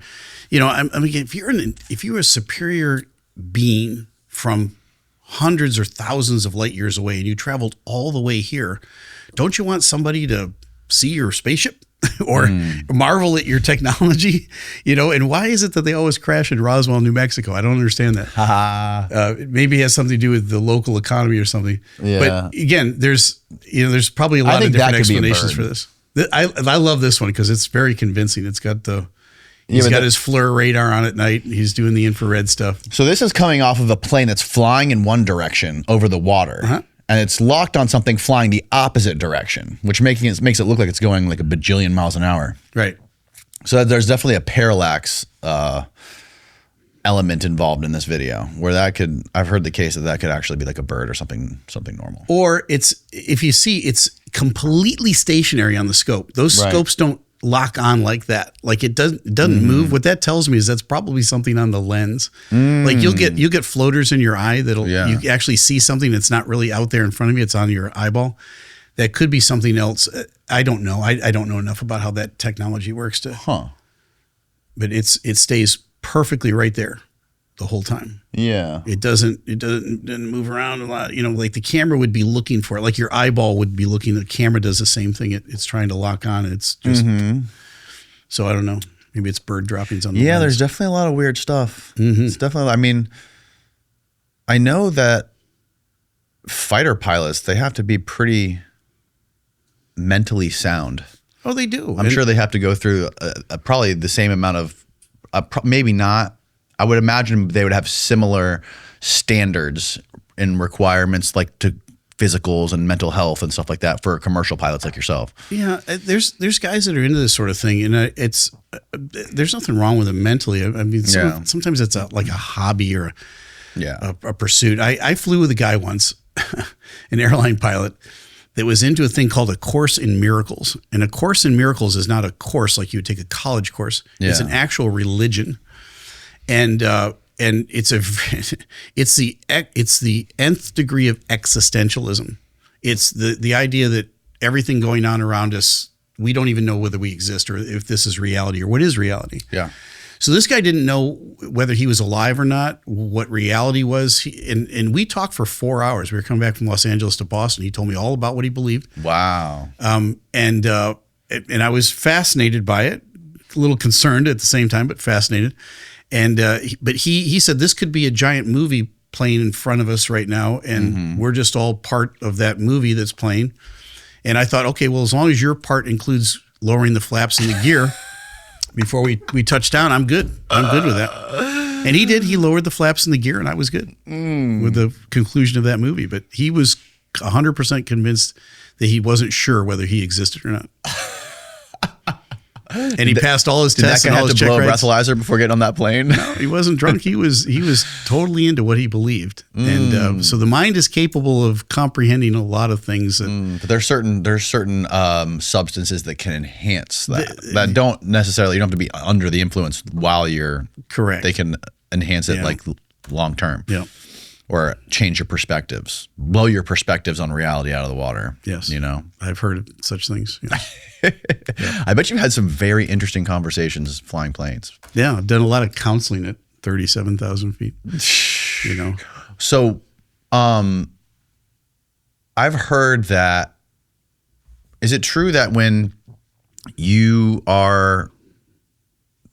I mean, if you're a superior being from hundreds or thousands of light years away and you traveled all the way here, don't you want somebody to see your spaceship or marvel at your technology? And why is it that they always crash in Roswell, New Mexico? I don't understand that. Maybe it has something to do with the local economy or something. Yeah. But again, there's probably a lot of different explanations for this. I love this one because it's very convincing. It's got he's got his FLIR radar on at night. He's doing the infrared stuff. So this is coming off of a plane that's flying in one direction over the water. Uh-huh. And it's locked on something flying the opposite direction, which makes it look like it's going like a bajillion miles an hour. Right. So there's definitely a parallax element involved in this video where I've heard the case that could actually be like a bird or something normal. Or if you see, it's completely stationary on the scope. Those scopes don't lock on like that. Like it doesn't move. What that tells me is that's probably something on the lens. Like you'll get floaters in your eye you actually see something that's not really out there in front of you. It's on your eyeball. That could be something else. I don't know. I don't know enough about how that technology works but it stays perfectly right there the whole time. Yeah. It doesn't move around a lot. Like the camera would be looking for it. Like your eyeball would be looking. The camera does the same thing. It's trying to lock on. It's just, so I don't know. Maybe it's bird droppings on the lens. There's definitely a lot of weird stuff. Mm-hmm. It's definitely, I mean, I know that fighter pilots, they have to be pretty mentally sound. Oh, they do. I'm sure they have to go through probably the same amount of, maybe not. I would imagine they would have similar standards and requirements like to physicals and mental health and stuff like that for commercial pilots like yourself. Yeah, there's guys that are into this sort of thing, and there's nothing wrong with it mentally. I mean, sometimes it's like a hobby or a pursuit. I flew with a guy once, an airline pilot, that was into a thing called a course in miracles. And a course in miracles is not a course like you would take a college course. Yeah. It's an actual religion. And it's the nth degree of existentialism. It's the idea that everything going on around us, we don't even know whether we exist or if this is reality or what is reality. Yeah. So this guy didn't know whether he was alive or not, what reality was. And we talked for 4 hours. We were coming back from Los Angeles to Boston. He told me all about what he believed. Wow. And I was fascinated by it, a little concerned at the same time, but fascinated. And but he said this could be a giant movie playing in front of us right now, and we're just all part of that movie that's playing. And I thought, okay, well, as long as your part includes lowering the flaps in the gear before we touch down, I'm good. I'm good with that. And he did. He lowered the flaps in the gear, and I was good with the conclusion of that movie. But he was 100% convinced that he wasn't sure whether he existed or not. And he passed all his tests. Did that guy and all have his to blow a check rides. breathalyzer before getting on that plane? No, he wasn't drunk. He was totally into what he believed, and so the mind is capable of comprehending a lot of things. But there's certain substances that can enhance that don't necessarily, you don't have to be under the influence while you're Correct. They can enhance it like long term. Yeah. Or change your perspectives, blow your perspectives on reality out of the water. Yes. You know, I've heard of such things. Yeah. I bet you've had some very interesting conversations flying planes. Yeah, I've done a lot of counseling at 37,000 feet. You know, So, I've heard that. Is it true that when you are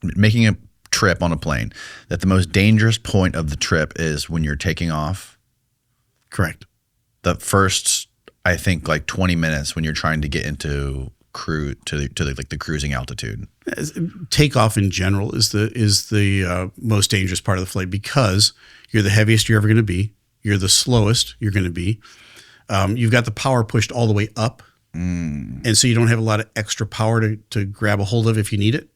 making a trip on a plane, that the most dangerous point of the trip is when you're taking off? correct. The first, I think, like 20 minutes when you're trying to get into the cruising altitude. Takeoff in general is the most dangerous part of the flight because you're the heaviest you're ever going to be. You're the slowest you're going to be. You've got the power pushed all the way up, and so you don't have a lot of extra power to grab a hold of if you need it.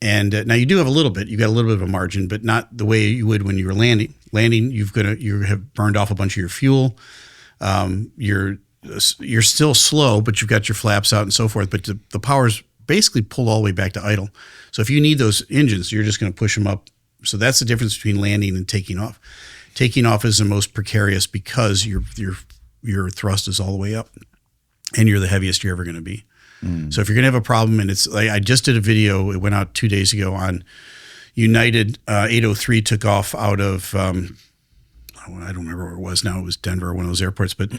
And now you do have a little bit. You've got a little bit of a margin, but not the way you would when you were landing. Landing, you have burned off a bunch of your fuel. You're still slow, but you've got your flaps out and so forth. But the power's basically pulled all the way back to idle. So if you need those engines, you're just going to push them up. So that's the difference between landing and taking off. Taking off is the most precarious because your thrust is all the way up, and you're the heaviest you're ever going to be. So if you're going to have a problem, and it's like I just did a video, it went out 2 days ago on United 803 took off out of I don't remember where it was now. It was Denver or one of those airports, but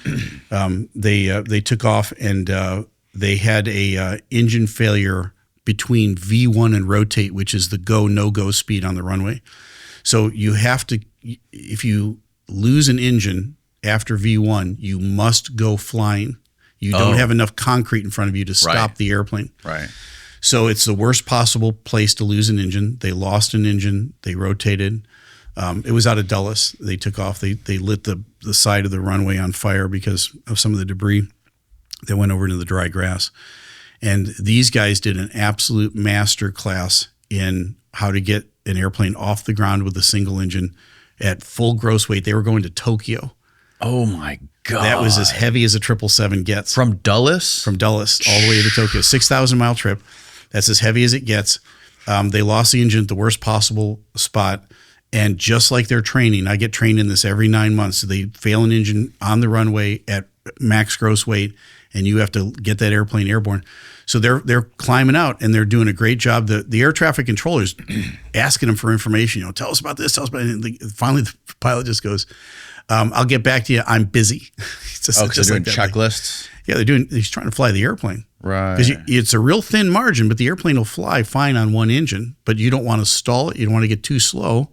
they took off and they had a engine failure between V1 and rotate, which is the go no go speed on the runway. So you have to, if you lose an engine after V1, you must go flying. You don't have enough concrete in front of you to stop the airplane. Right. So it's the worst possible place to lose an engine. They lost an engine. They rotated. It was out of Dulles. They took off. They lit the side of the runway on fire because of some of the debris that went over into the dry grass. And these guys did an absolute master class in how to get an airplane off the ground with a single engine at full gross weight. They were going to Tokyo. Oh my God. That was as heavy as a 777 gets. From Dulles? From Dulles all the way to Tokyo. 6,000-mile trip. That's as heavy as it gets. They lost the engine at the worst possible spot. And just like their training, I get trained in this every 9 months. So they fail an engine on the runway at max gross weight, and you have to get that airplane airborne. So they're climbing out, and they're doing a great job. The air traffic controller's asking them for information. Tell us about this. Tell us about it. And finally, the pilot just goes, I'll get back to you. I'm busy. Just they're doing checklists? Yeah, he's trying to fly the airplane. Right. Because it's a real thin margin, but the airplane will fly fine on one engine, but you don't want to stall it. You don't want to get too slow,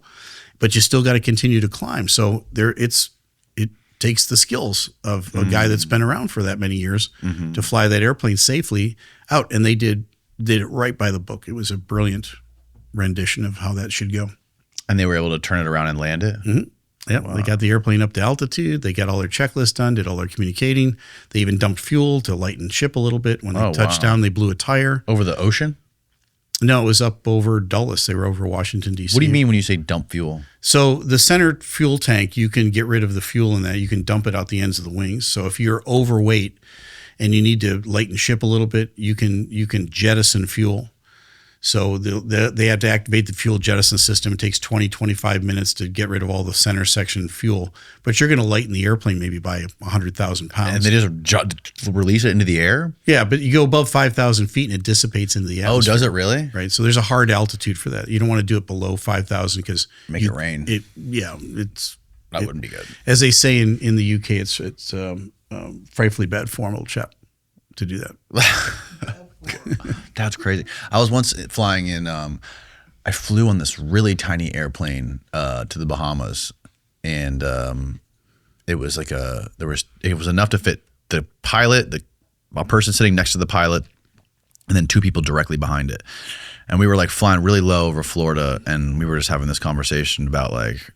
but you still got to continue to climb. So it takes the skills of a guy that's been around for that many years to fly that airplane safely out. And they did it right by the book. It was a brilliant rendition of how that should go. And they were able to turn it around and land it? Mm-hmm. Yep, wow. They got the airplane up to altitude. They got all their checklists done, did all their communicating. They even dumped fuel to lighten ship a little bit. When they touched down, they blew a tire. Over the ocean? No, it was up over Dulles. They were over Washington, D.C. What do you mean when you say dump fuel? So the center fuel tank, you can get rid of the fuel in that. You can dump it out the ends of the wings. So if you're overweight and you need to lighten ship a little bit, you can jettison fuel. So they have to activate the fuel jettison system. It takes 20, 25 minutes to get rid of all the center section fuel. But you're going to lighten the airplane maybe by 100,000 pounds. And they just release it into the air? Yeah, but you go above 5,000 feet and it dissipates into the atmosphere. Oh, does it really? Right. So there's a hard altitude for that. You don't want to do it below 5,000 because Make it rain. That wouldn't be good. As they say in the UK, it's frightfully bad form, old chap, to do that. That's crazy. I was once flying in, I flew on this really tiny airplane to the Bahamas, and it was like it was enough to fit the pilot, a person sitting next to the pilot, and then two people directly behind it. And we were like flying really low over Florida, and we were just having this conversation about like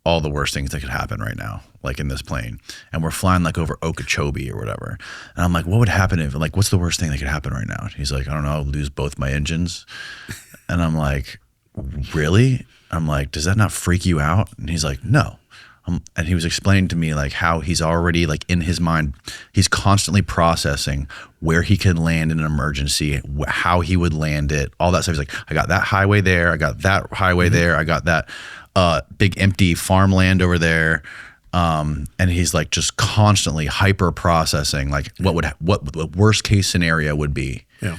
all the worst things that could happen right now, like in this plane. And we're flying like over Okeechobee or whatever. And I'm like, what would happen if, like, what's the worst thing that could happen right now? And he's like, I don't know, I'll lose both my engines. And I'm like, really? I'm like, does that not freak you out? And he's like, no. And he was explaining to me like how he's already like in his mind, he's constantly processing where he can land in an emergency, how he would land it, all that stuff. He's like, I got that highway there. I got that highway there. I got that big empty farmland over there. And he's like just constantly hyper processing like what the worst case scenario would be. Yeah.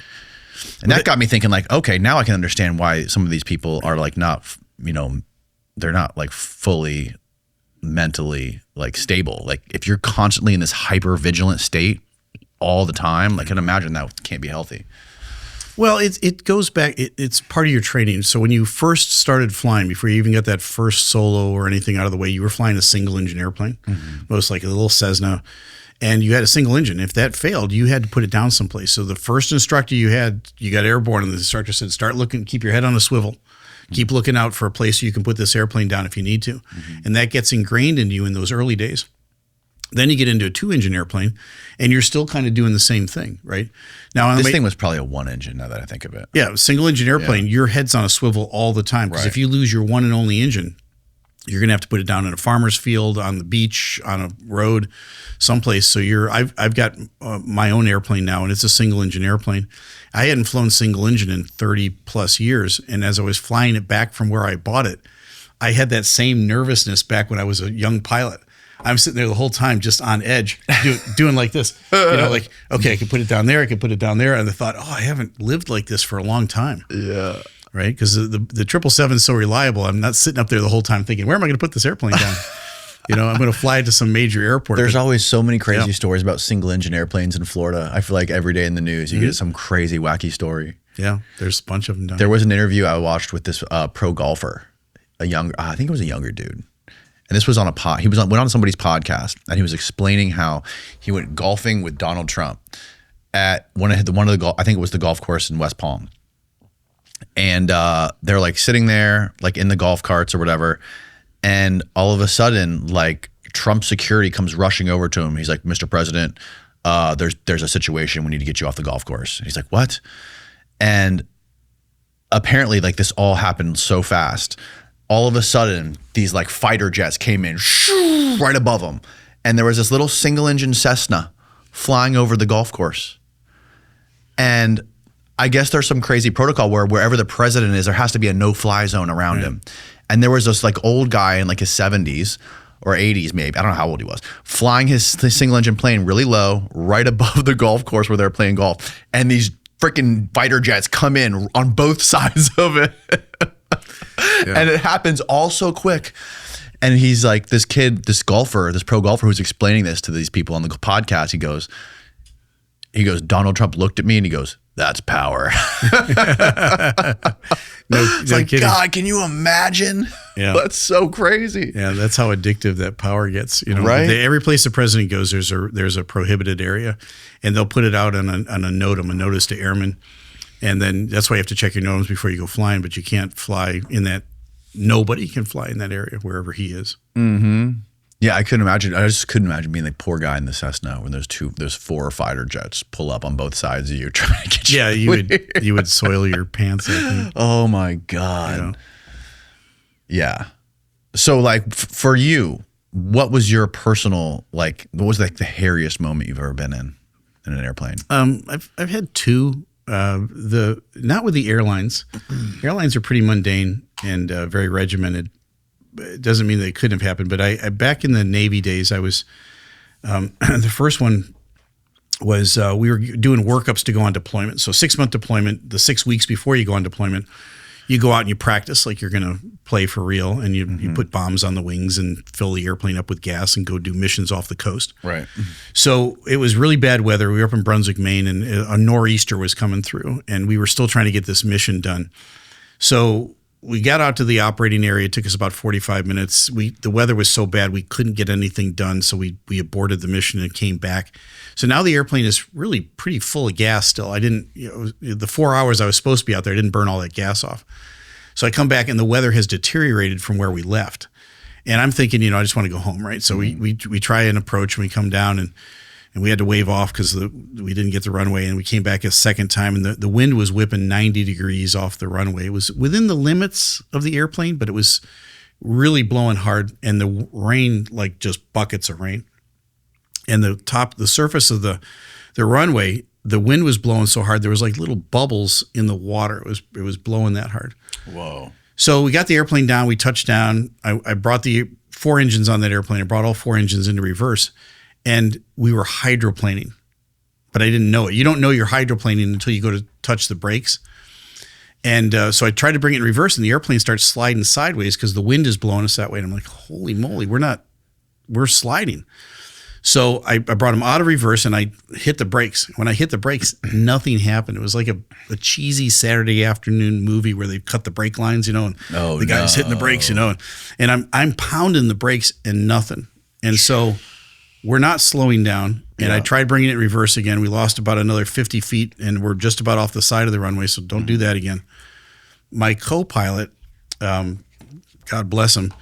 And that got me thinking like, okay, now I can understand why some of these people are like not, they're not like fully mentally like stable. Like if you're constantly in this hyper vigilant state all the time, like I can imagine that can't be healthy. Well, it goes back. It's part of your training. So when you first started flying, before you even got that first solo or anything out of the way, you were flying a single engine airplane, most like a little Cessna, and you had a single engine. If that failed, you had to put it down someplace. So the first instructor you got airborne, and the instructor said, start looking, keep your head on a swivel. Keep looking out for a place you can put this airplane down if you need to. And that gets ingrained in you in those early days. Then you get into a 2-engine airplane, and you're still kind of doing the same thing, right? Now, this thing was probably a 1-engine now that I think of it. Yeah, single-engine airplane, your head's on a swivel all the time. Because if you lose your one and only engine, you're going to have to put it down in a farmer's field, on the beach, on a road, someplace. So I've got my own airplane now, and it's a single-engine airplane. I hadn't flown single-engine in 30-plus years, and as I was flying it back from where I bought it, I had that same nervousness back when I was a young pilot. I'm sitting there the whole time just on edge, doing like this. Like, okay, I can put it down there, I can put it down there. And I thought, I haven't lived like this for a long time. Yeah. Right? Because the 777 is so reliable. I'm not sitting up there the whole time thinking, where am I going to put this airplane down? I'm going to fly it to some major airport. There's always so many crazy stories about single-engine airplanes in Florida. I feel like every day in the news, you get some crazy, wacky story. Yeah, there's a bunch of them down there. Was an interview I watched with this pro golfer, I think it was a younger dude. And this was on went on somebody's podcast, and he was explaining how he went golfing with Donald Trump at one of the I think it was the golf course in West Palm. And they're like sitting there, like in the golf carts or whatever. And all of a sudden, like Trump security comes rushing over to him. He's like, Mr. President, there's a situation. We need to get you off the golf course. And he's like, what? And apparently, like this all happened so fast. All of a sudden, these like fighter jets came in right above them. And there was this little single engine Cessna flying over the golf course. And I guess there's some crazy protocol where wherever the president is, there has to be a no-fly zone around him. And there was this like old guy in like his 70s or 80s maybe, I don't know how old he was, flying his single engine plane really low right above the golf course where they're playing golf. And these freaking fighter jets come in on both sides of it. And it happens all so quick. And he's like, this pro golfer who's explaining this to these people on the podcast, he goes, Donald Trump looked at me and he goes, that's power. It's like, kidding. God, can you imagine? Yeah. That's so crazy. Yeah, that's how addictive that power gets. Right? Every place the president goes, there's a prohibited area, and they'll put it out on a NOTAM, a notice to airmen. And then that's why you have to check your NOTAMs before you go flying, but you can't fly in that. Nobody can fly in that area wherever he is. Mm-hmm. Yeah, I just couldn't imagine being the poor guy in the Cessna when there's 4 fighter jets pull up on both sides of you trying to get you. Yeah, you would soil your pants, I think. Oh my God. Yeah. So like for you, what was your personal, like, what was like the hairiest moment you've ever been in an airplane? I've had 2. Not with the airlines. Airlines are pretty mundane and very regimented. It doesn't mean they couldn't have happened. But I back in the Navy days, I was the first one was we were doing workups to go on deployment. So 6-month deployment, the 6 weeks before you go on deployment, you go out and you practice like you're going to play for real, and you put bombs on the wings and fill the airplane up with gas and go do missions off the coast. Right. So it was really bad weather. We were up in Brunswick, Maine, and a nor'easter was coming through, and we were still trying to get this mission done. So we got out to the operating area. It took us about 45 minutes. The weather was so bad we couldn't get anything done, so we aborted the mission and came back. So now the airplane is really pretty full of gas still. I didn't, the 4 hours I was supposed to be out there, I didn't burn all that gas off. So I come back and the weather has deteriorated from where we left. And I'm thinking, I just want to go home, right? So we try an approach and we come down and we had to wave off because we didn't get the runway, and we came back a second time, and the wind was whipping 90 degrees off the runway. It was within the limits of the airplane, but it was really blowing hard, and the rain, like just buckets of rain. And the surface of the runway, the wind was blowing so hard there was like little bubbles in the water. It was blowing that hard. Whoa. So we got the airplane down, we touched down. I brought the 4 engines on that airplane. I brought all 4 engines into reverse. And we were hydroplaning, but I didn't know it. You don't know you're hydroplaning until you go to touch the brakes. And so I tried to bring it in reverse, and the airplane starts sliding sideways because the wind is blowing us that way. And I'm like, holy moly, we're sliding. So I brought them out of reverse, and I hit the brakes. When I hit the brakes, nothing happened. It was like a cheesy Saturday afternoon movie where they cut the brake lines, and the guy's hitting the brakes, and I'm pounding the brakes and nothing. And so we're not slowing down, and I tried bringing it in reverse again. We lost about another 50 feet, and we're just about off the side of the runway, so don't do that again. My co-pilot, God bless him,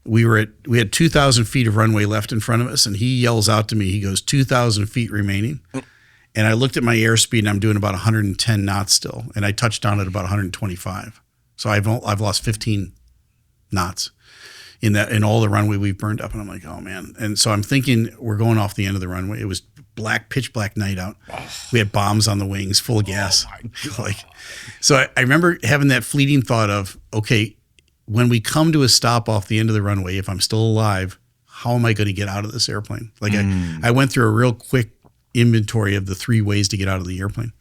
we had 2,000 feet of runway left in front of us, and he yells out to me. He goes, 2,000 feet remaining. And I looked at my airspeed, and I'm doing about 110 knots still, and I touched down at about 125. So I've lost 15 knots in all the runway we've burned up. And I'm like, oh man. And so I'm thinking we're going off the end of the runway. It was pitch black night out. We had bombs on the wings, full of gas. So I remember having that fleeting thought of, okay, when we come to a stop off the end of the runway, if I'm still alive, how am I going to get out of this airplane? I went through a real quick inventory of the 3 ways to get out of the airplane.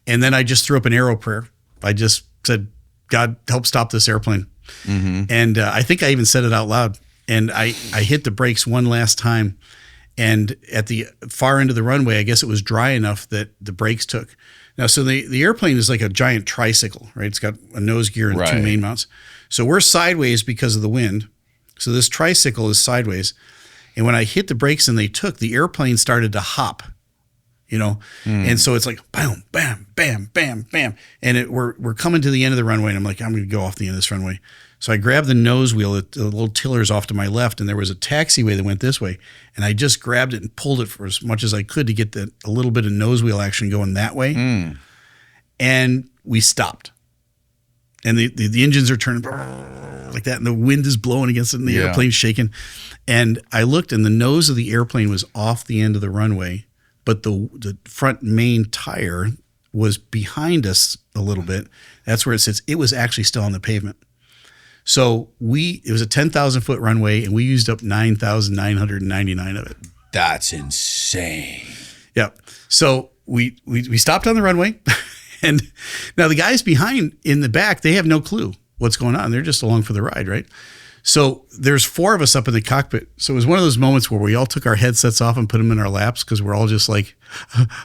And then I just threw up an arrow prayer. I just said, God, help stop this airplane. Mm-hmm. And I think I even said it out loud. And I hit the brakes one last time. And at the far end of the runway, I guess it was dry enough that the brakes took. Now, so the airplane is like a giant tricycle, right? It's got a nose gear and 2 main mounts. So we're sideways because of the wind. So this tricycle is sideways. And when I hit the brakes and they took, the airplane started to hop, And so it's like, bam, bam, bam, bam, bam. And we're coming to the end of the runway, and I'm like, I'm going to go off the end of this runway. So I grabbed the nose wheel, the little tiller's off to my left, and there was a taxiway that went this way. And I just grabbed it and pulled it for as much as I could to get a little bit of nose wheel action going that way. And we stopped. And the engines are turning like that, and the wind is blowing against it, and the airplane's shaking. And I looked, and the nose of the airplane was off the end of the runway, but the front main tire was behind us a little bit. That's where it sits. It was actually still on the pavement. So it was a 10,000 foot runway, and we used up 9,999 of it. That's insane. Yeah. So we stopped on the runway, and now the guys behind in the back, they have no clue what's going on. They're just along for the ride, right? So there's 4 of us up in the cockpit. So it was one of those moments where we all took our headsets off and put them in our laps because we're all just like,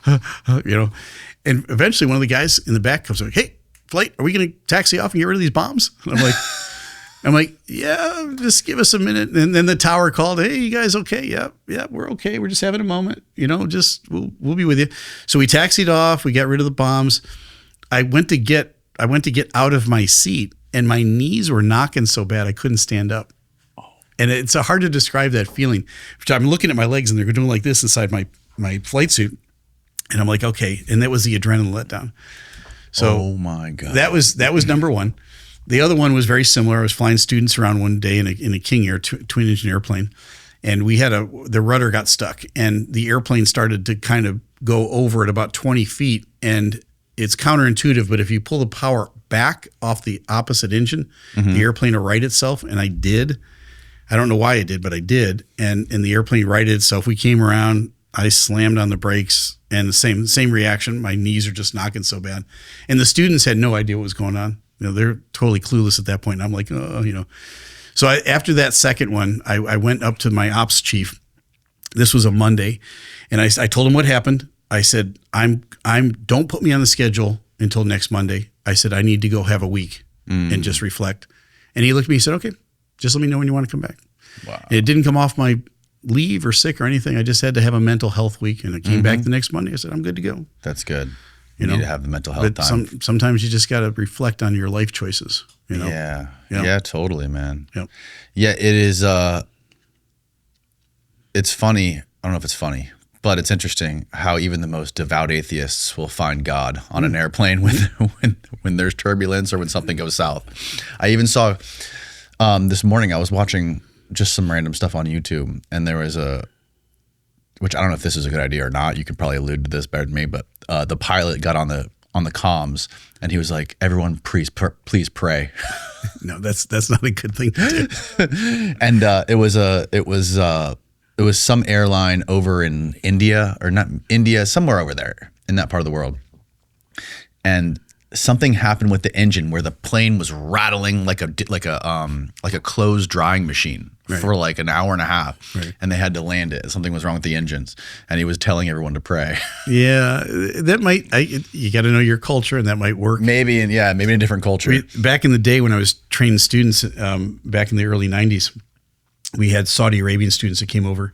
And eventually one of the guys in the back comes like, hey, flight, are we going to taxi off and get rid of these bombs? And I'm like, yeah, just give us a minute. And then the tower called, hey, you guys okay? Yeah, we're okay. We're just having a moment. We'll be with you. So we taxied off. We got rid of the bombs. I went to get out of my seat, and my knees were knocking so bad I couldn't stand up. And it's hard to describe that feeling. I'm looking at my legs, and they're doing like this inside my flight suit. And I'm like, okay. And that was the adrenaline letdown. So oh my God. That was number one. The other one was very similar. I was flying students around one day in a King Air twin engine airplane, and we had the rudder got stuck, and the airplane started to kind of go over at about 20 feet, and it's counterintuitive, but if you pull the power back off the opposite engine, the airplane will right itself. And I did. I don't know why I did, but I did. And the airplane righted itself. We came around. I slammed on the brakes, and the same reaction. My knees are just knocking so bad. And the students had no idea what was going on. They're totally clueless at that point. And I'm like, oh. So after that second one, I went up to my ops chief. This was a Monday, and I told him what happened. I said, don't put me on the schedule until next Monday. I said, I need to go have a week and just reflect. And he looked at me and said, okay, just let me know when you want to come back. Wow. And it didn't come off my leave or sick or anything. I just had to have a mental health week, and I came back the next Monday. I said, I'm good to go. That's good. You need to have the mental health but time. Sometimes you just got to reflect on your life choices. Yeah. Yeah, totally, man. Yep. Yeah, it is. It's funny. I don't know if it's funny, but it's interesting how even the most devout atheists will find God on an airplane when there's turbulence or when something goes south. I even saw this morning, I was watching just some random stuff on YouTube, and there was which I don't know if this is a good idea or not. You could probably allude to this better than me, but the pilot got on the comms, and he was like, "Everyone, please pray." No, that's not a good thing to do. And it was some airline over in India, or not India, somewhere over there in that part of the world, and something happened with the engine where the plane was rattling like a closed drying machine for like an hour and a half, and they had to land it. Something was wrong with the engines, and he was telling everyone to pray. Yeah, that might. You got to know your culture, and that might work. Maybe in a different culture. Back in the day when I was training students, back in the early '90s, we had Saudi Arabian students that came over,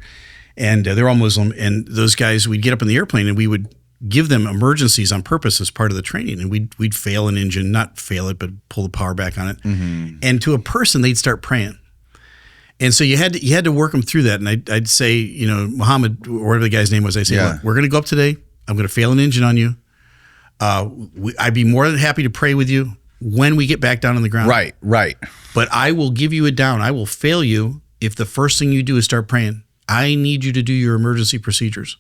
and they're all Muslim. And those guys, we'd get up in the airplane, and we would give them emergencies on purpose as part of the training. And we'd fail an engine, not fail it, but pull the power back on it. And to a person, they'd start praying. And so you had to work them through that. And I'd say, Muhammad, or whatever the guy's name was, I say, look, we're going to go up today. I'm going to fail an engine on you. I'd be more than happy to pray with you when we get back down on the ground. Right. But I will give you a down. I will fail you if the first thing you do is start praying. I need you to do your emergency procedures.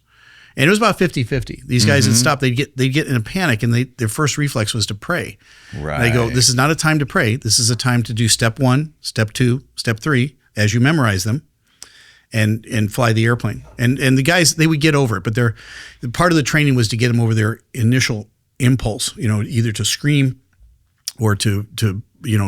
And it was about 50-50. These guys would stop. They'd get in a panic, and their first reflex was to pray. Right. And they go, this is not a time to pray. This is a time to do step 1, step 2, step 3, as you memorize them, and fly the airplane. And the guys, they would get over it, but part of the training was to get them over their initial impulse, either to scream or to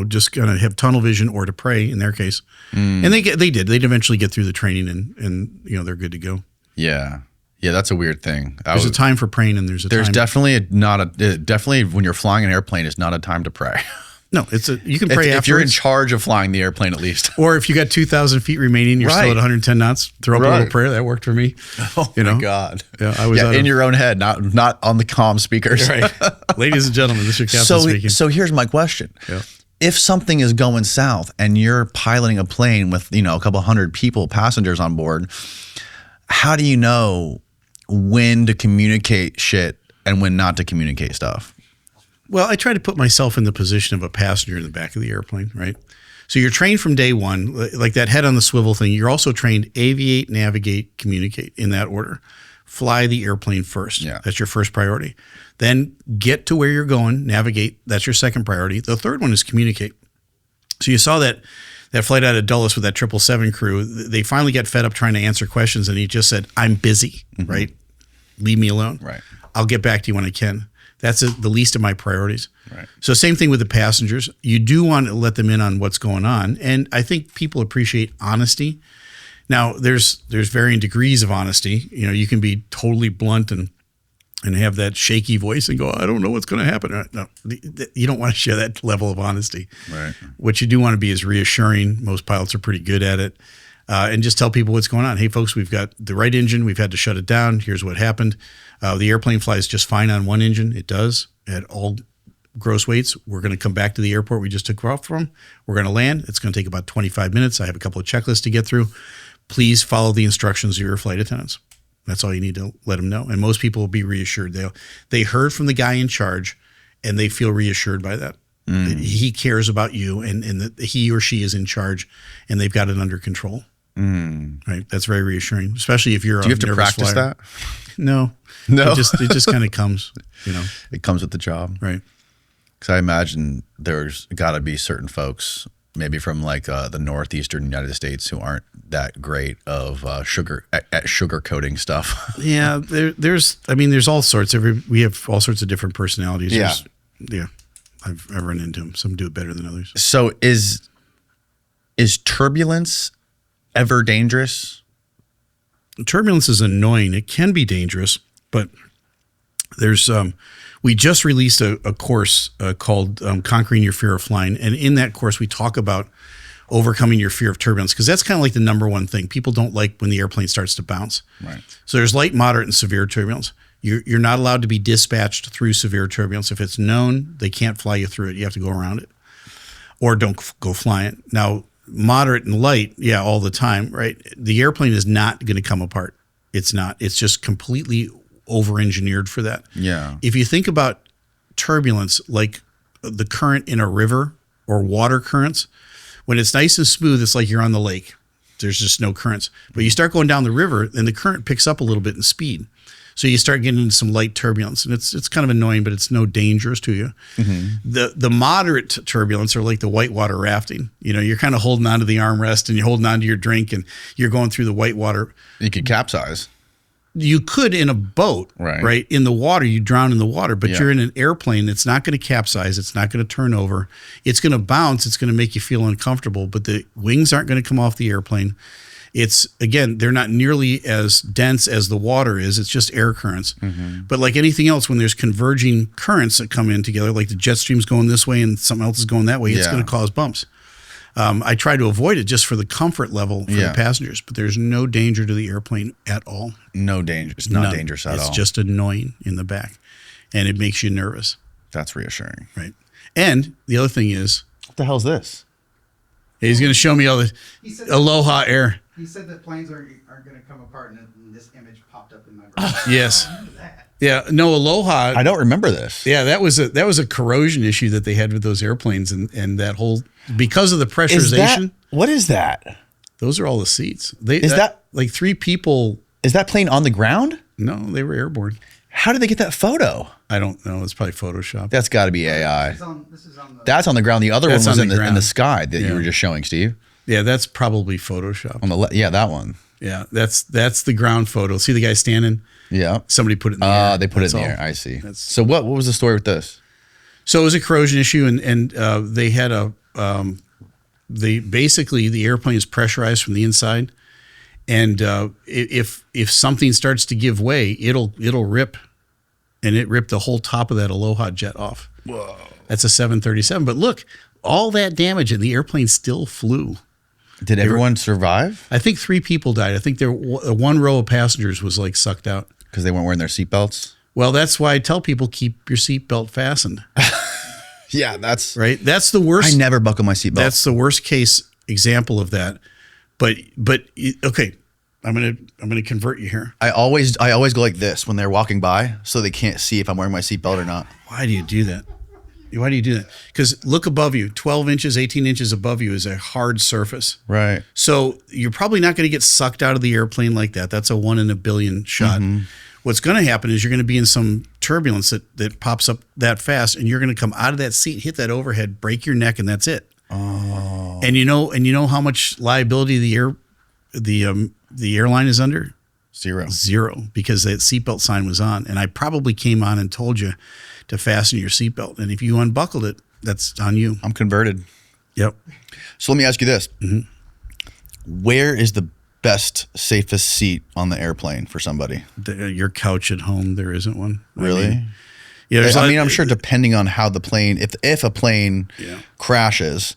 just kind of have tunnel vision, or to pray in their case. And they did. They'd eventually get through the training, and they're good to go. Yeah. Yeah, that's a weird thing. There's a time for praying, and there's time. Definitely when you're flying an airplane, it's not a time to pray. No, you can pray if you're in charge of flying the airplane, at least. Or if you got 2,000 feet remaining, you're still at 110 knots. Throw up a little prayer. That worked for me. Oh my God! Yeah, I was in your own head, not on the comm speakers. Right, ladies and gentlemen, this is your captain speaking. So here's my question: if something is going south and you're piloting a plane with a couple hundred passengers on board, how do you know when to communicate shit and when not to communicate stuff? Well, I try to put myself in the position of a passenger in the back of the airplane, right? So you're trained from day one, like that head on the swivel thing. You're also trained aviate, navigate, communicate, in that order. Fly the airplane first. Yeah. That's your first priority. Then get to where you're going, navigate. That's your second priority. The third one is communicate. So you saw that flight out of Dulles with that 777 crew. They finally got fed up trying to answer questions, and he just said, I'm busy, right? Leave me alone. Right. I'll get back to you when I can. That's the least of my priorities. Right. So same thing with the passengers. You do want to let them in on what's going on. And I think people appreciate honesty. Now, there's varying degrees of honesty. You can be totally blunt and have that shaky voice and go, I don't know what's going to happen. No, you don't want to share that level of honesty. Right. What you do want to be is reassuring. Most pilots are pretty good at it. And just tell people what's going on. Hey, folks, we've got the right engine. We've had to shut it down. Here's what happened. The airplane flies just fine on one engine. It does at all gross weights. We're going to come back to the airport we just took off from. We're going to land. It's going to take about 25 minutes. I have a couple of checklists to get through. Please follow the instructions of your flight attendants. That's all you need to let them know. And most people will be reassured. They heard from the guy in charge, and they feel reassured by that. He cares about you, and that he or she is in charge, and they've got it under control. Right. That's very reassuring, especially if you're. Do you have to practice that? No. No. It just kind of comes. It comes with the job, Right. Because I imagine there's got to be certain folks, maybe from like the northeastern United States, who aren't that great of sugar coating stuff. Yeah. There's all sorts. We have all sorts of different personalities. Yeah. I've run into them. Some do it better than others. So is turbulence ever dangerous? Turbulence is annoying. It can be dangerous, but there's we just released a course called Conquering Your Fear of Flying, and in that course we talk about overcoming your fear of turbulence, because that's kind of like the number one thing. People don't like when the airplane starts to bounce. Right. So there's light, moderate, and severe turbulence. You're not allowed to be dispatched through severe turbulence. If it's known, they can't fly you through it. You have to go around it, or don't go fly it. Now, moderate and light, yeah, all the time, right? The airplane is not going to come apart. It's not. It's just completely over-engineered for that. Yeah. If you think about turbulence like the current in a river or water currents, when it's nice and smooth, it's like you're on the lake. There's just no currents. But you start going down the river, and the current picks up a little bit in speed. So you start getting into some light turbulence, and it's kind of annoying, but it's no dangerous to you. The moderate turbulence are like the whitewater rafting. You're kind of holding on to the armrest, and you're holding on to your drink, and you're going through the whitewater. You could capsize. You could in a boat, right? In the water, you drown in the water, but you're in an airplane. It's not going to capsize. It's not going to turn over. It's going to bounce. It's going to make you feel uncomfortable, but the wings aren't going to come off the airplane. They're not nearly as dense as the water is. It's just air currents. But like anything else, when there's converging currents that come in together, like the jet stream's going this way and something else is going that way, it's going to cause bumps. I try to avoid it just for the comfort level for the passengers, but there's no danger to the airplane at all. No danger. It's not dangerous at all. It's just annoying in the back, and it makes you nervous. That's reassuring. Right. And the other thing is, what the hell's this? He's going to show me all the Aloha Air. He said that planes aren't going to come apart, and this image popped up in my brain. Yes. Yeah. No, Aloha. I don't remember this. Yeah, that was a corrosion issue that they had with those airplanes, and that whole, because of the pressurization. What is that? Those are all the seats. Is that like 3 people? Is that plane on the ground? No, they were airborne. How did they get that photo? I don't know. It's probably Photoshop. That's got to be AI. That's on the ground. The other one was in the sky that you were just showing, Steve. Yeah, that's probably Photoshop. On the that one. Yeah, that's the ground photo. See the guy standing? Yeah. Somebody put it in the air. They put it in the air. I see. So what was the story with this? So it was a corrosion issue, and they had basically the airplane is pressurized from the inside, and if something starts to give way, it'll rip, and it ripped the whole top of that Aloha jet off. Whoa. That's a 737. But look, all that damage, and the airplane still flew. Did everyone survive? I think 3 people died. I think one row of passengers was like sucked out. Because they weren't wearing their seatbelts? Well, that's why I tell people, keep your seatbelt fastened. Yeah, that's right. That's the worst. I never buckle my seatbelt. That's the worst case example of that. But okay, I'm gonna convert you here. I always go like this when they're walking by, so they can't see if I'm wearing my seatbelt or not. Why do you do that? Why do you do that? Because look above you, 12 inches, 18 inches above you is a hard surface. Right. So you're probably not going to get sucked out of the airplane like that. That's a 1 in a billion shot. What's going to happen is you're going to be in some turbulence that pops up that fast, and you're going to come out of that seat, hit that overhead, break your neck, and that's it. Oh. And you know how much liability the airline is under? Zero, because that seatbelt sign was on, and I probably came on and told you to fasten your seatbelt. And if you unbuckled it, that's on you. I'm converted. Yep. So let me ask you this. Where is the best, safest seat on the airplane for somebody? Your couch at home, there isn't one. Really? I'm sure depending on how the plane, if a plane crashes.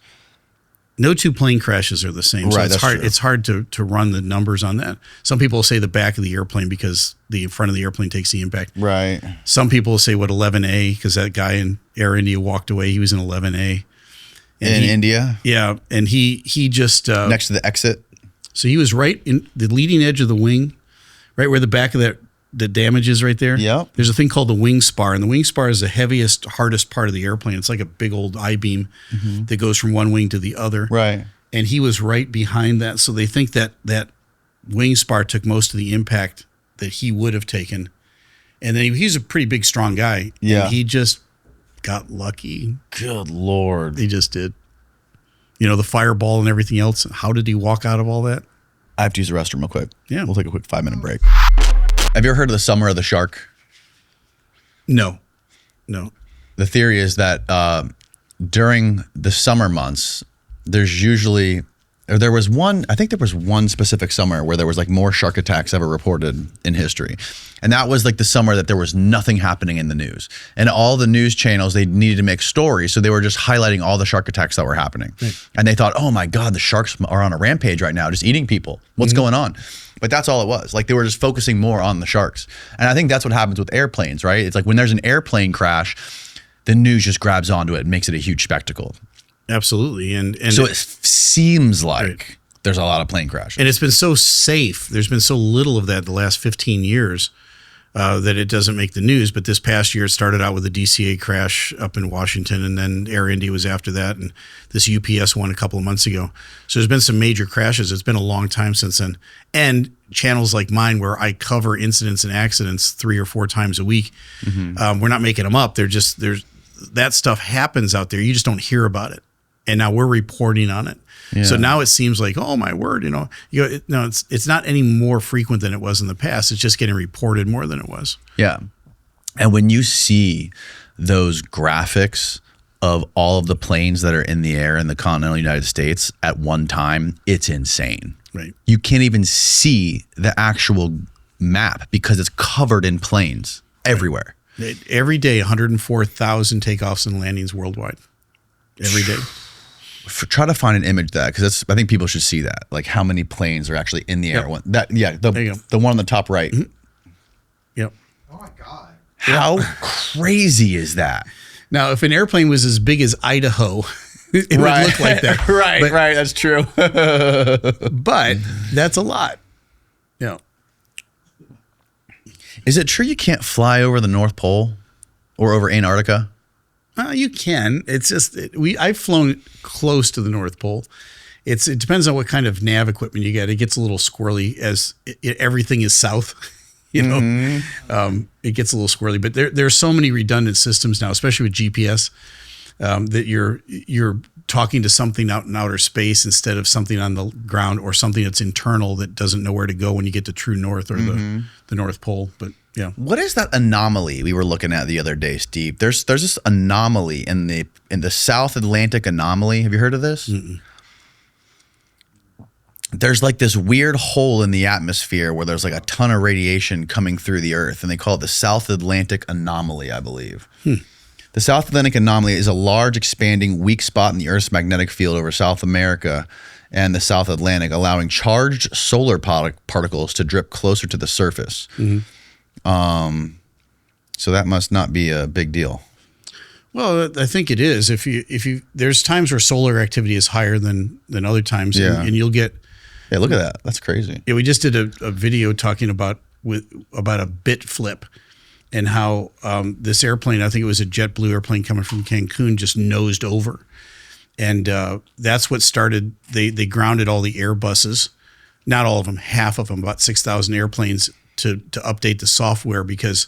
No 2 plane crashes are the same. Right, so it's hard to run the numbers on that. Some people say the back of the airplane because the front of the airplane takes the impact. Right. Some people say 11A because that guy in Air India walked away. He was in 11A. In India? Yeah. And he just... next to the exit? So he was right in the leading edge of the wing, right where the back of the damage is right there. Yep. There's a thing called the wing spar, and the wing spar is the heaviest, hardest part of the airplane. It's like a big old I-beam that goes from one wing to the other. Right. and he was right behind that. So they think that that wing spar took most of the impact that he would have taken. And then he's a pretty big, strong guy. Yeah. And he just got lucky. Good Lord. He just did. You know, the fireball and everything else. How did he walk out of all that? I have to use the restroom real quick. Yeah. We'll take a quick 5-minute break. Have you ever heard of the summer of the shark? No. The theory is that during the summer months, there's usually, or there was one, I think there was one specific summer where there was like more shark attacks ever reported in history. And that was like the summer that there was nothing happening in the news. And all the news channels, they needed to make stories. So they were just highlighting all the shark attacks that were happening. Right. And they thought, oh my God, the sharks are on a rampage right now, just eating people. What's going on? But that's all it was. Like they were just focusing more on the sharks. And I think that's what happens with airplanes, right? It's like when there's an airplane crash, the news just grabs onto it and makes it a huge spectacle. Absolutely. And so it seems like there's a lot of plane crashes. And it's been so safe. There's been so little of that the last 15 years that it doesn't make the news. But this past year, it started out with a DCA crash up in Washington, and then Air India was after that, and this UPS one a couple of months ago. So there's been some major crashes. It's been a long time since then. And channels like mine, where I cover incidents and accidents 3 or 4 times a week, we're not making them up. There's that stuff happens out there. You just don't hear about it. And now we're reporting on it. Yeah. So now it seems like, oh my word, no, it's not any more frequent than it was in the past. It's just getting reported more than it was. Yeah. And when you see those graphics of all of the planes that are in the air in the continental United States at one time, it's insane. Right. You can't even see the actual map because it's covered in planes everywhere. Right. Every day, 104,000 takeoffs and landings worldwide. Every day. Try to find an image of that, because I think people should see that, like how many planes are actually in the air. The one on the top right. Mm-hmm. Yep. Oh my God. How crazy is that? Now, if an airplane was as big as Idaho, it would look like that. Right. That's true. But that's a lot. Yeah. Is it true you can't fly over the North Pole or over Antarctica? You can. It's just I've flown close to the North Pole. It depends on what kind of nav equipment you get. It gets a little squirrely as everything is south. You know, it gets a little squirrely. But there's so many redundant systems now, especially with GPS, that you're talking to something out in outer space instead of something on the ground, or something that's internal that doesn't know where to go when you get to true north or the North Pole. But yeah. What is that anomaly we were looking at the other day, Steve? There's this anomaly in the South Atlantic anomaly. Have you heard of this? Mm-mm. There's like this weird hole in the atmosphere where there's like a ton of radiation coming through the Earth, and they call it the South Atlantic anomaly, I believe. The South Atlantic anomaly is a large, expanding, weak spot in the Earth's magnetic field over South America and the South Atlantic, allowing charged solar particles to drip closer to the surface. So that must not be a big deal. Well, I think it is. If you there's times where solar activity is higher than other times, and you'll get. Yeah, look at that. That's crazy. Yeah, we just did a video talking about a bit flip, and how this airplane, I think it was a JetBlue airplane coming from Cancun, just nosed over, and that's what started. They grounded all the Airbuses, not all of them, half of them, about 6,000 airplanes to update the software because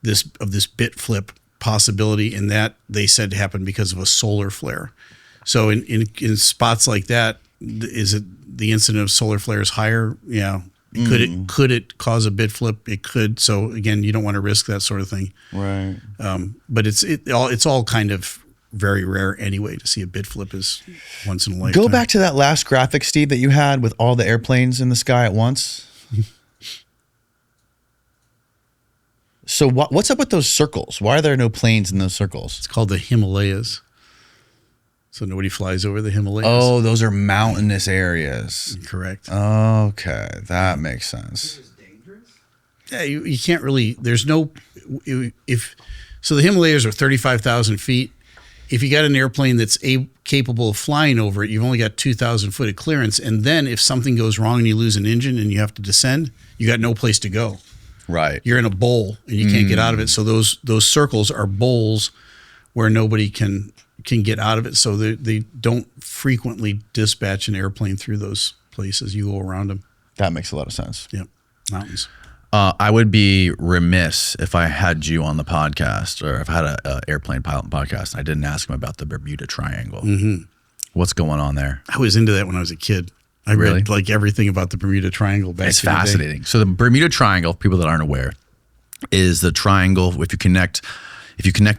this bit flip possibility, and that they said happened because of a solar flare. So in spots like that, is it the incidence of solar flares higher? Yeah. Could it cause a bit flip? It could. So again, you don't want to risk that sort of thing. Right. But it's all kind of very rare anyway to see a bit flip is once in a lifetime. Go back to that last graphic, Steve, that you had with all the airplanes in the sky at once. So what's up with those circles? Why are there no planes in those circles? It's called the Himalayas. So nobody flies over the Himalayas. Oh, those are mountainous areas. Correct. Okay, that makes sense. Yeah, you can't really. There's no. So the Himalayas are 35,000 feet. If you got an airplane that's capable of flying over it, you've only got 2,000 foot of clearance. And then if something goes wrong and you lose an engine and you have to descend, you got no place to go. Right. You're in a bowl and you can't get out of it. So those circles are bowls where nobody can get out of it. So they don't frequently dispatch an airplane through those places. You go around them. That makes a lot of sense. Yep. Mountains. I would be remiss if I had you on the podcast, or if I had an airplane pilot podcast, and I didn't ask him about the Bermuda Triangle. Mm-hmm. What's going on there? I was into that when I was a kid. I read like everything about the Bermuda Triangle back It's in the day. fascinating. So the Bermuda Triangle, people that aren't aware, is the triangle if you connect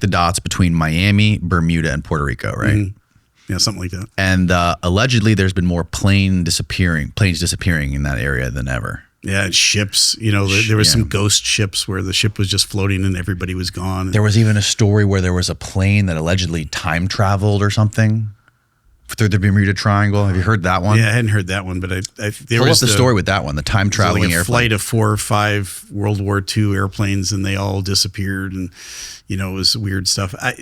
the dots between Miami, Bermuda, and Puerto Rico, right? Mm-hmm. Yeah, something like that. And allegedly there's been more planes disappearing in that area than ever. Yeah, and ships. There was some ghost ships where the ship was just floating and everybody was gone. There was even a story where there was a plane that allegedly time traveled or something through the Bermuda Triangle. Have you heard that one? Yeah, I hadn't heard that one, but there Pull was up the story with that one, the time traveling like a airplane. flight of 4 or 5 World War II airplanes, and they all disappeared, and it was weird stuff. I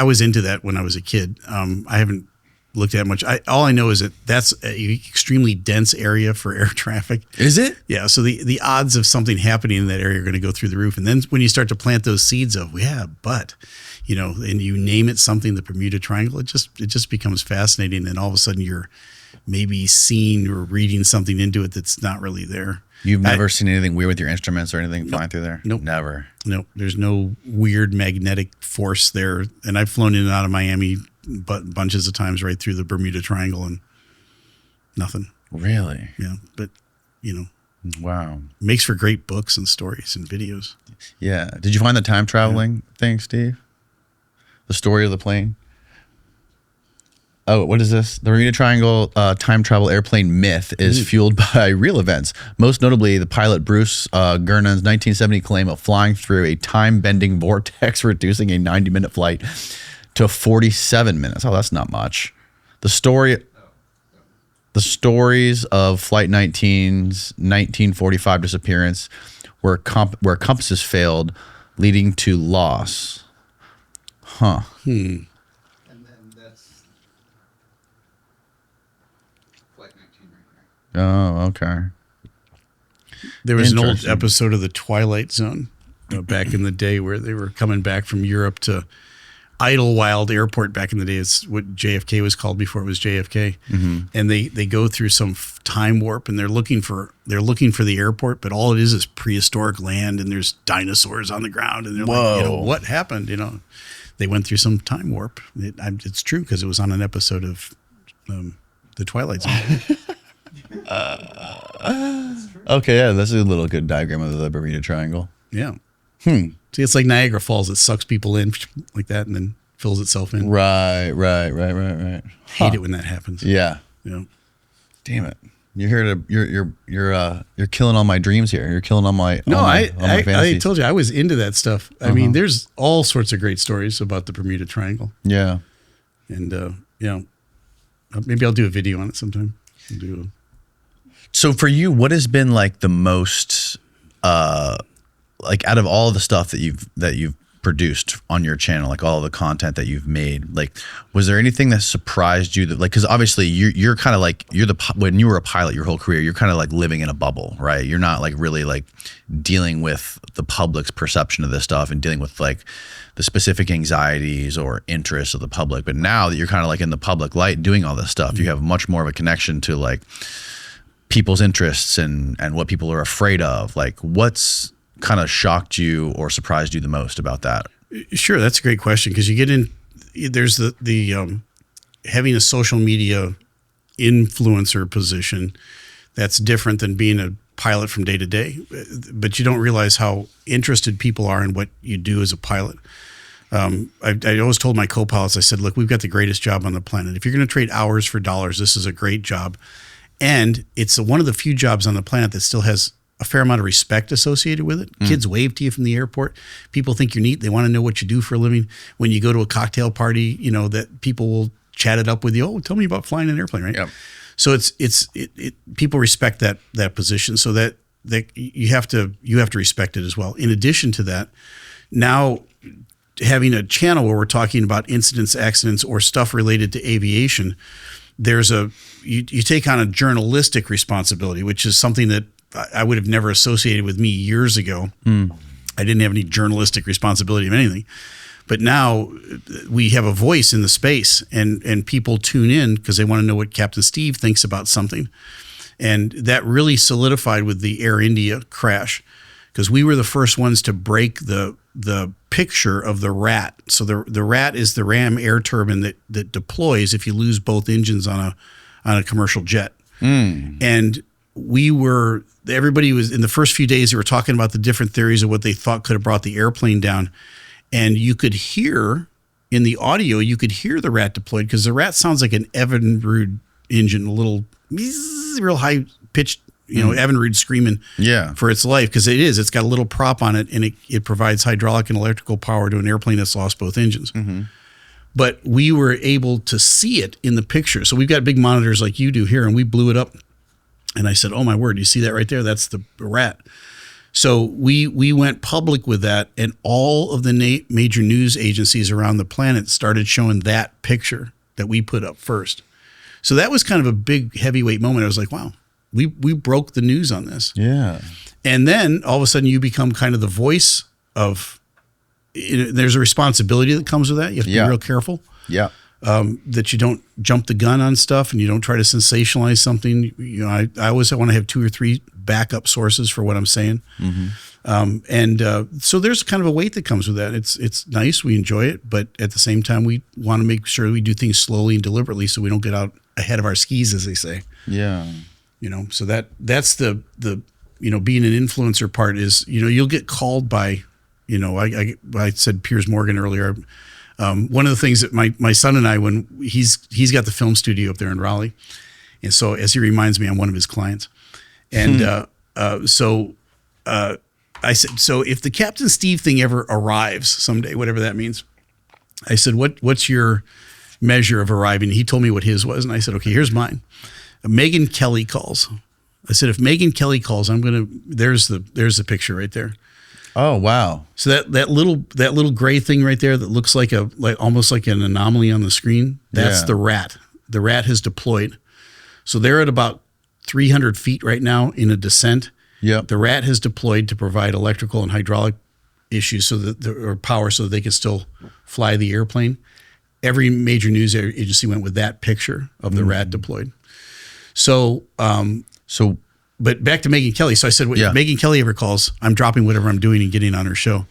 was into that when I was a kid. I haven't looked at much. All I know is that that's an extremely dense area for air traffic. Is it? Yeah. So the odds of something happening in that area are going to go through the roof. And then when you start to plant those seeds of, and you name it something, the Bermuda Triangle, it just becomes fascinating. And all of a sudden you're maybe seeing or reading something into it that's not really there. You've never seen anything weird with your instruments or anything flying through there? Nope. Never. Nope. There's no weird magnetic force there. And I've flown in and out of Miami bunches of times right through the Bermuda Triangle and nothing. Really? Yeah. But, Wow. makes for great books and stories and videos. Yeah. Did you find the time traveling thing, Steve? The story of the plane? Oh, what is this? The Bermuda Triangle time travel airplane myth is fueled by real events. Most notably, the pilot Bruce Gernon's 1970 claim of flying through a time-bending vortex, reducing a 90-minute flight to 47 minutes. Oh, that's not much. The stories of Flight 19's 1945 disappearance, where compasses failed, leading to loss. Huh. And then that's Flight 19 right there. Oh, okay. There was an old Interesting. episode of The Twilight Zone back in the day where they were coming back from Europe to Idlewild Airport back in the day. It's what JFK was called before it was JFK. Mm-hmm. And they go through some time warp, and they're looking for the airport, but all it is prehistoric land, and there's dinosaurs on the ground, and they're like, what happened? They went through some time warp. It's true because it was on an episode of The Twilight Zone. Okay, yeah, that's a little good diagram of the Bermuda Triangle. Yeah. See, it's like Niagara Falls. It sucks people in like that and then fills itself in. Right. Hate it when that happens. Yeah. Damn it. You're here to you're killing all my dreams here. You're killing all my I fantasies. told you I was into that stuff. I mean, there's all sorts of great stories about the Bermuda Triangle. Yeah. And maybe I'll do a video on it sometime. So for you, what has been like the most like out of all the stuff that you've produced on your channel, like all the content that you've made, like was there anything that surprised you that, like, because obviously you're kind of like when you were a pilot your whole career, you're kind of like living in a bubble, right? You're not like really like dealing with the public's perception of this stuff and dealing with like the specific anxieties or interests of the public. But now that you're kind of like in the public light doing all this stuff, you have much more of a connection to like people's interests and what people are afraid of. Like what's kind of shocked you or surprised you the most about that? Sure, that's a great question, because you get in. There's the having a social media influencer position that's different than being a pilot from day to day, but you don't realize how interested people are in what you do as a pilot. I always told my co-pilots, I said, look, we've got the greatest job on the planet. If you're going to trade hours for dollars, this is a great job, and it's one of the few jobs on the planet that still has a fair amount of respect associated with it. Kids wave to you from the airport. People think you're neat. They want to know what you do for a living. When you go to a cocktail party, that people will chat it up with you. Oh, tell me about flying an airplane, right? Yep. So it's people respect that position. So that you have to respect it as well. In addition to that, now having a channel where we're talking about incidents, accidents, or stuff related to aviation, you take on a journalistic responsibility, which is something that I would have never associated with me years ago. I didn't have any journalistic responsibility of anything. But now we have a voice in the space, and people tune in because they want to know what Captain Steeeve thinks about something. And that really solidified with the Air India crash, because we were the first ones to break the picture of the rat. So the rat is the ram air turbine that deploys if you lose both engines on a commercial jet. And everybody was, in the first few days, they were talking about the different theories of what they thought could have brought the airplane down. And you could hear in the audio, you could hear the rat deployed, because the rat sounds like an Evinrude engine, a little real high pitched, Evinrude screaming for its life, because it's got a little prop on it, and it provides hydraulic and electrical power to an airplane that's lost both engines. But we were able to see it in the picture. So we've got big monitors like you do here, and we blew it up. And I said, oh my word, you see that right there? That's the rat. So we went public with that, and all of the major news agencies around the planet started showing that picture that we put up first. So that was kind of a big heavyweight moment. I was like, wow, we broke the news on this. Yeah. And then all of a sudden you become kind of the voice of, there's a responsibility that comes with that. You have to be real careful. Yeah. That you don't jump the gun on stuff, and you don't try to sensationalize something. I always want to have 2 or 3 backup sources for what I'm saying. So there's kind of a weight that comes with that. It's nice. We enjoy it. But at the same time, we want to make sure we do things slowly and deliberately so we don't get out ahead of our skis, as they say. Yeah. So that's the being an influencer part is, you'll get called by, I said Piers Morgan earlier. One of the things that my son and I, when he's got the film studio up there in Raleigh, and so as he reminds me, I'm one of his clients, and I said, so if the Captain Steeeve thing ever arrives someday, whatever that means, I said, what's your measure of arriving? He told me what his was, and I said, okay, here's mine. Megyn Kelly calls. I said, if Megyn Kelly calls, there's the picture right there. Oh, wow. So that little gray thing right there that looks like almost like an anomaly on the screen, that's the rat. The rat has deployed. So they're at about 300 feet right now in a descent. Yep. The rat has deployed to provide electrical and hydraulic issues or power so that they can still fly the airplane. Every major news agency went with that picture of the rat deployed. So but back to Megyn Kelly. So I said, if Megyn Kelly ever calls, I'm dropping whatever I'm doing and getting on her show.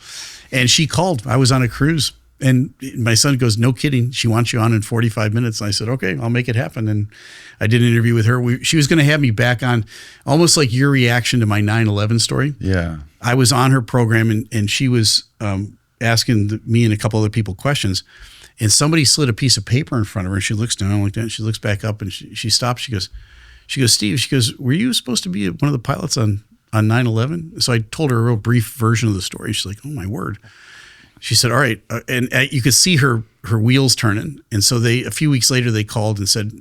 And she called. I was on a cruise. And my son goes, no kidding. She wants you on in 45 minutes. And I said, okay, I'll make it happen. And I did an interview with her. She was going to have me back on, almost like your reaction to my 9/11 story. Yeah. I was on her program, and she was asking me and a couple other people questions. And somebody slid a piece of paper in front of her. And she looks down like that. And she looks back up, and she stops. She goes, Steeeve, she goes, were you supposed to be one of the pilots on 9/11? So I told her a real brief version of the story. She's like, oh my word. She said, all right. And you could see her wheels turning. And so a few weeks later, they called and said,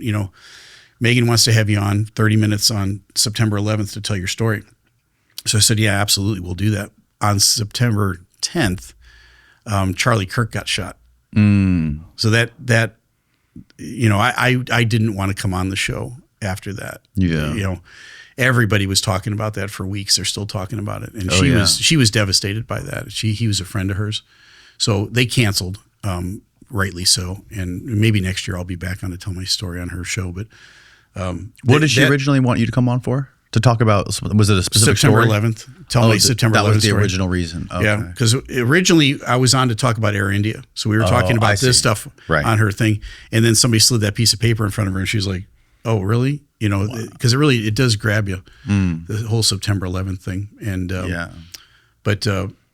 Megyn wants to have you on 30 minutes on September 11th to tell your story. So I said, yeah, absolutely. We'll do that. On September 10th, Charlie Kirk got shot. So that I didn't want to come on the show after that. Yeah. Everybody was talking about that for weeks. They're still talking about it. And she was devastated by that. He was a friend of hers. So they canceled, rightly so. And maybe next year I'll be back on to tell my story on her show. But what did she originally want you to come on for? To talk about, was it a specific September story? 11th. Tell my September 11th That was the story. original reason. Okay. Yeah, because originally I was on to talk about Air India. So we were talking about this stuff on her thing. And then somebody slid that piece of paper in front of her, and she's like, oh, really? Because it does grab you, the whole September 11th thing. And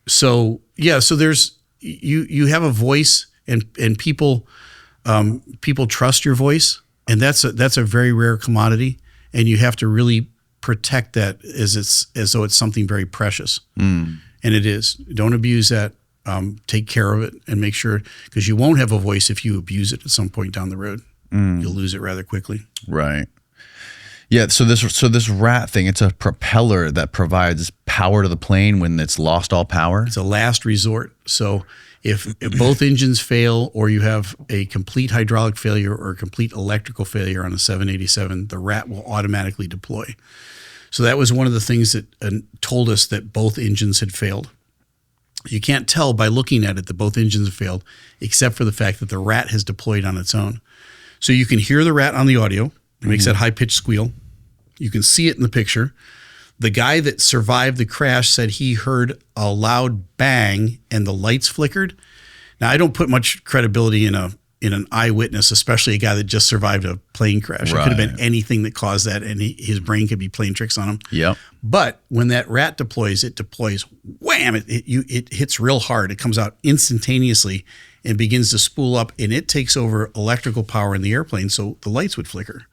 so there's you have a voice, and people trust your voice, and that's a very rare commodity, and you have to really protect that as though it's something very precious, and it is. Don't abuse that. Take care of it and make sure, because you won't have a voice if you abuse it at some point down the road. You'll lose it rather quickly. Right. Yeah. So this rat thing, it's a propeller that provides power to the plane when it's lost all power. It's a last resort. So if both engines fail, or you have a complete hydraulic failure or a complete electrical failure on a 787, the rat will automatically deploy. So that was one of the things that told us that both engines had failed. You can't tell by looking at it that both engines have failed, except for the fact that the rat has deployed on its own. So you can hear the rat on the audio. It makes that high-pitched squeal. You can see it in the picture. The guy that survived the crash said he heard a loud bang and the lights flickered. Now, I don't put much credibility in an eyewitness, especially a guy that just survived a plane crash. It could have been anything that caused that, and his brain could be playing tricks on him. Yep. But when that rat deploys, it deploys, wham! It hits real hard. It comes out instantaneously and begins to spool up, and it takes over electrical power in the airplane, so the lights would flicker.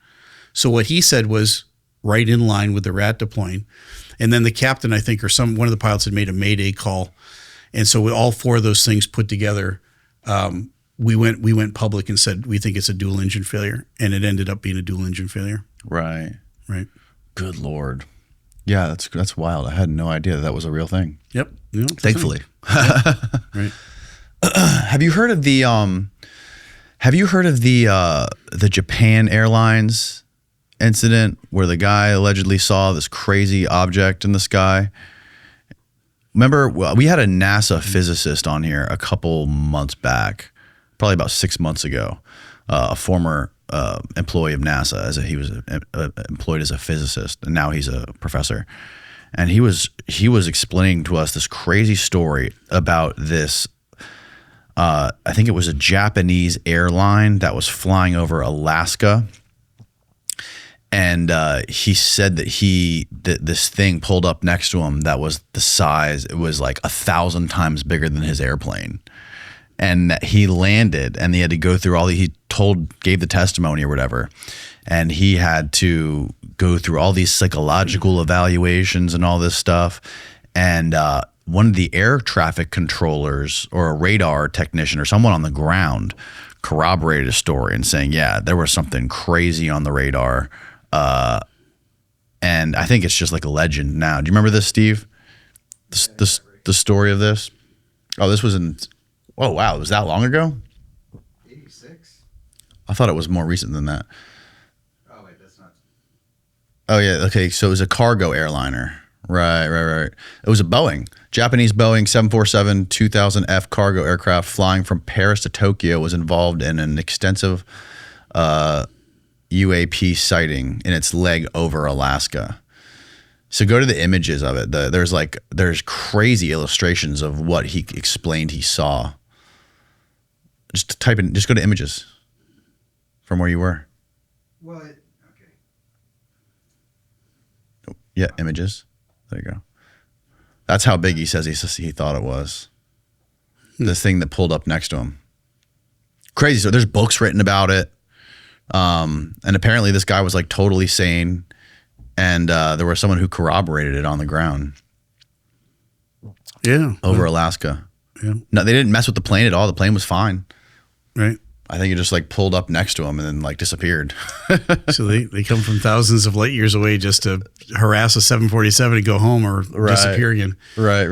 So what he said was right in line with the rat deploying. And then the captain, I think, or one of the pilots had made a mayday call. And so with all four of those things put together, we went public and said, we think it's a dual engine failure. And it ended up being a dual engine failure. Right. Right. Good Lord. Yeah, that's wild. I had no idea that was a real thing. Yep. Thankfully. Right. Have you heard of the Japan Airlines incident where the guy allegedly saw this crazy object in the sky? Remember, we had a NASA physicist on here a couple months back, probably about 6 months ago, a former employee of NASA, he was employed as a physicist, and now he's a professor. And he was explaining to us this crazy story about this. I think it was a Japanese airline that was flying over Alaska. And he said that this thing pulled up next to him that was the size, it was like 1,000 times bigger than his airplane. And that he landed and he had to go through gave the testimony or whatever. And he had to go through all these psychological evaluations and all this stuff. And one of the air traffic controllers or a radar technician or someone on the ground corroborated a story and saying, yeah, there was something crazy on the radar. And I think it's just like a legend now. Do you remember this, Steeeve? The story of this? Oh, this was oh, wow. It was that long ago? 86. I thought it was more recent than that. Oh, wait, that's not. Oh, yeah. Okay. So it was a cargo airliner. Right. It was a Boeing. Japanese Boeing 747-2000F cargo aircraft flying from Paris to Tokyo was involved in an extensive UAP sighting in its leg over Alaska. So go to the images of it. There's crazy illustrations of what he explained he saw. Just go to images from where you were. Well, okay. Yeah, images. There you go. That's how big he says he thought it was. This thing that pulled up next to him. Crazy. So there's books written about it. And apparently this guy was like totally sane. And there was someone who corroborated it on the ground. Yeah. Over Alaska. Yeah. No, they didn't mess with the plane at all. The plane was fine. Right. I think it just like pulled up next to him and then like disappeared. So they come from thousands of light years away just to harass a 747 to go home or disappear again. Right.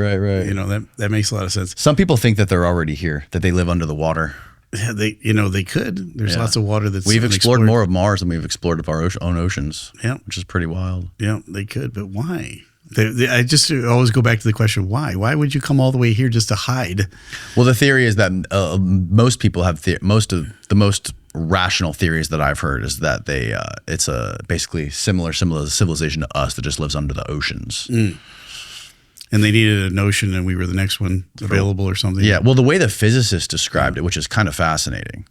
You know, that makes a lot of sense. Some people think that they're already here, that they live under the water. Yeah, they could. There's lots of water that's we've explored more of Mars than we've explored of our own oceans. Yeah, which is pretty wild. Yeah, they could, but why? I just always go back to the question: why? Why would you come all the way here just to hide? Well, the theory is that most people have most of the most rational theories that I've heard is that it's a basically similar civilization to us that just lives under the oceans. Mm. And they needed an ocean, and we were the next one available or something. Yeah. Well, the way the physicist described it, which is kind of fascinating,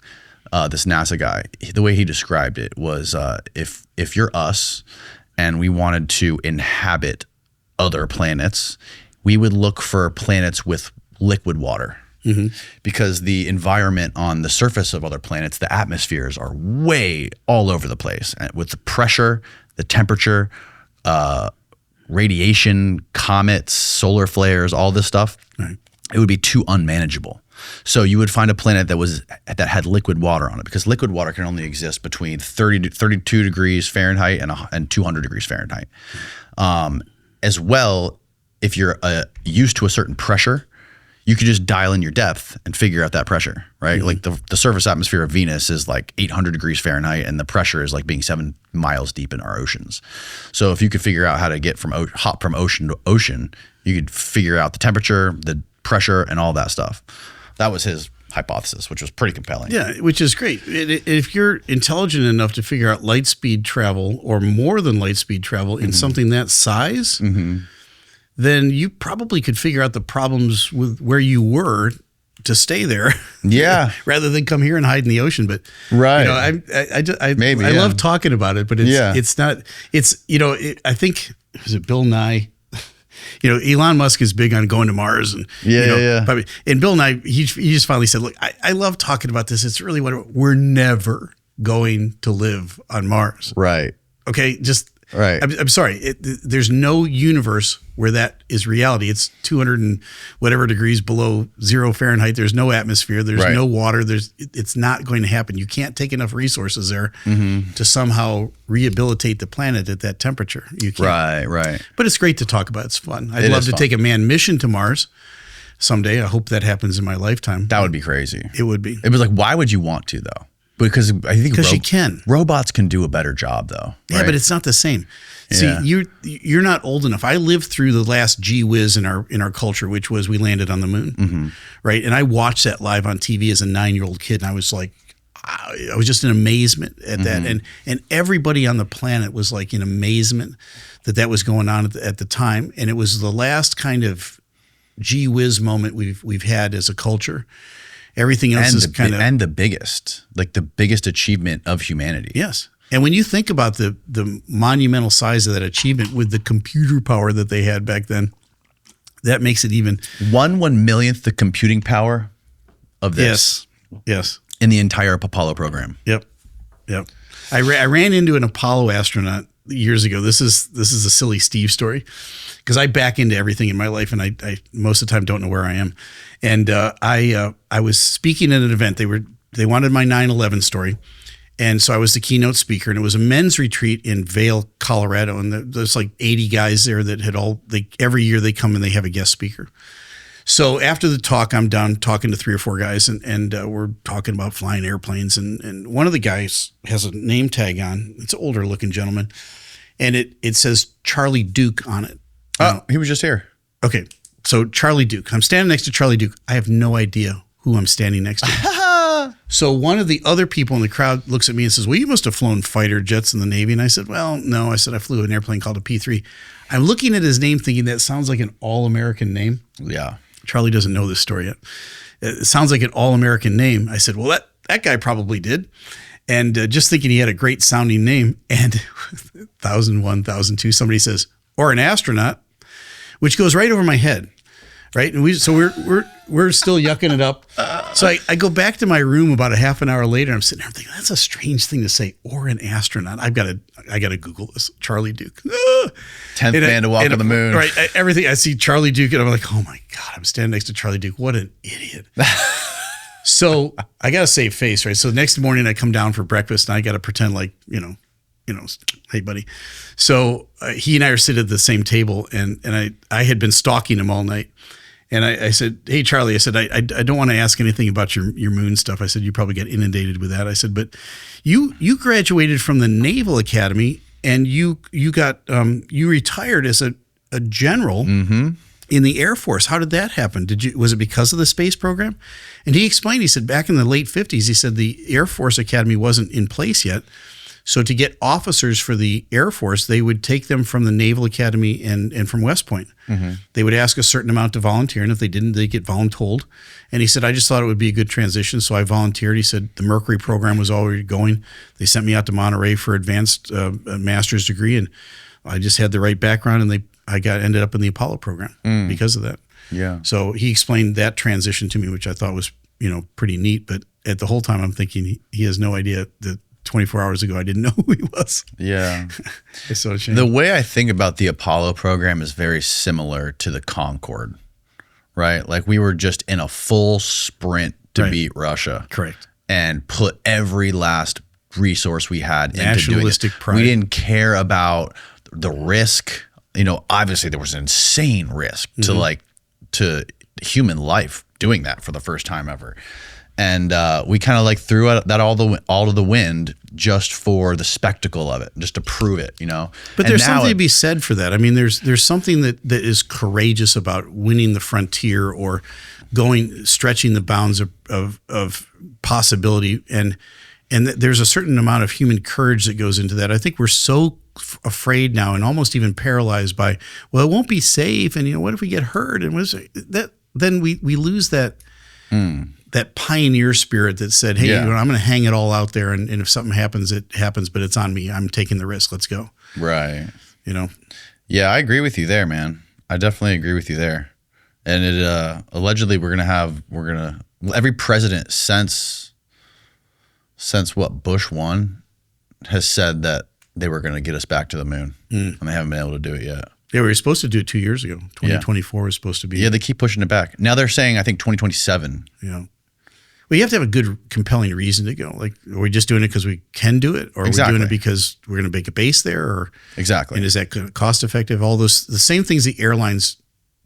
this NASA guy, the way he described it was if you're us and we wanted to inhabit other planets, we would look for planets with liquid water. Mm-hmm. Because the environment on the surface of other planets, the atmospheres are way all over the place. And with the pressure, the temperature, radiation, comets, solar flares, all this stuff, right, it would be too unmanageable. So you would find a planet that had liquid water on it, because liquid water can only exist between 32 degrees Fahrenheit and 200 degrees Fahrenheit. As well, if you're used to a certain pressure, you could just dial in your depth and figure out that pressure, right? Mm-hmm. Like the surface atmosphere of Venus is like 800 degrees Fahrenheit, and the pressure is like being 7 miles deep in our oceans. So if you could figure out how to get hop from ocean to ocean, you could figure out the temperature, the pressure and all that stuff. That was his hypothesis, which was pretty compelling. Yeah, which is great. If you're intelligent enough to figure out light speed travel or more than light speed travel in something that size, then you probably could figure out the problems with where you were to stay there. Yeah. Rather than come here and hide in the ocean. But Right. I love talking about it, but it's not, I think, was it Bill Nye? Elon Musk is big on going to Mars, and and Bill Nye, he just finally said, "Look, I love talking about this. It's really we're never going to live on Mars." Right. Okay, just right. I'm sorry. There's no universe where that is reality. It's 200 and whatever degrees below 0 Fahrenheit. There's no atmosphere. There's no water. It's not going to happen. You can't take enough resources there to somehow rehabilitate the planet at that temperature. You can't. Right. But it's great to talk about. It's fun. I'd love to take a manned mission to Mars someday. I hope that happens in my lifetime. That would be crazy. It would be. It was like, why would you want to though? Because I think you can. Robots can do a better job though. Yeah, right? but it's not the same. See, you're not old enough. I lived through the last gee whiz in our culture, which was we landed on the moon, right? And I watched that live on TV as a 9-year-old kid, and I was like, I was just in amazement at that, and everybody on the planet was like in amazement that was going on at the time, and it was the last kind of gee whiz moment we've had as a culture. Everything else is kind of the biggest achievement of humanity. Yes. And when you think about the monumental size of that achievement with the computer power that they had back then, that makes it even 1/1,000,000th the computing power of this. Yes. In the entire Apollo program. Yep. I ran into an Apollo astronaut years ago. This is a silly Steeeve story because I back into everything in my life, and I most of the time don't know where I am. And I was speaking at an event. They wanted my 9/11 story. And so I was the keynote speaker, and it was a men's retreat in Vail, Colorado. And there's like 80 guys there that had every year they come and they have a guest speaker. So after the talk, I'm done talking to 3 or 4 guys, and we're talking about flying airplanes. And one of the guys has a name tag on. It's an older looking gentleman. And it says Charlie Duke on it. He was just here. Okay. So Charlie Duke. I'm standing next to Charlie Duke. I have no idea who I'm standing next to. So one of the other people in the crowd looks at me and says, "Well, you must have flown fighter jets in the Navy." And I said, "Well, no." I said, "I flew an airplane called a P-3. I'm looking at his name thinking that sounds like an all-American name. Yeah. Charlie doesn't know this story yet. It sounds like an all-American name. I said, "Well, that guy probably did." And just thinking he had a great sounding name. And 1001, 1002, somebody says, "Or an astronaut," which goes right over my head. Right. And we're still yucking it up. So I go back to my room about a half an hour later. I'm sitting there thinking, that's a strange thing to say, or an astronaut. I got to Google this. Charlie Duke. 10th man to walk on the moon. Right. Everything. I see Charlie Duke and I'm like, oh my God, I'm standing next to Charlie Duke. What an idiot. So I got to save face. Right. So the next morning I come down for breakfast and I got to pretend like, hey buddy. So he and I are sitting at the same table and I had been stalking him all night. And I said, "Hey, Charlie," I said, I don't want to ask anything about your moon stuff. I said, "You probably get inundated with that." I said, "But you graduated from the Naval Academy and you retired as a general in the Air Force. How did that happen? Was it because of the space program?" And he explained, he said, back in the late 50s, he said the Air Force Academy wasn't in place yet. So to get officers for the Air Force, they would take them from the Naval Academy and from West Point. They would ask a certain amount to volunteer, and if they didn't, they'd get voluntold. And he said, "I just thought it would be a good transition, so I volunteered." He said, "The Mercury program was already going. They sent me out to Monterey for advanced master's degree, and I just had the right background, and I ended up in the Apollo program because of that." Yeah. So he explained that transition to me, which I thought was pretty neat. But at the whole time, I'm thinking he has no idea that 24 hours ago, I didn't know who he was. Yeah. It's so ashamed. The way I think about the Apollo program is very similar to the Concorde, right? Like we were just in a full sprint to beat Russia. Correct. And put every last resource we had into doing it. Nationalistic pride. We didn't care about the risk. Obviously there was an insane risk to human life doing that for the first time ever. And we kind of like threw that all to the wind just for the spectacle of it, just to prove it, you know. But there's something to be said for that. I mean, there's something that is courageous about winning the frontier or stretching the bounds of possibility, and there's a certain amount of human courage that goes into that. I think we're so afraid now and almost even paralyzed by, well, it won't be safe, and what if we get hurt, and then we lose that. That pioneer spirit that said, hey, I'm going to hang it all out there. And if something happens, it happens, but it's on me. I'm taking the risk. Let's go. Right. Yeah, I agree with you there, man. I definitely agree with you there. And it allegedly every president since what Bush won has said that they were going to get us back to the moon, and they haven't been able to do it yet. Yeah, we were supposed to do it 2 years ago. 2024 was supposed to be. Yeah, they keep pushing it back. Now they're saying, I think 2027. Yeah. Well, you have to have a good, compelling reason to go. Like, are we just doing it because we can do it? Or are we doing it because we're going to make a base there? Or, exactly. And is that cost effective? All those, the same things the airlines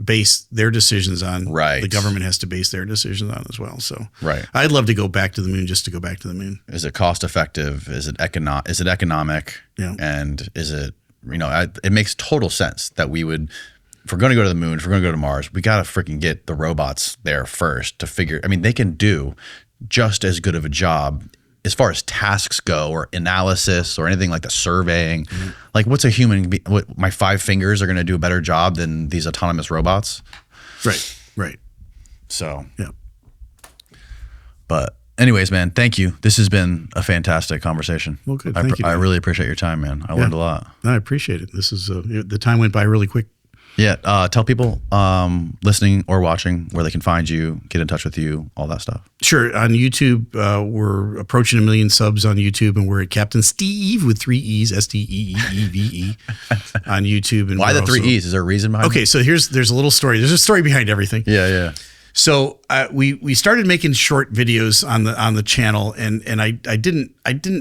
base their decisions on. Right. The government has to base their decisions on as well. So right. I'd love to go back to the moon just to go back to the moon. Is it cost effective? Is it economic? Yeah. And is it, it makes total sense that we would, if we're going to go to the moon, if we're going to go to Mars, we got to freaking get the robots there first to figure. I mean, they can do just as good of a job as far as tasks go, or analysis, or anything like the surveying. Mm-hmm. Like, what's a human? My 5 fingers are going to do a better job than these autonomous robots. Right. So yeah. But anyways, man, thank you. This has been a fantastic conversation. Well, good. Thank you. I really appreciate your time, man. I learned a lot. I appreciate it. This is the time went by really quick. Yeah. Tell people listening or watching where they can find you, get in touch with you, all that stuff. Sure. On YouTube, we're approaching 1 million subs on YouTube, and we're at Captain Steeeve with 3 E's, Steeeve on YouTube. And why the 3 E's? Is there a reason behind it? Okay, so there's a little story. There's a story behind everything. Yeah. So we started making short videos on the channel, and I didn't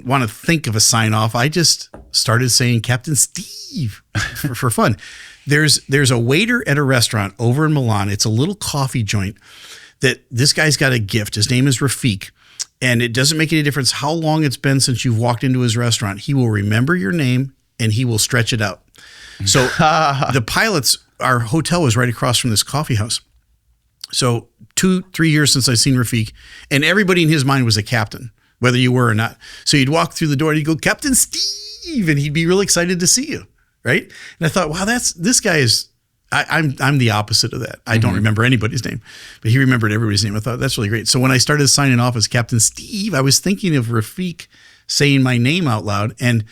want to think of a sign off. I just started saying Captain Steeeve for fun. There's a waiter at a restaurant over in Milan. It's a little coffee joint that this guy's got a gift. His name is Rafik, and it doesn't make any difference how long it's been since you've walked into his restaurant. He will remember your name, and he will stretch it out. So our hotel was right across from this coffee house. So 2-3 years since I've seen Rafik, and everybody in his mind was a captain, whether you were or not. So you'd walk through the door and you'd go, Captain Steeeve, and he'd be really excited to see you. Right. And I thought, wow, this guy is, I'm the opposite of that. I don't remember anybody's name, but he remembered everybody's name. I thought that's really great. So when I started signing off as Captain Steeeve, I was thinking of Rafik saying my name out loud. And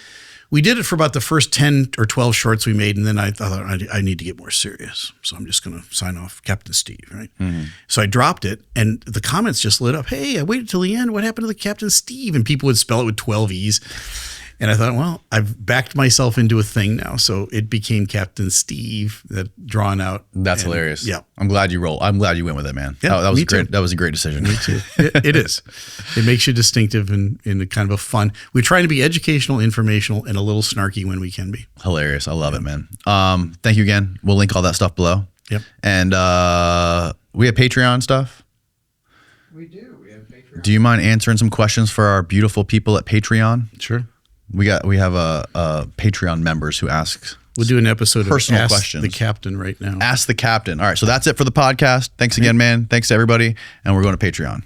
we did it for about the first 10 or 12 shorts we made. And then I thought I need to get more serious. So I'm just going to sign off Captain Steeeve. Right. Mm-hmm. So I dropped it, and the comments just lit up. Hey, I waited till the end. What happened to the Captain Steeeve? And people would spell it with 12 E's. And I thought, well, I've backed myself into a thing now. So it became Captain Steeeve, that drawn out. That's hilarious. Yeah. I'm glad you went with it, man. Yeah, that was me great. Too. That was a great decision. Me too. It is. It makes you distinctive and in kind of a fun. We're trying to be educational, informational, and a little snarky when we can be. Hilarious. I love it, man. Thank you again. We'll link all that stuff below. Yep. And we have Patreon stuff. We do. We have Patreon. Do you mind answering some questions for our beautiful people at Patreon? Sure. We have a Patreon members who ask. We'll do an episode personal of Ask questions. the Captain right now. Ask the Captain. All right, so that's it for the podcast. Thanks again, man. Thanks to everybody, and we're going to Patreon.